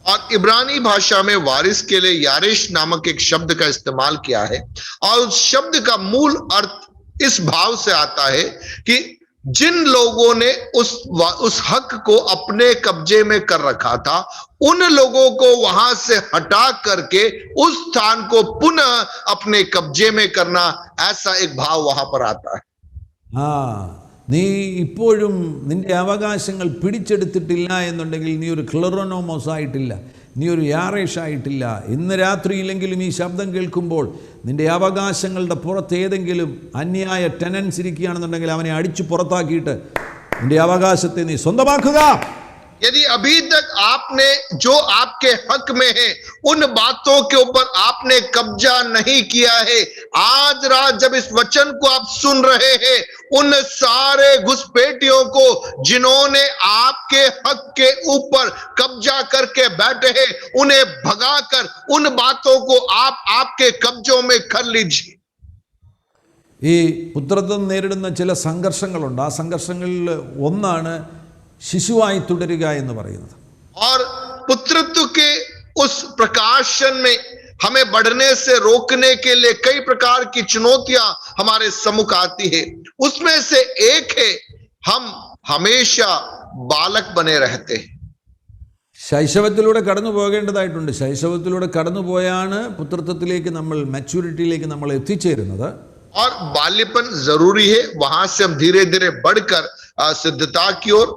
Speaker 3: और इब्रानी भाषा में वारिस के लिए यारेश नामक एक शब्द का इस्तेमाल किया है, और उस शब्द का मूल अर्थ इस भाव से आता है कि जिन लोगों ने उस हक को अपने कब्जे में कर रखा था, उन लोगों को वहां से हटा करके उस स्थान को पुनः अपने कब्जे में करना, ऐसा एक भाव वहां पर आता है.
Speaker 2: നീ ഇപ്പോഴും നിൻ്റെ അവകാശങ്ങൾ പിടിച്ചെടുത്തിട്ടില്ല എന്നുണ്ടെങ്കിൽ നീ ഒരു ക്ലെറോനോമോസ് ആയിട്ടില്ല, നീ ഒരു യാറേഷ് ആയിട്ടില്ല. ഇന്ന് രാത്രിയില്ലെങ്കിലും ഈ ശബ്ദം കേൾക്കുമ്പോൾ നിൻ്റെ അവകാശങ്ങളുടെ പുറത്ത് ഏതെങ്കിലും അന്യായ ടെനൻസ് ഇരിക്കുകയാണെന്നുണ്ടെങ്കിൽ അവനെ അടിച്ചു പുറത്താക്കിയിട്ട് നിൻ്റെ അവകാശത്തെ നീ സ്വന്തമാക്കുക.
Speaker 3: यदि अभी तक आपने जो आपके हक में है उन बातों के ऊपर आपने कब्जा नहीं किया है, आज रात जब इस वचन को आप सुन रहे हैं, उन सारे घुसपैठियों को जिन्होंने आपके हक के ऊपर कब्जा करके बैठे हैं, उन्हें भगाकर उन बातों को आप आपके कब्जों में कर लीजिए.
Speaker 2: ഈ പുത്രത്വം നേരിടുന്ന ചില സംഘർഷങ്ങളുണ്ട്. ആ സംഘർഷങ്ങളിൽ ഒന്നാണ് ശിശുവായി തുടരുക എന്ന് പറയുന്നത്.
Speaker 3: और पुत्रत्व के उस प्रकाशन में हमें बढ़ने से रोकने के लिए कई प्रकार की चुनौतियां हमारे सम्मुख आती है. उसमें से एक है हम हमेशा बालक बने रहते हैं.
Speaker 2: ശൈശവത്തിലൂടെ കടന്നു പോകേണ്ടതായിട്ടുണ്ട്. ശൈശവത്തിലൂടെ കടന്നുപോയാണ് പുത്രത്വത്തിലേക്ക്, നമ്മൾ മെച്യൂരിറ്റിയിലേക്ക് നമ്മൾ എത്തിച്ചേരുന്നത്.
Speaker 3: और बाल्यपन जरूरी है, वहां से हम धीरे धीरे बढ़कर सिद्धता की ओर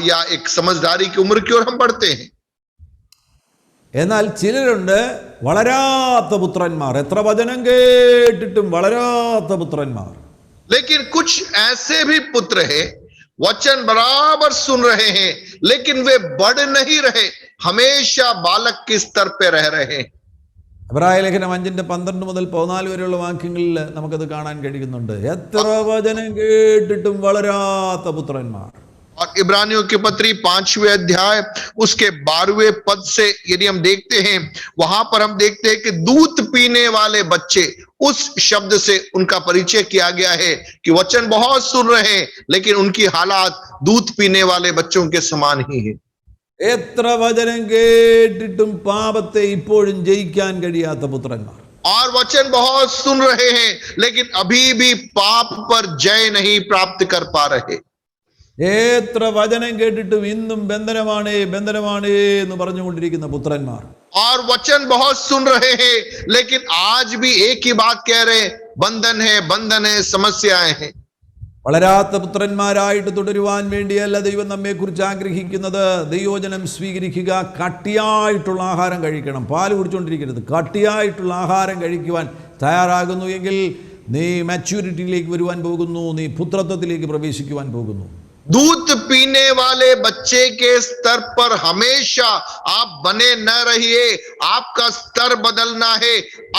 Speaker 3: या एक समझदारी की उम्र की ओर हम बढ़ते हैं।
Speaker 2: എന്നാൽ ചിലരുണ്ട് വളരാത്ത പുത്രന്മാർ, എത്ര വചനം കേട്ടിട്ടും വളരാത്ത പുത്രന്മാർ.
Speaker 3: लेकिन कुछ ऐसे भी पुत्र हैं, वचन बराबर सुन रहे हैं लेकिन वे बढ़ नहीं रहे, हमेशा बालक के स्तर पे रह रहे हैं।
Speaker 2: എബ്രായ ലേഖനം 5:12 മുതൽ 14 വരെയുള്ള വാക്യങ്ങളിൽ നമുക്കത് കാണാൻ കഴിയുന്നുണ്ട്. എത്ര വചനം കേട്ടിട്ടും വളരാത്ത പുത്രന്മാർ.
Speaker 3: और इब्रानियों की पत्री 5वें अध्याय उसके 12वें पद से यदि हम देखते हैं, वहां पर हम देखते हैं कि दूध पीने वाले बच्चे, उस शब्द से उनका परिचय किया गया है कि वचन बहुत सुन रहे हैं लेकिन उनकी हालात दूध पीने वाले बच्चों के समान ही है।
Speaker 2: എത്ര വചനം കേട്ടിട്ടും പാപത്തെ ഇപ്പോഴും ജയിക്കാൻ കഴിയാത്ത പുത്രന്മാർ.
Speaker 3: और वचन बहुत सुन रहे हैं लेकिन अभी भी पाप पर जय नहीं प्राप्त कर पा रहे।
Speaker 2: എത്ര വചനം കേട്ടിട്ടും ഇന്നും ബന്ധനമാണ് ബന്ധനമാണ് എന്ന് പറഞ്ഞുകൊണ്ടിരിക്കുന്ന പുത്രന്മാർ.
Speaker 3: और वचन बहुत सुन रहे हैं लेकिन आज भी एक ही बात कह रहे हैं, बंधन है, समस्याएं हैं।
Speaker 2: വളരാത്ത പുത്രന്മാരായിട്ട് തുടരുവാൻ വേണ്ടിയല്ല ദൈവം നമ്മെക്കുറിച്ച് ആഗ്രഹിക്കുന്നത്. ദൈവവചനം സ്വീകരിക്കുക, കട്ടിയായിട്ടുള്ള ആഹാരം കഴിക്കണം, പാല് കുടിച്ചുകൊണ്ടിരിക്കരുത്. കട്ടിയായിട്ടുള്ള ആഹാരം കഴിക്കുവാൻ തയ്യാറാകുന്നു എങ്കിൽ നീ മാച്യൂരിറ്റിയിലേക്ക് വരുവാൻ പോകുന്നു, നീ പുത്രത്വത്തിലേക്ക് പ്രവേശിക്കുവാൻ പോകുന്നു.
Speaker 3: दूध पीने वाले बच्चे के स्तर पर हमेशा आप बने न रहिए, आपका स्तर बदलना है।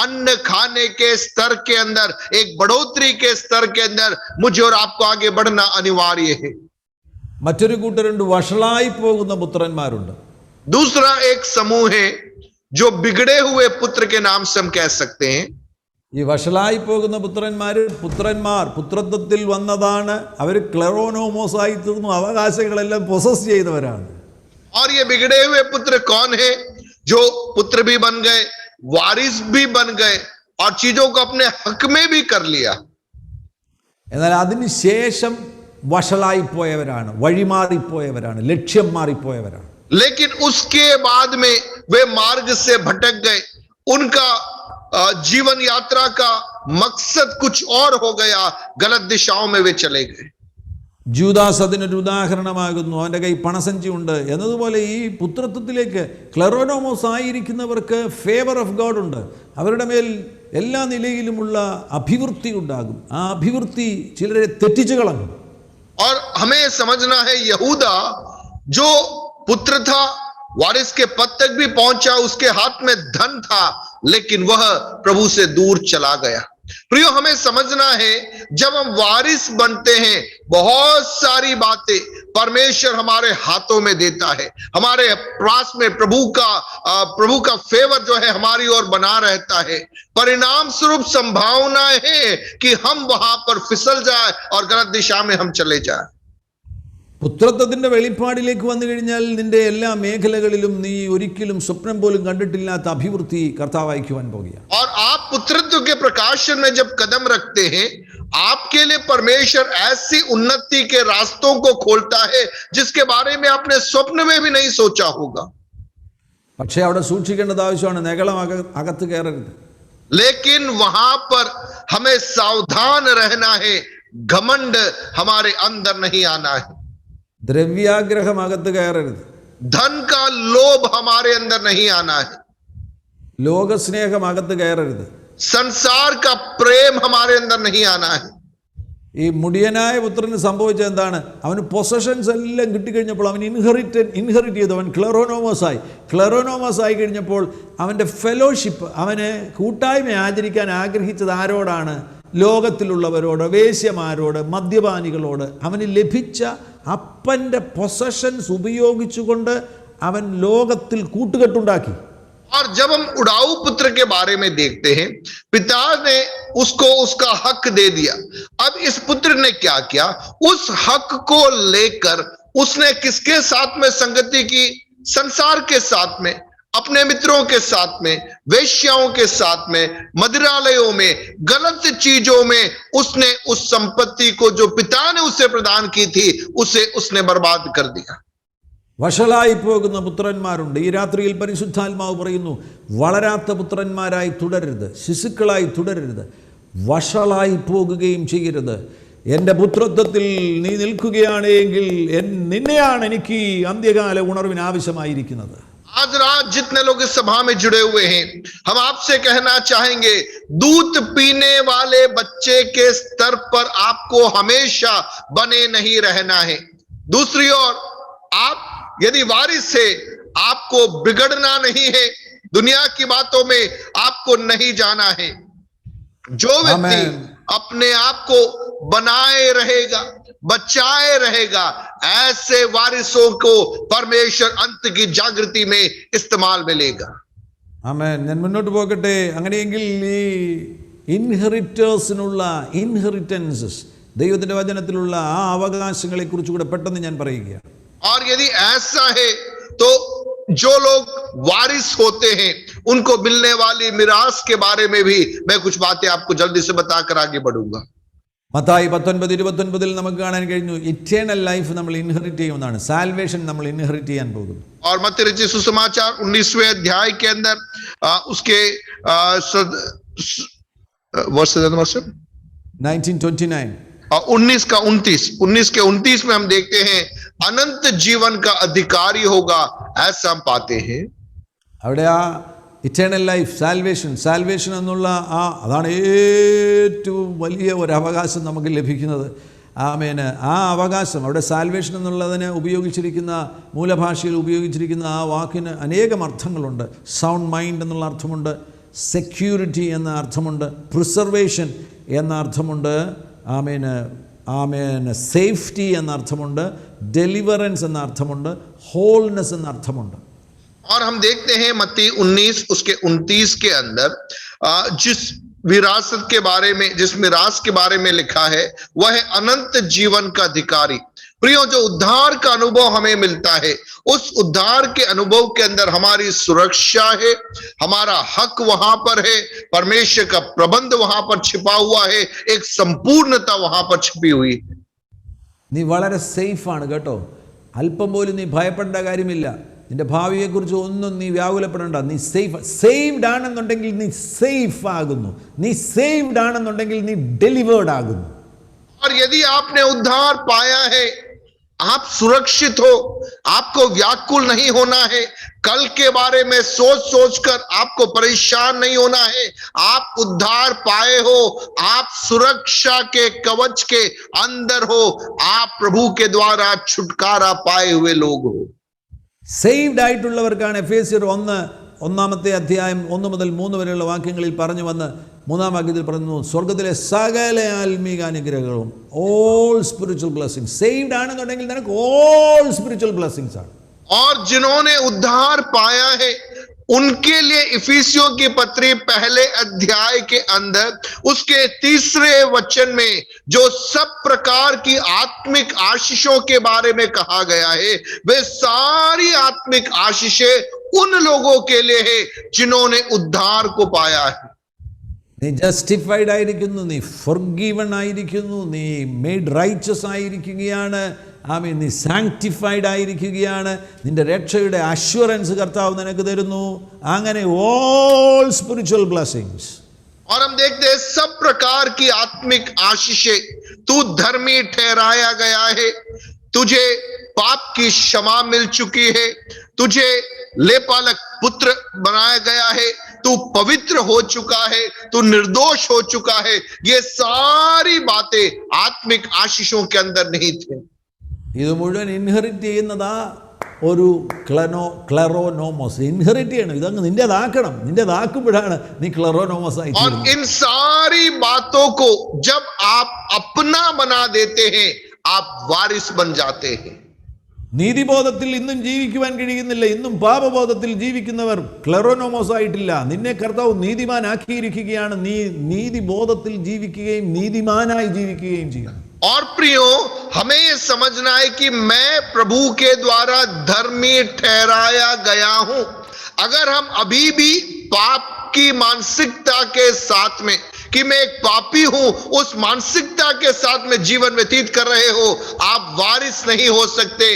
Speaker 3: अन्न खाने के स्तर के अंदर, एक बढ़ोतरी के स्तर के अंदर मुझे और आपको आगे बढ़ना अनिवार्य है।
Speaker 2: മറ്റൊരു കൂട്ടരുണ്ട്, വഷളായി പോകുന്ന പുത്രന്മാരുണ്ട്.
Speaker 3: दूसरा एक समूह है जो बिगड़े हुए पुत्र के नाम से हम कह सकते हैं।
Speaker 2: ഈ വഷളായി പോകുന്ന പുത്രന്മാർ പുത്രത്വത്തിൽ വന്നതാണ്. അവർ ക്ലെറോനോമോസായി തീർന്നു, അവകാശങ്ങളെല്ലാം പൊസസ് ചെയ്തവരാണ്.
Speaker 3: और ये बिगड़े हुए पुत्र कौन है? जो पुत्र भी बन गए, वारिस भी बन गए और चीजों को अपने हक में भी कर लिया।
Speaker 2: എന്നാൽ അതിനുശേഷം വഷളായി പോയവരാണ്, വഴിമാറിപ്പോയവരാണ്, ലക്ഷ്യം മാറിപ്പോയവരാണ്.
Speaker 3: लेकिन उसके बाद में वे मार्ग से भटक गए, उनका जीवन यात्रा का मकसद कुछ और हो गया, गलत दिशाओं में वे चले गए।
Speaker 2: ജൂദാസ് അതിനൊരു ഉദാഹരണമാകുന്നു. അവൻ്റെ കൈ പണസഞ്ചി ഉണ്ട് എന്നതുപോലെ ഈ പുത്രത്വത്തിലേക്ക് ക്ലെറോനോമോസ് ആയിരിക്കുന്നവർക്ക് ഫേവർ ഓഫ് ഗോഡ് ഉണ്ട്. അവരുടെ മേൽ എല്ലാ നിലയിലുമുള്ള അഭിവൃദ്ധി ഉണ്ടാകും. ആ അഭിവൃദ്ധി ചിലരെ തെറ്റിച്ചു കളഞ്ഞു.
Speaker 3: और हमें समझना है, यहूदा जो पुत्र था, वारिस के पद तक भी पहुंचा, उसके हाथ में धन था लेकिन वह प्रभु से दूर चला गया। प्रियो, हमें समझना है, जब हम वारिस बनते हैं बहुत सारी बातें परमेश्वर हमारे हाथों में देता है। हमारे पास में प्रभु का फेवर जो है हमारी ओर बना रहता है। परिणाम स्वरूप संभावना है कि हम वहां पर फिसल जाए और गलत दिशा में हम चले जाए।
Speaker 2: പുത്രത്വത്തിന്റെ വെളിപ്പാടിലേക്ക് വന്നു കഴിഞ്ഞാൽ നിന്റെ എല്ലാ മേഖലകളിലും നീ ഒരിക്കലും സ്വപ്നം പോലും കണ്ടിട്ടില്ലാത്ത അഭിവൃദ്ധി കർത്താവ് അയക്കുവാൻ പോകുകയാണ്.
Speaker 3: और आप पुत्रत्व के प्रकाशन में जब कदम रखते हैं, आपके लिए परमेश्वर ऐसी उन्नति के रास्तों को खोलता है जिसके बारे में आपने स्वप्न में भी नहीं सोचा होगा।
Speaker 2: പക്ഷേ അവിടെ സൂക്ഷിക്കേണ്ടത് ആവശ്യമാണ്. നെകളം അകത്ത് കയറരുത്.
Speaker 3: लेकिन वहां पर हमें सावधान रहना है, घमंड हमारे अंदर नहीं आना है,
Speaker 2: ദ്രവ്യാഗ്രഹം അകത്ത് കയറരുത്,
Speaker 3: धन का लोभ हमारे अंदर नहीं आना है,
Speaker 2: ലോകസ്നേഹം അകത്ത് കയറരുത്,
Speaker 3: संसार का प्रेम हमारे अंदर नहीं आना है।
Speaker 2: ഈ മുടിയനായ പുത്രന് സംഭവിച്ചത് എന്താണ്? അവന് പൊസഷൻസ് എല്ലാം കിട്ടിക്കഴിഞ്ഞപ്പോൾ അവൻ ഇൻഹെറിറ്റ് ചെയ്തു. അവൻ ക്ലെറോനോമസ് ആയി കഴിഞ്ഞപ്പോൾ അവൻ്റെ ഫെലോഷിപ്പ്, അവന് കൂട്ടായ്മ ആചരിക്കാൻ ആഗ്രഹിച്ചത് ആരോടാണ്? ലോകത്തിലുള്ളവരോട്, വേശ്യമാരോട്, മദ്യപാനികളോട്. അവന് ലഭിച്ച അപ്പൻ്റെ പൊസഷൻസ് ഉപയോഗിച്ചുകൊണ്ട് അവൻ ലോകത്തിൽ കൂട്ടുകെട്ടുണ്ടാക്കി.
Speaker 3: और जब हम उड़ाऊ पुत्र के बारे में देखते हैं, पिता ने उसको उसका हक दे दिया। अब इस पुत्र ने क्या किया? उस हक को लेकर उसने किसके साथ में संगति की? संसार के साथ में, अपने मित्रों के साथ में, वेश्याओं के साथ में, मदिरालयों में, गलत चीजों में उसने उस संपत्ति को जो पिता ने उसे प्रदान की थी, उसे उसने बर्बाद कर दिया।
Speaker 2: വഷളായി പോകുന്ന പുത്രന്മാരുണ്ട്. ഈ രാത്രിയിൽ പരിശുദ്ധാത്മാവ് പറയുന്നു, വളരാത്ത പുത്രന്മാരായി തുടരരുത്, ശിശുക്കളായി തുടരരുത്. വഷളായി പോകുകയും ചെയ്യരുത്. എൻ്റെ പുത്രത്വത്തിൽ നീ നിൽക്കുകയാണെങ്കിൽ നിന്നെയാണ് എനിക്ക് അന്ത്യകാല ഉണർവിന് ആവശ്യമായിരിക്കുന്നത്.
Speaker 3: आज रात जितने लोग इस सभा में जुड़े हुए हैं, हम आपसे कहना चाहेंगे, दूध पीने वाले बच्चे के स्तर पर आपको हमेशा बने नहीं रहना है. दूसरी ओर आप यदि वारिस है, आपको बिगड़ना नहीं है, दुनिया की बातों में आपको नहीं जाना है. जो व्यक्ति अपने आप को बनाए रहेगा, बचाए रहेगा, ऐसे वारिसों को परमेश्वर अंत की जागृति में इस्तेमाल में लेगा.
Speaker 2: ആമേൻ. ഞാൻ മുന്നോട്ട് പോകട്ടെ. അങ്ങനെയെങ്കിൽ ഈ ഇൻഹെറിറ്റേഴ്സിനുള്ള ഇൻഹെറിറ്റൻസസ്, ദൈവത്തിൻ്റെ വചനത്തിലുള്ള ആ അവകാശങ്ങളെ കുറിച്ച് കൂടെ പെട്ടെന്ന് ഞാൻ പറയുകയാണ്.
Speaker 3: और यदि ऐसा है तो जो लोग वारिस होते हैं उनको मिलने वाली मिरास के बारे में भी मैं कुछ बातें आपको जल्दी से बताकर आगे बढ़ूंगा.
Speaker 2: മത്തായി 19:29 നമുക്ക് കാണാൻ കഴിഞ്ഞു, ഇറ്റേണൽ ലൈഫ് നമ്മൾ ഇൻഹെറിറ്റ് ചെയ്യുന്നതാണ്. സാൽവേഷൻ നമ്മൾ ഇൻഹെറിറ്റ് ചെയ്യാൻ പോകുന്നു.
Speaker 3: और मत्ती रचित सुसमाचार 19वें अध्याय के अंदर उसके वर्ष
Speaker 2: 1929
Speaker 3: 19 का 29 में हम देखते हैं अनंत जीवन का अधिकारी होगा, ऐसा हम पाते हैं.
Speaker 2: അവിടെ ആ ഇറ്റേണൽ ലൈഫ്, സാൽവേഷൻ എന്നുള്ള അതാണ് ഏറ്റവും വലിയ ഒരു അവകാശം നമുക്ക് ലഭിക്കുന്നത്. ആമേൻ. ആ അവകാശം, അവിടെ സാൽവേഷൻ എന്നുള്ളതിന് ഉപയോഗിച്ചിരിക്കുന്ന, മൂലഭാഷയിൽ ഉപയോഗിച്ചിരിക്കുന്ന ആ വാക്കിന് അനേകം അർത്ഥങ്ങളുണ്ട്. സൗണ്ട് മൈൻഡ് എന്നുള്ള അർത്ഥമുണ്ട്, സെക്യൂരിറ്റി എന്ന അർത്ഥമുണ്ട്, പ്രിസർവേഷൻ എന്ന അർത്ഥമുണ്ട്, ആമേൻ, സേഫ്റ്റി എന്ന അർത്ഥമുണ്ട്, ഡെലിവറൻസ് എന്ന अर्थമുണ്ട്, ഹോൾനെസ് എന്ന अर्थമുണ്ട്.
Speaker 3: और हम देखते हैं मत्ती 19 उसके 29 के अंदर जिस विरासत के बारे में, जिस मिरास के बारे में लिखा है, वह है अनंत जीवन का अधिकारी. प्रियो, जो उद्धार का अनुभव हमें मिलता है, उस उद्धार के अनुभव के अंदर हमारी सुरक्षा है, हमारा हक वहां पर है, परमेश्वर का प्रबंध वहां पर छिपा हुआ है, एक संपूर्णता वहां पर छिपी हुई है.
Speaker 2: നീ വളരെ സേഫാണ് കേട്ടോ. അല്പം പോലും നീ ഭയപ്പെടേണ്ട കാര്യമില്ല. നിന്റെ ഭാവിയെക്കുറിച്ച് ഒന്നും നീ വ്യാകുലപ്പെടേണ്ട. നീ സേവ്ഡ് ആണെന്നുണ്ടെങ്കിൽ നീ സേഫ് ആകുന്നു. നീ സേവ്ഡ് ആണെന്നുണ്ടെങ്കിൽ നീ ഡെലിവേർഡ് ആകുന്നു.
Speaker 3: और यदि आपने उद्धार पाया है, आप सुरक्षित हो, आपको व्याकुल नहीं होना है, कल के बारे में सोच कर आपको परेशान नहीं होना है. आप उद्धार पाए हो, आप सुरक्षा के कवच के अंदर हो, आप प्रभु के द्वारा छुटकारा पाए हुए लोग हो.
Speaker 2: സേവ്ഡ് ആയിട്ടുള്ളവർക്കാണ് എഫേസ്യർ 1-ാമത്തെ അധ്യായം 1 മുതൽ 3 വരെയുള്ള വാക്യങ്ങളിൽ പറഞ്ഞു വന്ന് 3-ാം വാക്യത്തിൽ പറയുന്നു, സ്വർഗത്തിലെ സകല ആത്മീക അനുഗ്രഹങ്ങളും, ഓൾ സ്പിരിച്വൽ ബ്ലെസ്സിങ്സ്. സേവ്ഡ് ആണെന്നുണ്ടെങ്കിൽ നിനക്ക് ഓൾ സ്പിരിച്വൽ ബ്ലെസ്സിങ്സ് ആണ്.
Speaker 3: और जिन्होंने उद्धार पाया है उनके लिए इफिसियों की पत्री पहले अध्याय के अंदर उसके 3रे वचन में जो सब प्रकार की आत्मिक आशीषों के बारे में कहा गया है, वे सारी आत्मिक आशीषें उन लोगों के लिए है जिन्होंने उद्धार को पाया है.
Speaker 2: നീ ജസ്റ്റിഫൈഡ് ആയിരിക്കുന്നു, നീ ഫൊർഗീവൺ ആയിരിക്കുന്നു, നീ മെയ്ഡ് റൈച്ചസ് ആയിരിക്കുകയാണ്, നീ സാങ്ക്ടിഫൈഡ് ആയിരിക്കുകയാണ്. നിന്റെ രക്ഷയുടെ അഷ്വറൻസ് കർത്താവ് നിനക്ക് തരുന്നു. അങ്ങനെ ഓൾ സ്പിരിച്വൽ ബ്ലെസ്സിങ്സ്.
Speaker 3: और हम देखते हैं सब प्रकार की आत्मिक आशीषें. तू धर्मी ठहराया गया है, तुझे पाप की क्षमा मिल चुकी है, तुझे लेपालक पुत्र बनाया गया है, तू पवित्र हो चुका है, तू निर्दोष हो चुका है. ये सारी बातें आत्मिक आशीषों के अंदर नहीं थे.
Speaker 2: ഇത് മുഴുവൻ ഇൻഹെറിറ്റ് ചെയ്യുന്നതാ ഒരു ക്ലെറോനോമോസ്. ഇൻഹെറിറ്റ് ചെയ്യണം, ഇതങ്ങ് നിന്റേതാക്കണം. നിന്റേതാക്കുമ്പോഴാണ് നീ ക്ലെറോനോമോസ് ആയി.
Speaker 3: और इन सारी बातों को जब आप अपना बना देते हैं, आप वारिस बन जाते हैं.
Speaker 2: നീതിബോധത്തിൽ ഇന്നും ജീവിക്കുവാൻ കഴിയുന്നില്ല. ഇന്നും പാപബോധത്തിൽ ജീവിക്കുന്നവർ ക്ലെറോനോമോസ് ആയിട്ടില്ല. നിന്നെ കർത്താവ് നീതിമാനാക്കിയിരിക്കുകയാണ്. നീ നീതിബോധത്തിൽ ജീവിക്കുകയും നീതിമാനായി ജീവിക്കുകയും ചെയ്യണം.
Speaker 3: और प्रियो, हमें ये समझना है कि मैं प्रभु के द्वारा धर्मी ठहराया गया हूं. अगर हम अभी भी पाप की मानसिकता के साथ में कि मैं एक पापी हूं, उस मानसिकता के साथ में जीवन व्यतीत कर रहे हो, आप वारिस नहीं हो सकते.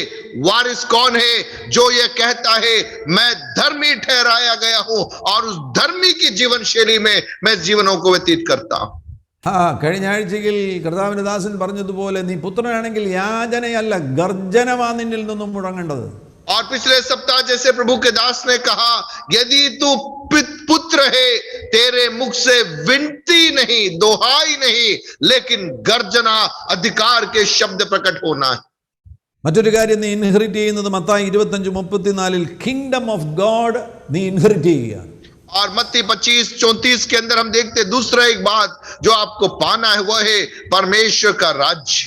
Speaker 3: वारिस कौन है? जो ये कहता है मैं धर्मी ठहराया गया हूं और उस धर्मी की जीवन शैली में मैं जीवनों को व्यतीत करता हूं.
Speaker 2: കഴിഞ്ഞ ആഴ്ചയിൽ കർത്താവിന്റെ ദാസൻ പറഞ്ഞതുപോലെ നീ പുത്രനാണെങ്കിൽ യാചനയല്ല ഗർജനമാ നിന്നിൽ നിന്നും മുഴങ്ങേണ്ടത്.
Speaker 3: और पिछले सप्ताह जैसे प्रभु के दास ने कहा, यदि तू पुत्र है, तेरे मुख से विनती नहीं, दोहाई नहीं, लेकिन गर्जना अधिकार के शब्द प्रकट होना है.
Speaker 2: മറ്റൊരു കാര്യം നീ ഇൻഹെറിറ്റ് ചെയ്യുന്നത് മത്തായി 25:34 കിങ്ഡം ഓഫ് ഗോഡ് നീ ഇൻഹെറിറ്റ് ചെയ്യുക.
Speaker 3: और मत्ती 25:34 के अंदर हम देखते दूसरा एक बात जो आपको पाना है, वह है परमेश्वर का राज्य.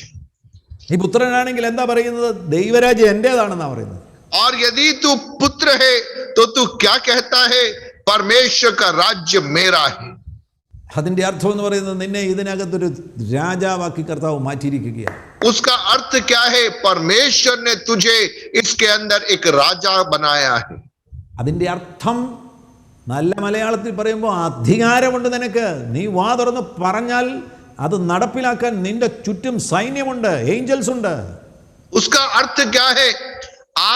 Speaker 2: ഈ പുത്രനാണെങ്കിൽ എന്താ പറയുന്നത്? ദൈവരാജ്യം എന്റേതാണെന്നാ പറയുന്നത്.
Speaker 3: और यदि तू पुत्र है तो तू क्या कहता है? परमेश्वर का राज्य मेरा है.
Speaker 2: അതിന്റെ അർത്ഥം എന്ന് പറയുന്നത് നിന്നെ ഇതിനകത്തൊരു രാജാവാക്കി കർത്താവ് മാറ്റിയിരിക്കുകയാണ്.
Speaker 3: उसका अर्थ क्या है? परमेश्वर ने तुझे इसके अंदर एक राजा बनाया है.
Speaker 2: അതിന്റെ അർത്ഥം നല്ല മലയാളത്തിൽ പറയുമ്പോൾ അധികാരമുണ്ട് നിനക്ക്. നീ വാ തുറന്ന് പറഞ്ഞാൽ അത് നടപ്പിലാക്കാൻ നിന്റെ ചുറ്റും സൈന്യമുണ്ട്, ഏഞ്ചൽസ് ഉണ്ട്.
Speaker 3: उसका अर्थ क्या है?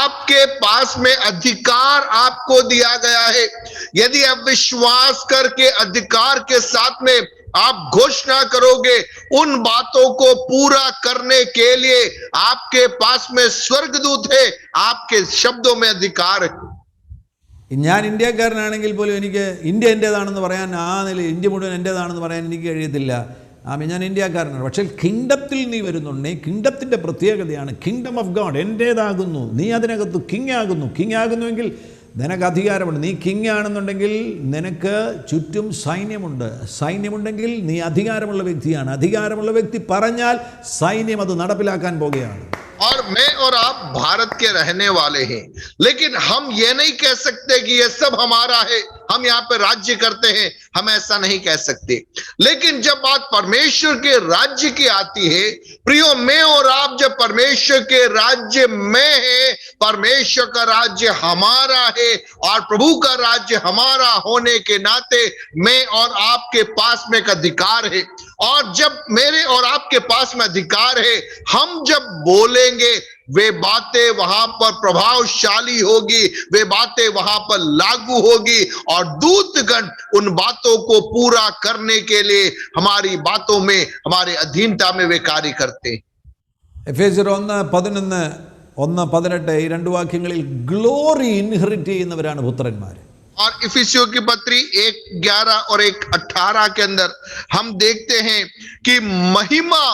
Speaker 3: आपके पास में अधिकार आपको दिया गया है. यदि आप विश्वास करके अधिकार के साथ में आप घोषणा करोगे, उन बातों को पूरा करने के लिए आपके पास में स्वर्गदूत है, आपके शब्दों में अधिकार है.
Speaker 2: ഞാൻ ഇന്ത്യക്കാരനാണെങ്കിൽ പോലും എനിക്ക് ഇന്ത്യ എൻ്റേതാണെന്ന് പറയാൻ, ആ നിലയിൽ ഇന്ത്യ മുഴുവൻ എൻ്റേതാണെന്ന് പറയാൻ എനിക്ക് കഴിയത്തില്ല. ഞാൻ ഇന്ത്യക്കാരനാണ്. പക്ഷേ കിങ്ഡത്തിൽ നീ വരുന്നുണ്ട്. കിങ്ഡത്തിൻ്റെ പ്രത്യേകതയാണ് കിങ്ഡം ഓഫ് ഗോഡ് എൻ്റേതാകുന്നു. നീ അതിനകത്ത് കിങ് ആകുന്നു. കിങ് ആകുന്നുവെങ്കിൽ നിനക്ക് അധികാരമുണ്ട്. നീ കിങ് ആണെന്നുണ്ടെങ്കിൽ നിനക്ക് ചുറ്റും സൈന്യമുണ്ട്. സൈന്യമുണ്ടെങ്കിൽ നീ അധികാരമുള്ള വ്യക്തിയാണ്. അധികാരമുള്ള വ്യക്തി പറഞ്ഞാൽ സൈന്യം അത് നടപ്പിലാക്കാൻ പോകുകയാണ്.
Speaker 3: और मैं और आप भारत के रहने वाले हैं, लेकिन हम ये नहीं कह सकते कि ये सब हमारा है, हम यहाँ पे राज्य करते हैं. हम ऐसा नहीं कह सकते. लेकिन जब बात परमेश्वर के राज्य की आती है, प्रियो, मैं और आप जब परमेश्वर के राज्य में है, परमेश्वर का राज्य हमारा है और प्रभु का राज्य हमारा होने के नाते मैं और आपके पास में एक अधिकार है. और जब मेरे और आपके पास में अधिकार है, हम जब बोलेंगे वे बातें वहां पर प्रभावशाली होगी, वे बातें वहां पर लागू होगी और दूतगण उन बातों को पूरा करने के लिए हमारी बातों में, हमारे अधीनता में वे कार्य करते हैं.
Speaker 2: എഫേസ്യർ 1:11-1:18 ഈ രണ്ട് വാക്യങ്ങളിൽ ഗ്ലോറി ഇൻഹെറിറ്റ് ചെയ്യുന്നവരാണ് പുത്രന്മാർ.
Speaker 3: और इफिसियों की पत्री 1:11 और 1:18 के अंदर हम देखते हैं कि महिमा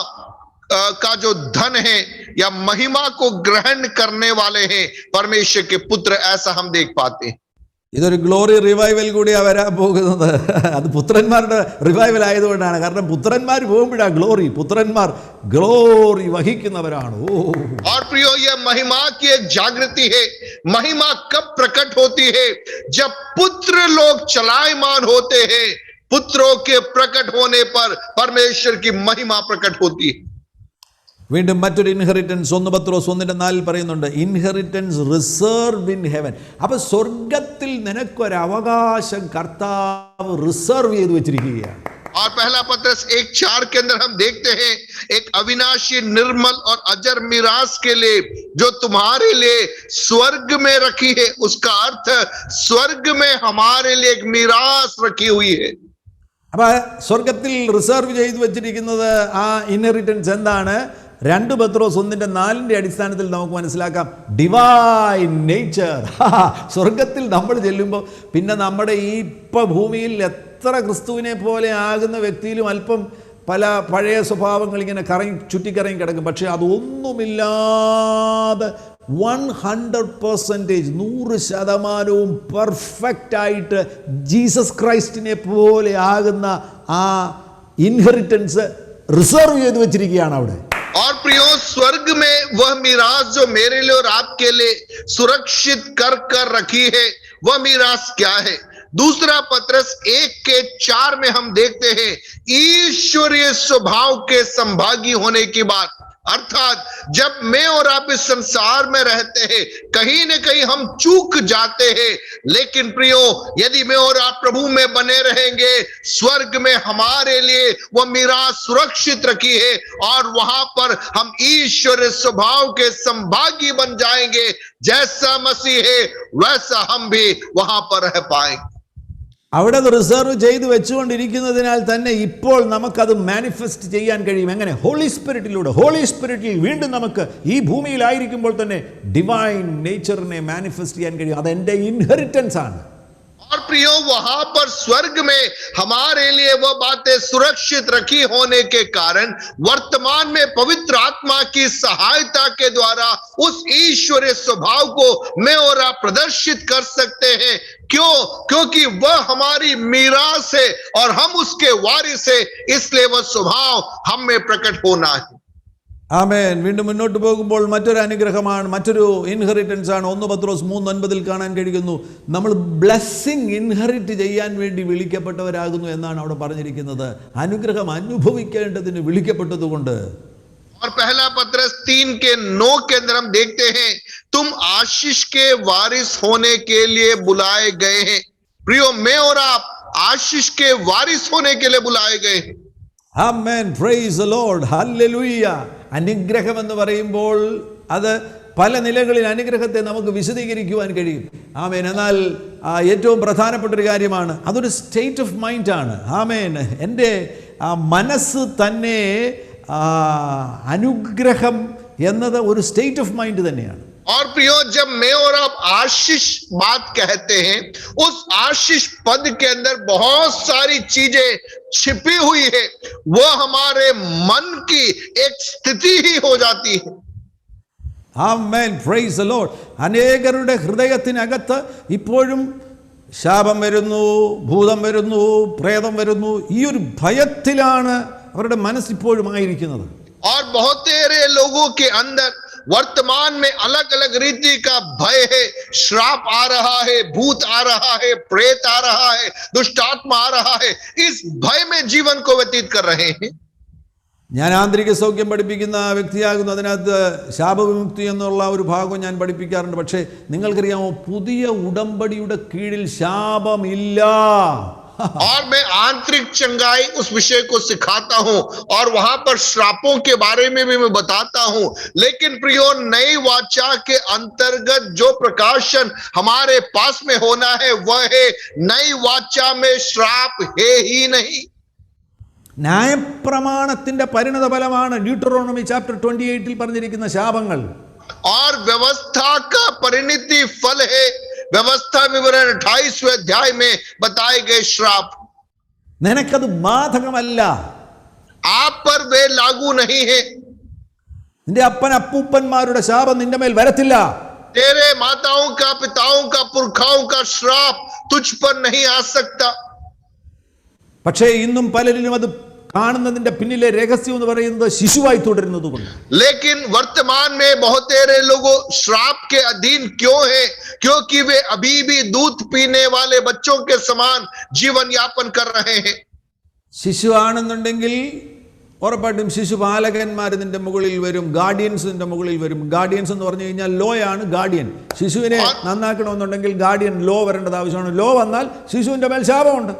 Speaker 3: का जो धन है या महिमा को ग्रहण करने वाले हैं परमेश्वर के पुत्र, ऐसा हम देख पाते हैं.
Speaker 2: ഇതൊരു ഗ്ലോറി റിവൈവൽ കൂടിയാണ് വരാൻ പോകുന്നത്. അത് പുത്രന്മാരുടെ റിവൈവൽ ആയതുകൊണ്ടാണ്. കാരണം പുത്രന്മാർ പോകുമ്പോഴാണ് ഗ്ലോറി. പുത്രന്മാർ ഗ്ലോറി വഹിക്കുന്നവരാണ്.
Speaker 3: और प्रियो, यह महिमा की एक जागृति है. महिमा कब प्रकट होती है? जब पुत्र लोग चलायमान होते हैं. पुत्रों के प्रकट होने पर परमेश्वर की महिमा प्रकट होती है.
Speaker 2: വീണ്ടും മറ്റൊരു ഇൻഹെറിറ്റൻസ് 1 പത്രോസ് 1:4 പറയുന്നുണ്ട്. Inheritance reserve in heaven. അപ്പൊ സ്വർഗത്തിൽ നിനക്കൊരു അവകാശം കർത്താവ് റിസർവ് ചെയ്ത് വെച്ചിരിക്കുകയാണ്.
Speaker 3: और पहला पत्रस 1:4 के अंदर हम देखते हैं एक अविनाशी, निर्मल और अजर मिरास के लिए जो तुम्हारे लिए स्वर्ग में रखी है. उसका अर्थ स्वर्ग में हमारे लिए एक मिरास रखी हुई है.
Speaker 2: അപ്പൊ സ്വർഗത്തിൽ റിസർവ് ചെയ്ത് വെച്ചിരിക്കുന്നത് ആ ഇൻഹെറിറ്റൻസ് എന്താണ്? 2 പത്രോസ് 1:4 അടിസ്ഥാനത്തിൽ നമുക്ക് മനസ്സിലാക്കാം. Divine nature. സ്വർഗത്തിൽ നമ്മൾ ചെല്ലുമ്പോൾ പിന്നെ നമ്മുടെ ഈ ഭൂമിയിൽ എത്ര ക്രിസ്തുവിനെ പോലെ ആകുന്ന വ്യക്തിയിലും അല്പം പല പഴയ സ്വഭാവങ്ങൾ ഇങ്ങനെ ചുറ്റിക്കറങ്ങി കിടക്കും. പക്ഷെ അതൊന്നുമില്ലാതെ 100% 100% പെർഫെക്റ്റ് ആയിട്ട് ജീസസ് ക്രൈസ്റ്റിനെ പോലെ ആകുന്ന ആ ഇൻഹെറിറ്റൻസ് റിസർവ് ചെയ്ത് വെച്ചിരിക്കുകയാണ് അവിടെ.
Speaker 3: और प्रियो, स्वर्ग में वह मिरास जो मेरे लिए और आपके लिए सुरक्षित कर रखी है, वह मिरास क्या है? दूसरा पत्रस 1:4 में हम देखते हैं ईश्वरीय स्वभाव के संभागी होने की बात. अर्थात जब मैं और आप इस संसार में रहते हैं, कहीं न कहीं हम चूक जाते हैं, लेकिन प्रियो, यदि मैं और आप प्रभु में बने रहेंगे, स्वर्ग में हमारे लिए वह मिरास सुरक्षित रखी है और वहां पर हम ईश्वरीय स्वभाव के संभागी बन जाएंगे. जैसा मसीह है वैसा हम भी वहां पर रह पाएंगे.
Speaker 2: അവിടെ അത് റിസർവ് ചെയ്ത് വെച്ചുകൊണ്ടിരിക്കുന്നതിനാൽ തന്നെ ഇപ്പോൾ നമുക്കത് മാനിഫെസ്റ്റ് ചെയ്യാൻ കഴിയും. എങ്ങനെ? ഹോളി സ്പിരിറ്റിലൂടെ. ഹോളി സ്പിരിറ്റിൽ വീണ്ടും നമുക്ക് ഈ ഭൂമിയിലായിരിക്കുമ്പോൾ തന്നെ ഡിവൈൻ നേച്ചറിനെ മാനിഫെസ്റ്റ് ചെയ്യാൻ കഴിയും. അതെൻ്റെ ഇൻഹെറിറ്റൻസ് ആണ്.
Speaker 3: और प्रियो, वहां पर स्वर्ग में हमारे लिए वह बातें सुरक्षित रखी होने के कारण वर्तमान में पवित्र आत्मा की सहायता के द्वारा उस ईश्वरीय स्वभाव को मैं और आप प्रदर्शित कर सकते हैं. क्यों? क्योंकि वह हमारी मीरास है और हम उसके वारिस है, इसलिए वह स्वभाव हम में प्रकट होना है.
Speaker 2: ആമേൻ. വീണ്ടും മുന്നോട്ട് പോകുമ്പോൾ മറ്റൊരു അനുഗ്രഹമാണ്, മറ്റൊരു ഇൻഹെറിറ്റൻസ് ആണ്. 1 പത്രോസ് 3:9 കാണാൻ കഴിയുന്നു. നമ്മൾ ബ്ലെസ്സിങ് ഇൻഹെറിറ്റ് ചെയ്യാൻ വേണ്ടി വിളിക്കപ്പെട്ടവരാകുന്നു എന്നാണ് അവിടെ പറഞ്ഞിരിക്കുന്നത്. അനുഗ്രഹം അനുഭവിക്കേണ്ടതിന് വിളിക്കപ്പെട്ടതുകൊണ്ട്.
Speaker 3: और पहला पत्रस 3:9 के अंदर हम देखते हैं, तुम आशीष के वारिस होने के लिए बुलाए गए हैं. प्रियो, मैं और आप आशीष के वारिस होने के लिए बुलाए गए हैं.
Speaker 2: Amen. Praise the lord. Hallelujah. അനുഗ്രഹം എന്ന് പറയുമ്പോൾ അത് പല നിലകളിൽ അനുഗ്രഹത്തെ നമുക്ക് വിശദീകരിക്കുവാൻ കഴിയും. ആമേൻ. എന്നാൽ ഏറ്റവും പ്രധാനപ്പെട്ട ഒരു കാര്യമാണ്, അതൊരു സ്റ്റേറ്റ് ഓഫ് മൈൻഡ് ആണ്. ആമേൻ. എൻ്റെ മനസ്സ് തന്നെ അനുഗ്രഹം എന്നത് ഒരു സ്റ്റേറ്റ് ഓഫ് മൈൻഡ് തന്നെയാണ്.
Speaker 3: और प्रियो, जब मैं और आप आशीष बात कहते हैं, उस आशीष पद के अंदर बहुत सारी चीजें छिपी हुई है. वो हमारे मन की एक स्थिति ही हो जाती है.
Speaker 2: ആമേൻ. Praise the lord. അനേകരുടെ ഹൃദയത്തിനകത്ത് ഇപ്പോഴും ശാപം വരുന്നു, ഭൂതം വരുന്നു, പ്രേതം വരുന്നു. ഈ ഒരു ഭയത്തിലാണ് അവരുടെ മനസ്സിപ്പോഴും ആയിരിക്കുന്നത്.
Speaker 3: और बहुत सारे लोगों के अंदर वर्तमान में अलग अलग रीति का भय है. श्राप आ रहा है, भूत आ रहा है, प्रेत आ रहा है, दुष्ट आत्मा आ रहा है. इस भय में जीवन को व्यतीत कर रहे हैं.
Speaker 2: ഞാൻ ആന്തരിക സൗഖ്യം പഠിപ്പിക്കുന്ന വ്യക്തിയാകുന്നു. അതിനകത്ത് ശാപവിമുക്തി എന്നുള്ള ഒരു ഭാഗം ഞാൻ പഠിപ്പിക്കാറുണ്ട്. പക്ഷേ നിങ്ങൾക്കറിയാമോ, പുതിയ ഉടമ്പടിയുടെ കീഴിൽ ശാപമില്ല.
Speaker 3: और मैं आंतरिक चंगाई उस विषय को सिखाता हूं और वहां पर श्रापों के बारे में भी मैं बताता हूं. लेकिन प्रियो, नई वाचा के अंतर्गत जो प्रकाशन हमारे पास में होना है वह है, नई वाचा में श्राप है ही नहीं.
Speaker 2: ന്യായപ്രമാണത്തിന്റെ പരിണത ഫലമാണ് ഡ്യൂട്ടറോണമി ചാപ്റ്റർ 28 പറഞ്ഞിരിക്കുന്ന ശാപങ്ങൾ.
Speaker 3: और व्यवस्था का परिणति फल है व्यवस्था विवरण 28वें अध्याय में बताए गए श्राप.
Speaker 2: നിനക്കത് ബാധകമല്ല.
Speaker 3: आप पर वे लागू नहीं है.
Speaker 2: നിന്റെ അപ്പൻ അപ്പൂപ്പന്മാരുടെ ശാപം നിന്റെ മേൽ വരത്തില്ല.
Speaker 3: तेरे माताओं का, पिताओं का, पुरखाओं का श्राप तुझ पर नहीं आ सकता.
Speaker 2: പക്ഷേ ഇന്നും പലരിലും അത് കാണുന്നതിന്റെ പിന്നിലെ രഹസ്യം എന്ന് പറയുന്നത് ശിശുവായി തുടരുന്നത് കൊണ്ട്.
Speaker 3: लेकिन वर्तमान में बहुत सारे लोग श्राप के अधीन क्यों है? क्योंकि वे अभी भी दूध पीने वाले बच्चों के समान जीवन यापन कर रहे हैं.
Speaker 2: ശിശു ആണെന്നുണ്ടെങ്കിൽ ഉറപ്പായിട്ടും ശിശുപാലകന്മാർ നിന്റെ മുകളിൽ വരും, ഗാർഡിയൻസ് നിന്റെ മുകളിൽ വരും. ഗാർഡിയൻസ് എന്ന് പറഞ്ഞു കഴിഞ്ഞാൽ ലോ ആണ് ഗാർഡിയൻ. ശിശുവിനെ നന്നാക്കണമെന്നുണ്ടെങ്കിൽ ഗാർഡിയൻ ലോ വരേണ്ടത് ആവശ്യമാണ്. ലോ വന്നാൽ ശിശുവിന്റെ മേൽ ശാപമുണ്ട്.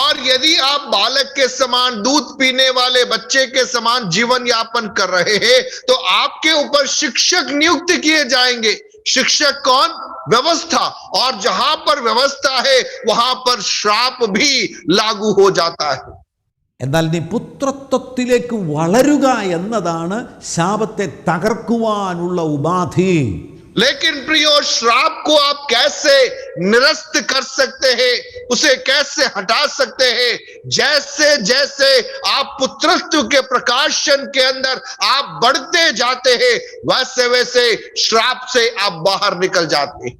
Speaker 3: और यदि आप बालक के समान, दूध पीने वाले बच्चे के समान जीवन यापन कर रहे हैं, तो आपके ऊपर शिक्षक नियुक्त किए जाएंगे. शिक्षक कौन? व्यवस्था. और जहां पर व्यवस्था है वहां पर श्राप भी लागू हो जाता है.
Speaker 2: എന്നാൽ നീ പുത്രത്വത്തിലേക്ക് വളരുക എന്നതാണ് ശാപത്തെ തകർക്കുവാനുള്ള ഉപാധി.
Speaker 3: लेकिन प्रियो, श्राप को आप कैसे निरस्त कर सकते हैं, उसे कैसे हटा सकते हैं? जैसे जैसे आप पुत्रत्व के प्रकाशन के अंदर आप बढ़ते जाते हैं, वैसे वैसे श्राप से आप बाहर निकल जाते हैं.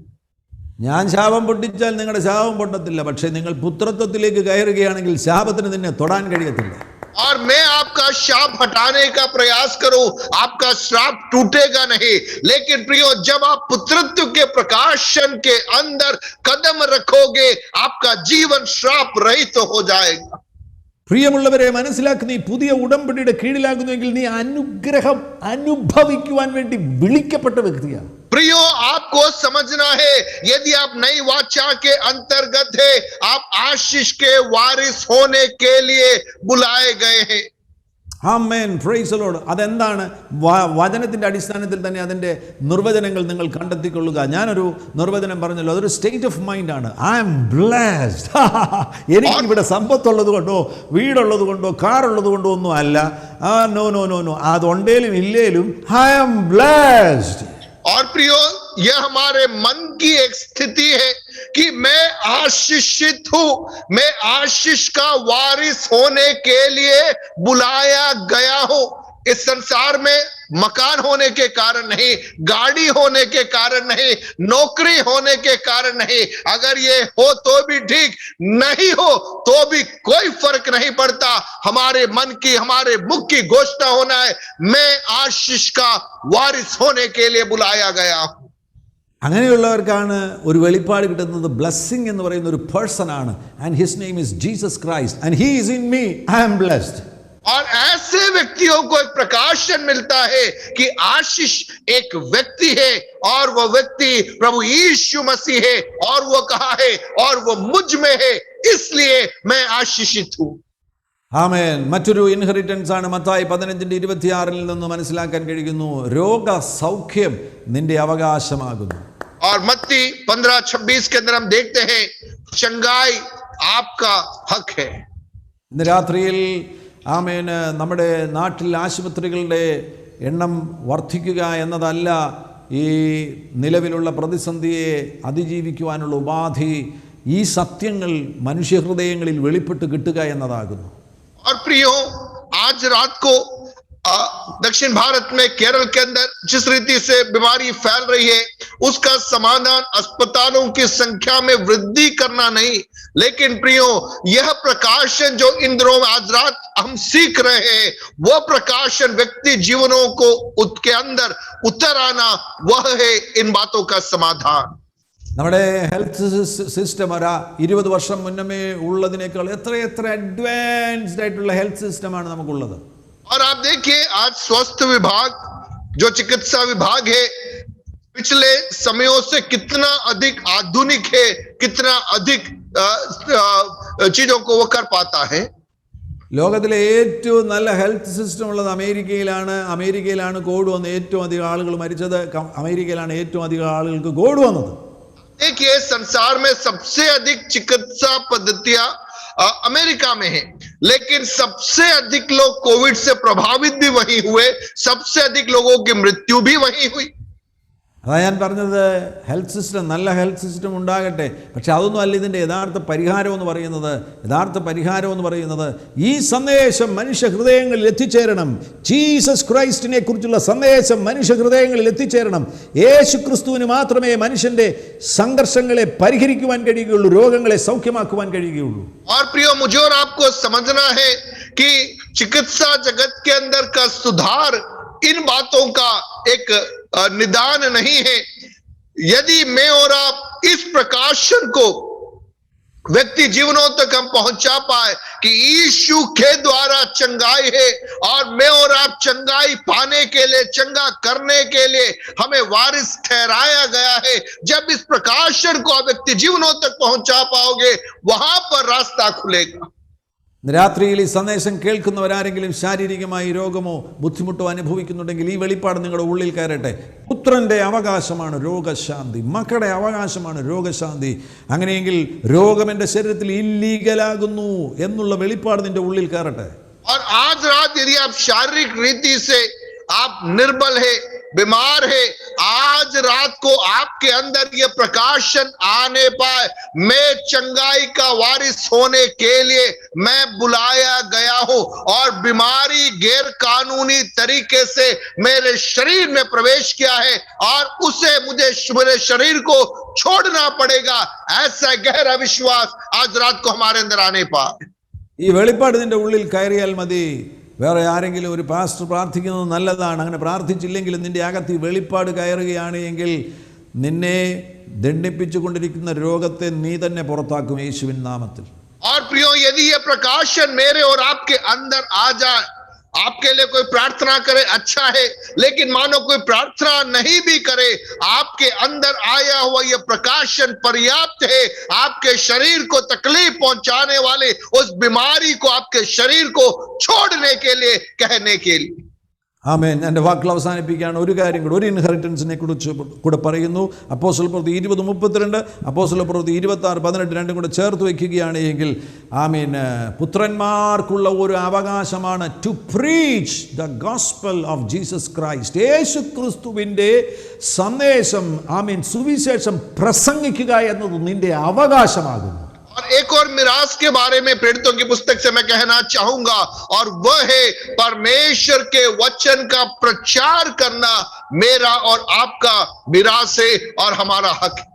Speaker 2: ഞാൻ ശാപം പൊട്ടിച്ചാൽ നിങ്ങളുടെ ശാപം പൊട്ടത്തില്ല. പക്ഷേ നിങ്ങൾ പുത്രത്വത്തിലേക്ക് കയറുകയാണെങ്കിൽ ശാപത്തിന് നിന്നെ തൊടാൻ കഴിയത്തില്ല.
Speaker 3: और मैं आपका श्राप हटाने का प्रयास करूं, आपका श्राप टूटेगा नहीं. लेकिन प्रियो, जब आप पुत्रत्व के प्रकाशन के अंदर कदम रखोगे, आपका जीवन श्राप रहित हो जाएगा.
Speaker 2: പ്രിയമുള്ളവരെ, മനസ്സിലാക്കി, നീ പുതിയ ഉടമ്പടിയുടെ കീഴിലാകുന്നുവെങ്കിൽ നീ അനുഗ്രഹം അനുഭവിക്കുവാൻ വേണ്ടി വിളിക്കപ്പെട്ട വ്യക്തിയാണ്.
Speaker 3: प्रियो, आपको समझना है, यदि आप नई वाचा के अंतर्गत है, आप आशीष के वारिस होने के लिए बुलाए गए हैं.
Speaker 2: Amen, praise the Lord. അതെന്താണ്? വചനത്തിൻ്റെ അടിസ്ഥാനത്തിൽ തന്നെ അതിൻ്റെ നിർവചനങ്ങൾ നിങ്ങൾ കണ്ടെത്തിക്കൊള്ളുക. ഞാനൊരു നിർവചനം പറഞ്ഞല്ലോ, അതൊരു സ്റ്റേറ്റ് ഓഫ് മൈൻഡാണ്. I am blessed. എനിക്ക് ഇവിടെ സമ്പത്തുള്ളത് കൊണ്ടോ വീടുള്ളത് കൊണ്ടോ കാറുള്ളത് കൊണ്ടോ ഒന്നും അല്ല. നോ നോ നോ നോ, അതുണ്ടേലും ഇല്ലേലും ഐ ആം ബ്ലെസ്ഡ്.
Speaker 3: और प्रियो, यह हमारे मन की एक स्थिति है कि मैं आशीषित हूं, मैं आशीष का वारिस होने के लिए बुलाया गया हूं. इस संसार में मकान होने के कारण नहीं, गाड़ी होने के कारण नहीं, नौकरी होने के कारण नहीं. अगर ये हो तो भी ठीक, नहीं हो तो भी कोई फर्क नहीं पड़ता. हमारे मन की, हमारे मुख की घोषणा होना है, मैं आशीष का वारिस होने के लिए बुलाया गया हूं.
Speaker 2: അങ്ങനെയുള്ളവർക്കാണ് ഒരു വെളിപ്പാട് കിട്ടുന്നത്. ബ്ലെസ്സിങ് എന്ന് പറയുന്ന ഒരു പേഴ്സൺ ആണ്. And his name is Jesus Christ and he is in me. I am blessed.
Speaker 3: और ऐसे व्यक्तियों को एक प्रकाशन मिलता है कि आशीष एक व्यक्ति है और वह व्यक्ति प्रभु यीशु मसीह है और वो कहा है और वो मुझ में है, इसलिए मैं आशीषित हूं.
Speaker 2: ആമേൻ. മറ്റൊരു ഇൻഹെറിറ്റൻസ് ആണ് മത്തായി 15:26 നിന്ന് മനസ്സിലാക്കാൻ കഴിയുന്നു. രോഗസൗഖ്യം നിന്റെ അവകാശമാകുന്നു.
Speaker 3: और मत्ती 15:26 के अंदर हम देखते हैं चंगाई आपका हक है.
Speaker 2: ഇന്ന് രാത്രിയിൽ ആമേന് നമ്മുടെ നാട്ടിൽ ആശുപത്രികളുടെ എണ്ണം വർദ്ധിക്കുക എന്നതല്ല ഈ നിലവിലുള്ള പ്രതിസന്ധിയെ അതിജീവിക്കുവാനുള്ള ഉപാധി. ഈ സത്യങ്ങൾ മനുഷ്യഹൃദയങ്ങളിൽ വെളിപ്പെട്ട് കിട്ടുക എന്നതാകുന്നു.
Speaker 3: और प्रियो, आज रात को दक्षिण भारत में केरल के अंदर जिस रीति से बीमारी फैल रही है, उसका समाधान अस्पतालों की संख्या में वृद्धि करना नहीं, लेकिन प्रियो, यह प्रकाशन जो इन दिनों में आज रात हम सीख रहे हैं, वह प्रकाशन व्यक्ति जीवनों को उसके अंदर उतर आना, वह है इन बातों का समाधान.
Speaker 2: നമ്മുടെ ഹെൽത്ത് സിസ്റ്റം ഒരു 20 വർഷം മുന്നമേ ഉള്ളതിനേക്കാൾ എത്ര അഡ്വാൻസ്ഡ് ആയിട്ടുള്ള ഹെൽത്ത് സിസ്റ്റമാണ് നമുക്കുള്ളത്.
Speaker 3: और आप देखिए, आज स्वास्थ्य विभाग जो चिकित्सा विभाग है, पिछले समयों से कितना अधिक आधुनिक है, कितना अधिक चीजों को वो कर पाता है.
Speaker 2: ലോകത്തിലെ ഏറ്റവും നല്ല ഹെൽത്ത് സിസ്റ്റം ഉള്ളത് അമേരിക്കയിലാണ്. അമേരിക്കയിലാണ് കോവിഡ് വന്ന് ഏറ്റവും അധികം ആളുകൾ മരിച്ചത്. അമേരിക്കയിലാണ് ഏറ്റവും അധികം ആളുകൾക്ക് കോവിഡ് വന്നത്.
Speaker 3: देखिए, संसार में सबसे अधिक चिकित्सा पद्धतियां अमेरिका में है, लेकिन सबसे अधिक लोग कोविड से प्रभावित भी वही हुए, सबसे अधिक लोगों की मृत्यु भी वही हुई.
Speaker 2: അതാ ഞാൻ പറഞ്ഞത്, ഹെൽത്ത് സിസ്റ്റം, നല്ല ഹെൽത്ത് സിസ്റ്റം ഉണ്ടാകട്ടെ. പക്ഷെ അതൊന്നും അല്ല ഇതിൻ്റെ യഥാർത്ഥ പരിഹാരം എന്ന് പറയുന്നത്. യഥാർത്ഥ പരിഹാരം എന്ന് പറയുന്നത് ഈ സന്ദേശം മനുഷ്യ ഹൃദയങ്ങളിൽ എത്തിച്ചേരണം. ജീസസ് ക്രൈസ്റ്റിനെ കുറിച്ചുള്ള സന്ദേശം മനുഷ്യ ഹൃദയങ്ങളിൽ എത്തിച്ചേരണം. യേശു ക്രിസ്തുവിന് മാത്രമേ മനുഷ്യൻ്റെ സംഘർഷങ്ങളെ പരിഹരിക്കുവാൻ കഴിയുകയുള്ളൂ, രോഗങ്ങളെ സൗഖ്യമാക്കുവാൻ കഴിയുകയുള്ളൂ.
Speaker 3: और प्रियो, मुझे और आपको समझना है कि चिकित्सा जगत के अंदर का सुधार इन बातों का एक निदान नहीं है. यदि मैं और आप इस प्रकाशन को व्यक्ति जीवनों तक हम पहुंचा पाए कि यीशु के द्वारा चंगाई है और मैं और आप चंगाई पाने के लिए, चंगा करने के लिए हमें वारिस ठहराया गया है, जब इस प्रकाशन को आप व्यक्ति जीवनों तक पहुंचा पाओगे, वहां पर रास्ता खुलेगा.
Speaker 2: രാത്രിയിൽ ഈ സന്ദേശം കേൾക്കുന്നവരാരെങ്കിലും ശാരീരികമായി രോഗമോ ബുദ്ധിമുട്ടോ അനുഭവിക്കുന്നുണ്ടെങ്കിൽ ഈ വെളിപ്പാട് നിങ്ങളുടെ ഉള്ളിൽ കയറട്ടെ. പുത്രൻ്റെ അവകാശമാണ് രോഗശാന്തി, മക്കളുടെ അവകാശമാണ് രോഗശാന്തി. അങ്ങനെയെങ്കിൽ രോഗം എൻ്റെ ശരീരത്തിൽ ഇല്ലീഗലാകുന്നു എന്നുള്ള വെളിപ്പാട് നിന്റെ ഉള്ളിൽ കയറട്ടെ.
Speaker 3: और आज रात यदि आप शारीरिक रीति से आप निर्बल है, बीमार है, आज रात को आपके अंदर ये प्रकाशन आने पाए, मैं चंगाई का वारिस होने के लिए मैं बुलाया गया हूं और बीमारी गैर कानूनी तरीके से मेरे शरीर में प्रवेश किया है और उसे मुझे मेरे शरीर को छोड़ना पड़ेगा, ऐसा गहरा विश्वास आज रात को हमारे अंदर आने पाए.
Speaker 2: ഈ വെളിപ്പാട് നിന്റെ ഉള്ളിൽ കയറിയാൽ മതി. വേറെ ആരെങ്കിലും ഒരു പാസ്റ്റർ പ്രാർത്ഥിക്കുന്നത് നല്ലതാണ്. അങ്ങനെ പ്രാർത്ഥിച്ചില്ലെങ്കിലും നിന്റെ അകത്ത് ഈ വെളിപ്പാട് കയറുകയാണ് എങ്കിൽ നിന്നെ ദണ്ഡിപ്പിച്ചു കൊണ്ടിരിക്കുന്ന രോഗത്തെ നീ തന്നെ പുറത്താക്കും യേശുവിൻ നാമത്തിൽ.
Speaker 3: और प्रियो, यदि ये प्रकाशन मेरे और आपके अंदर आ जाए, आपके लिए कोई प्रार्थना करे अच्छा है, लेकिन मानो कोई प्रार्थना नहीं भी करे, आपके अंदर आया हुआ यह प्रकाशन पर्याप्त है आपके शरीर को तकलीफ पहुंचाने वाले उस बीमारी को आपके शरीर को छोड़ने के लिए, कहने के लिए।
Speaker 2: ആമേൻ. എൻ്റെ വാക്കുകൾ അവസാനിപ്പിക്കുകയാണ്. ഒരു കാര്യം കൂടെ, ഒരു ഇൻഹെറിറ്റൻസിനെ കുറിച്ച് കൂടെ പറയുന്നു. അപ്പോസ്തല പ്രവൃത്തി 20:32, അപ്പോസ്തല പ്രവൃത്തി 26:18 രണ്ടും കൂടെ ചേർത്ത് വയ്ക്കുകയാണ് എങ്കിൽ ആമേൻ, പുത്രന്മാർക്കുള്ള ഒരു അവകാശമാണ് to preach the gospel of Jesus Christ. യേശു ക്രിസ്തുവിൻ്റെ സന്ദേശം, ആമേൻ, സുവിശേഷം പ്രസംഗിക്കുക എന്നത് നിന്റെ അവകാശമാകുന്നു.
Speaker 3: और एक और मिरास के बारे में प्रेरितों की पुस्तक से मैं कहना चाहूंगा, और वह है परमेश्वर के वचन का प्रचार करना मेरा और आपका मिरास है और हमारा हक है.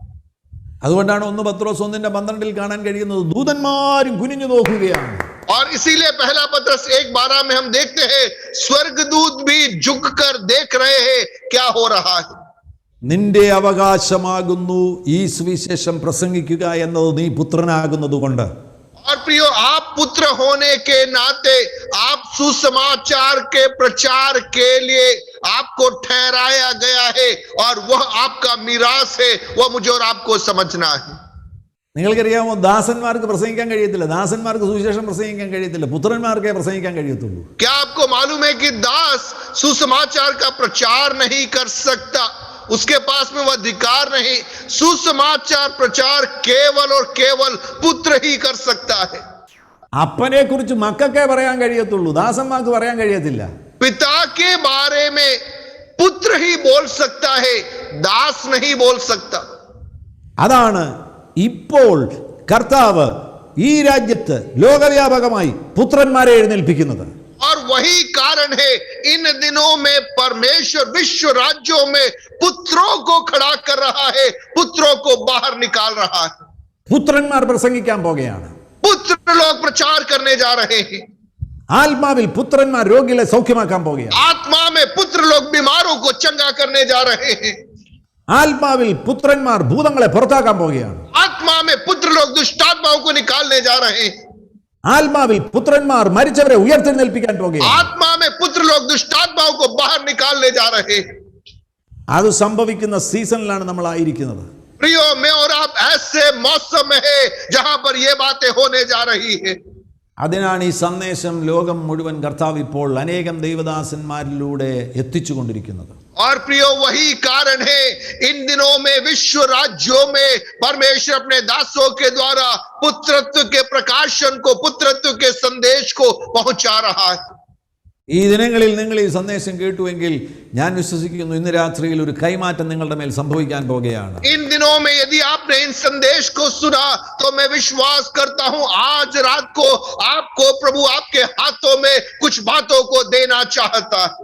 Speaker 2: അതുകൊണ്ടാണ് 1 പത്രോസ് 1:12 കാണാൻ കഴിയുന്നത്, ദൂതന്മാരും കുനിഞ്ഞു നോക്കുകയാണ്.
Speaker 3: और इसीलिए पहला पत्रस 1:12 में हम देखते हैं स्वर्गदूत भी झुककर देख रहे हैं क्या हो रहा है.
Speaker 2: നിന്റെ അവകാശമാകുന്നു ഈ സുവിശേഷം പ്രസംഗിക്കുക എന്നത്, നീ പുത്രനാകുന്നത് കൊണ്ട്.
Speaker 3: और प्रियो, आप पुत्र होने के नाते आप सुसमाचार के प्रचार के लिए आपको ठहराया गया है और वह आपका मिरास है, वह मुझे और आपको समझना है.
Speaker 2: നിങ്ങൾക്കറിയാമോ, ദാസന്മാർക്ക് പ്രസംഗിക്കാൻ കഴിയത്തില്ല, ദാസന്മാർക്ക് സുവിശേഷം പ്രസംഗിക്കാൻ കഴിയത്തില്ല, പുത്രന്മാർക്കേ പ്രസംഗിക്കാൻ കഴിയത്തുള്ളൂ.
Speaker 3: क्या आपको मालूम है कि दास सुसमाचार का प्रचार नहीं कर सकता, उसके पास में वह अधिकार नहीं. सुसमाचार प्रचार केवल और केवल पुत्र ही कर सकता है.
Speaker 2: അപ്പനെ കുറിച്ച് മക്കൾക്കേ പറയാൻ കഴിയത്തുള്ളൂ, ദാസന്മാർക്ക് പറയാൻ കഴിയത്തില്ല.
Speaker 3: पिता के बारे में पुत्र ही बोल सकता है, दास नहीं बोल सकता.
Speaker 2: അതാണ് ഇപ്പോൾ കർത്താവ് ഈ രാജ്യത്ത് ലോകവ്യാപകമായി പുത്രന്മാരെ എഴുന്നേൽപ്പിക്കുന്നത്.
Speaker 3: और वही कारण है इन दिनों में परमेश्वर विश्व राज्यों में पुत्रों को खड़ा कर रहा है, पुत्रों को बाहर निकाल रहा है.
Speaker 2: പുത്രന്മാർ പ്രസംഗിക്കാൻ പോകുകയാണ്.
Speaker 3: पुत्र लोग प्रचार करने जा रहे हैं.
Speaker 2: ആത്മാവിൽ പുത്രന്മാർ രോഗികളെ സൗഖ്യമാക്കാൻ പോകുകയാണ്.
Speaker 3: आत्मा में पुत्र लोग बीमारों को चंगा करने जा रहे हैं.
Speaker 2: ആത്മാവിൽ പുത്രന്മാർ ഭൂതങ്ങളെ പുറത്താക്കാൻ പോകുകയാണ്.
Speaker 3: आत्मा में पुत्र लोग दुष्टात्माओं को निकालने जा रहे हैं.
Speaker 2: ആത്മാവിൽ പുത്രന്മാർ മരിച്ചവരെ ഉയർത്തെഴുന്നേൽപ്പിക്കാൻ പോകുകയാണ്.
Speaker 3: आत्मा में पुत्र लोग दुष्टात्माओं को बाहर निकालने जा रहे हैं.
Speaker 2: അത് സംഭവിക്കുന്ന സീസണിലാണ് നമ്മൾ ആയിരിക്കുന്നത്.
Speaker 3: प्रियो, मैं और आप ऐसे मौसम में है जहां पर ये बातें होने जा रही है.
Speaker 2: അതിനാണ് ഈ സന്ദേശം ലോകം മുഴുവൻ കർത്താവ് ഇപ്പോൾ അനേകം ദൈവദാസന്മാരിലൂടെ എത്തിച്ചുകൊണ്ടിരിക്കുന്നത്.
Speaker 3: और प्रियो, वही कारण है इन दिनों में विश्व राज्यों में परमेश्वर अपने दासों के द्वारा पुत्रत्व के प्रकाशन को, पुत्रत्व के संदेश को पहुंचा रहा है.
Speaker 2: ഈ ദിനങ്ങളിൽ നിങ്ങൾ ഈ സന്ദേശം കേട്ടുവെങ്കിൽ ഞാൻ വിശ്വസിക്കുന്നു ഇന്ന് രാത്രിയിൽ ഒരു കൈമാറ്റം നിങ്ങളുടെ മേൽ സംഭവിക്കാൻ പോകുകയാണ്.
Speaker 3: इन दिनों में यदि आपने इन संदेश को सुना तो मैं विश्वास करता हूं आज रात को आपको प्रभु आपके हाथों में कुछ बातों को देना चाहता है.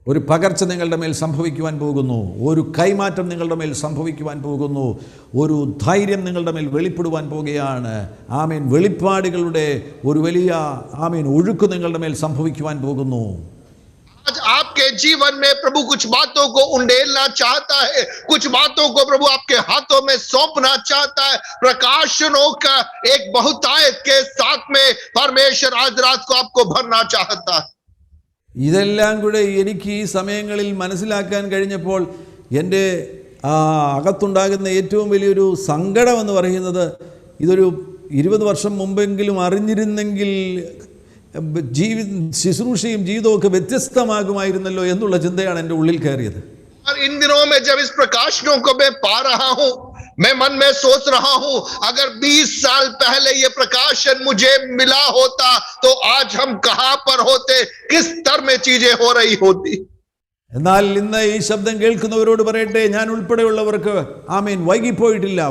Speaker 2: ഒരു പകർച്ച നിങ്ങളുടെ മേൽ സംഭവിക്കുവാൻ പോകുന്നു, ഒരു കൈമാറ്റം നിങ്ങളുടെ മേൽ സംഭവിക്കുവാൻ പോകുന്നു, ഒരു ധൈര്യം നിങ്ങളുടെ മേൽ വെളിപ്പെടുവാൻ പോകുകയാണ്. ആമേൻ. വെളിപ്പാടുകളുടെ ഒരു വലിയ ആമേൻ ഒഴുക്ക് നിങ്ങളുടെ മേൽ സംഭവിക്കുവാൻ പോകുന്നു.
Speaker 3: आज आपके जीवन में प्रभु कुछ बातों को उंडेलना चाहता है, कुछ बातों को प्रभु आपके हाथों में सौंपना चाहता है. प्रकाशनों का एक बहुतायत के साथ में परमेश्वर आज रात को आपको भरना चाहता है.
Speaker 2: ഇതെല്ലാം കൂടെ എനിക്ക് ഈ സമയങ്ങളിൽ മനസ്സിലാക്കാൻ കഴിഞ്ഞപ്പോൾ എൻ്റെ അകത്തുണ്ടാകുന്ന ഏറ്റവും വലിയൊരു സങ്കടം എന്ന് പറയുന്നത്, ഇതൊരു 20 വർഷം മുമ്പെങ്കിലും അറിഞ്ഞിരുന്നെങ്കിൽ ശുശ്രൂഷയും ജീവിതവും ഒക്കെ വ്യത്യസ്തമാകുമായിരുന്നല്ലോ എന്നുള്ള ചിന്തയാണ് എൻ്റെ ഉള്ളിൽ കയറിയത്.
Speaker 3: और इन दिनों में जब इस प्रकाशनों को मैं पा रहा हूं, मैं मन में सोच रहा हूं अगर 20 साल पहले ये प्रकाशन मुझे मिला होता तो आज हम कहां पर होते, किस स्तर में चीजें हो रही होती.
Speaker 2: എന്നാൽ ഇന്ന് ഈ ശബ്ദം കേൾക്കുന്നവരോട് പറയട്ടെ, ഞാൻ ഉൾപ്പെടെയുള്ളവർക്ക് ആമേൻ, വൈകിപ്പോയിട്ടില്ല.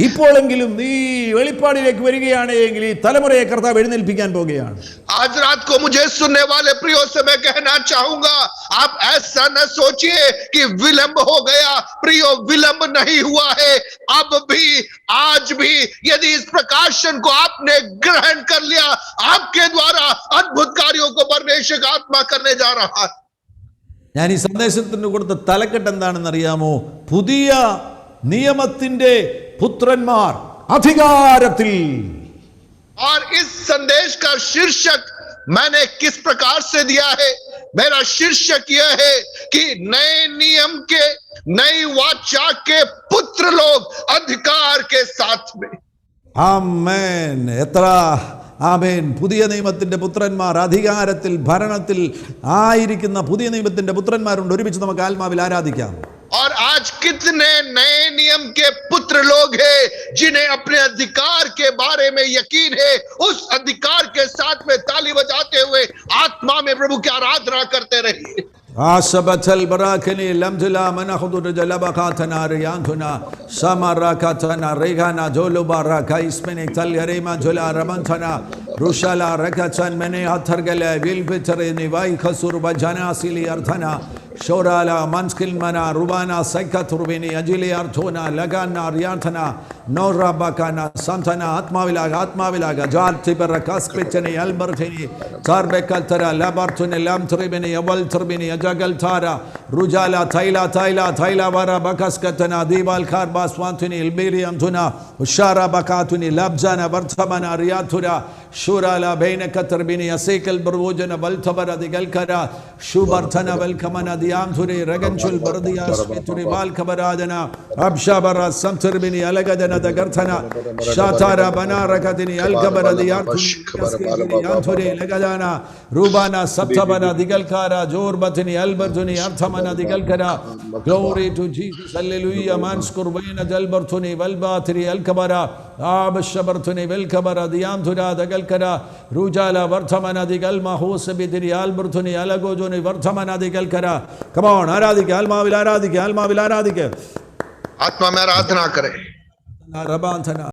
Speaker 2: ഇപ്പോഴെങ്കിലും നീ വെളിപ്പാടിലേക്ക് വരികയാണ് എങ്കിൽ ഈ തലമുറയെ കർത്താവ് എഴുന്നേൽപ്പിക്കാൻ പോകുകയാണ്.
Speaker 3: आज रात को मुझे सुनने वाले प्रियो से मैं कहना चाहूंगा, आप ऐसा न सोचिए कि विलंब हो गया. प्रियो, विलंब नहीं हुआ है. अब भी, आज भी यदि इस प्रकाशन को आपने ग्रहण कर लिया, आपके द्वारा अद्भुत कार्यों को परमेश्वर का आत्मा करने जा रहा है.
Speaker 2: ഞാൻ ഈ സന്ദേശത്തിന് കൊടുത്ത തലക്കെട്ട് എന്താണെന്ന് അറിയാമോ? പുതിയ നിയമത്തിന്റെ പുത്രന്മാർ അധികാരത്തിൽ.
Speaker 3: और इस संदेश का शीर्षक मैंने किस प्रकार से दिया है। मेरा शीर्षक यह है कि नए नियम के, नई वाचा के पुत्र लोग अधिकार के साथ में।
Speaker 2: ആമേൻ. എത്ര ആമേൻ. പുതിയ നിയമത്തിന്റെ പുത്രന്മാർ, അധികാരത്തിൽ ഭരണത്തിൽ ആയിരിക്കുന്ന പുതിയ നിയമത്തിന്റെ പുത്രന്മാരുണ്ട്. ഒരുമിച്ച് നമുക്ക് ആത്മാവിൽ ആരാധിക്കാം.
Speaker 3: और आज कितने नए नियम के पुत्र लोग हैं जिन्हें अपने अधिकार के बारे में यकीन है। उस अधिकार के साथ में ताली बजाते हुए आत्मा में प्रभु की आराधना करते रहिए।
Speaker 2: आशबचल बराखनी लमजुला मनखुदुर जलबखातना रियांथुना समरकतना रेगाना जोलुबारा का इसमें तल यरेमा जुला रमंथना रुशाला रकचन मैंने हथरगले विल पिचरे निवाई खसुर बजना सिली अर्थना शोराला मंस्किल मना रुबाना सैकथुर्विनी अजिली अर्थोना लगाना रियांथना नौरा बकाना संथना आत्माविलागा जार्ति पर कस्पिचनी अल्बर्थिनी चारबेकल्तरा लबर्थुनी लमथुरिबिनी अवल्थुर्बिनी जगल थारा रुजाला थैला वारा बकस्कतना दीवाल खार बास्वांथुनी इल्बेरियम थुना उशारा बकातुनी लब्जाना वर्धमना रियाथुरा शूराला बेन कतरबिनी असेकल बरवोजन बल्थबर दिगल करा शुबर्थना बलकमना दियाम थुरी रगंचुल बरदिया स्मितुरी बाल खबराजना अबशाबरा समथुरबिनी अलगदना दगर्थना शातारा बना रकदिनी अलकबर दियार्थुनी थुरी लगदाना रूबाना सप्तबना दिगल करा जोर बथनी अल्बर्थुनी अर्थमना दिगल करा ग्लोरी टू जीसस हालेलुया मानस्कुर वैन जलबर्थुनी वलबाथरी अलकबरा आबशबर्थुनी वेलकबरा दियाम थुरा दगल करा रुजाला वर्धमना दिगल माहूस बिदरी अल्बर्थुनी अलगोजोनी वर्धमना दिगल करा. Come on, आराधिके आत्माविल आराधिके
Speaker 3: आत्मा में आराधना करें.
Speaker 2: रबांथना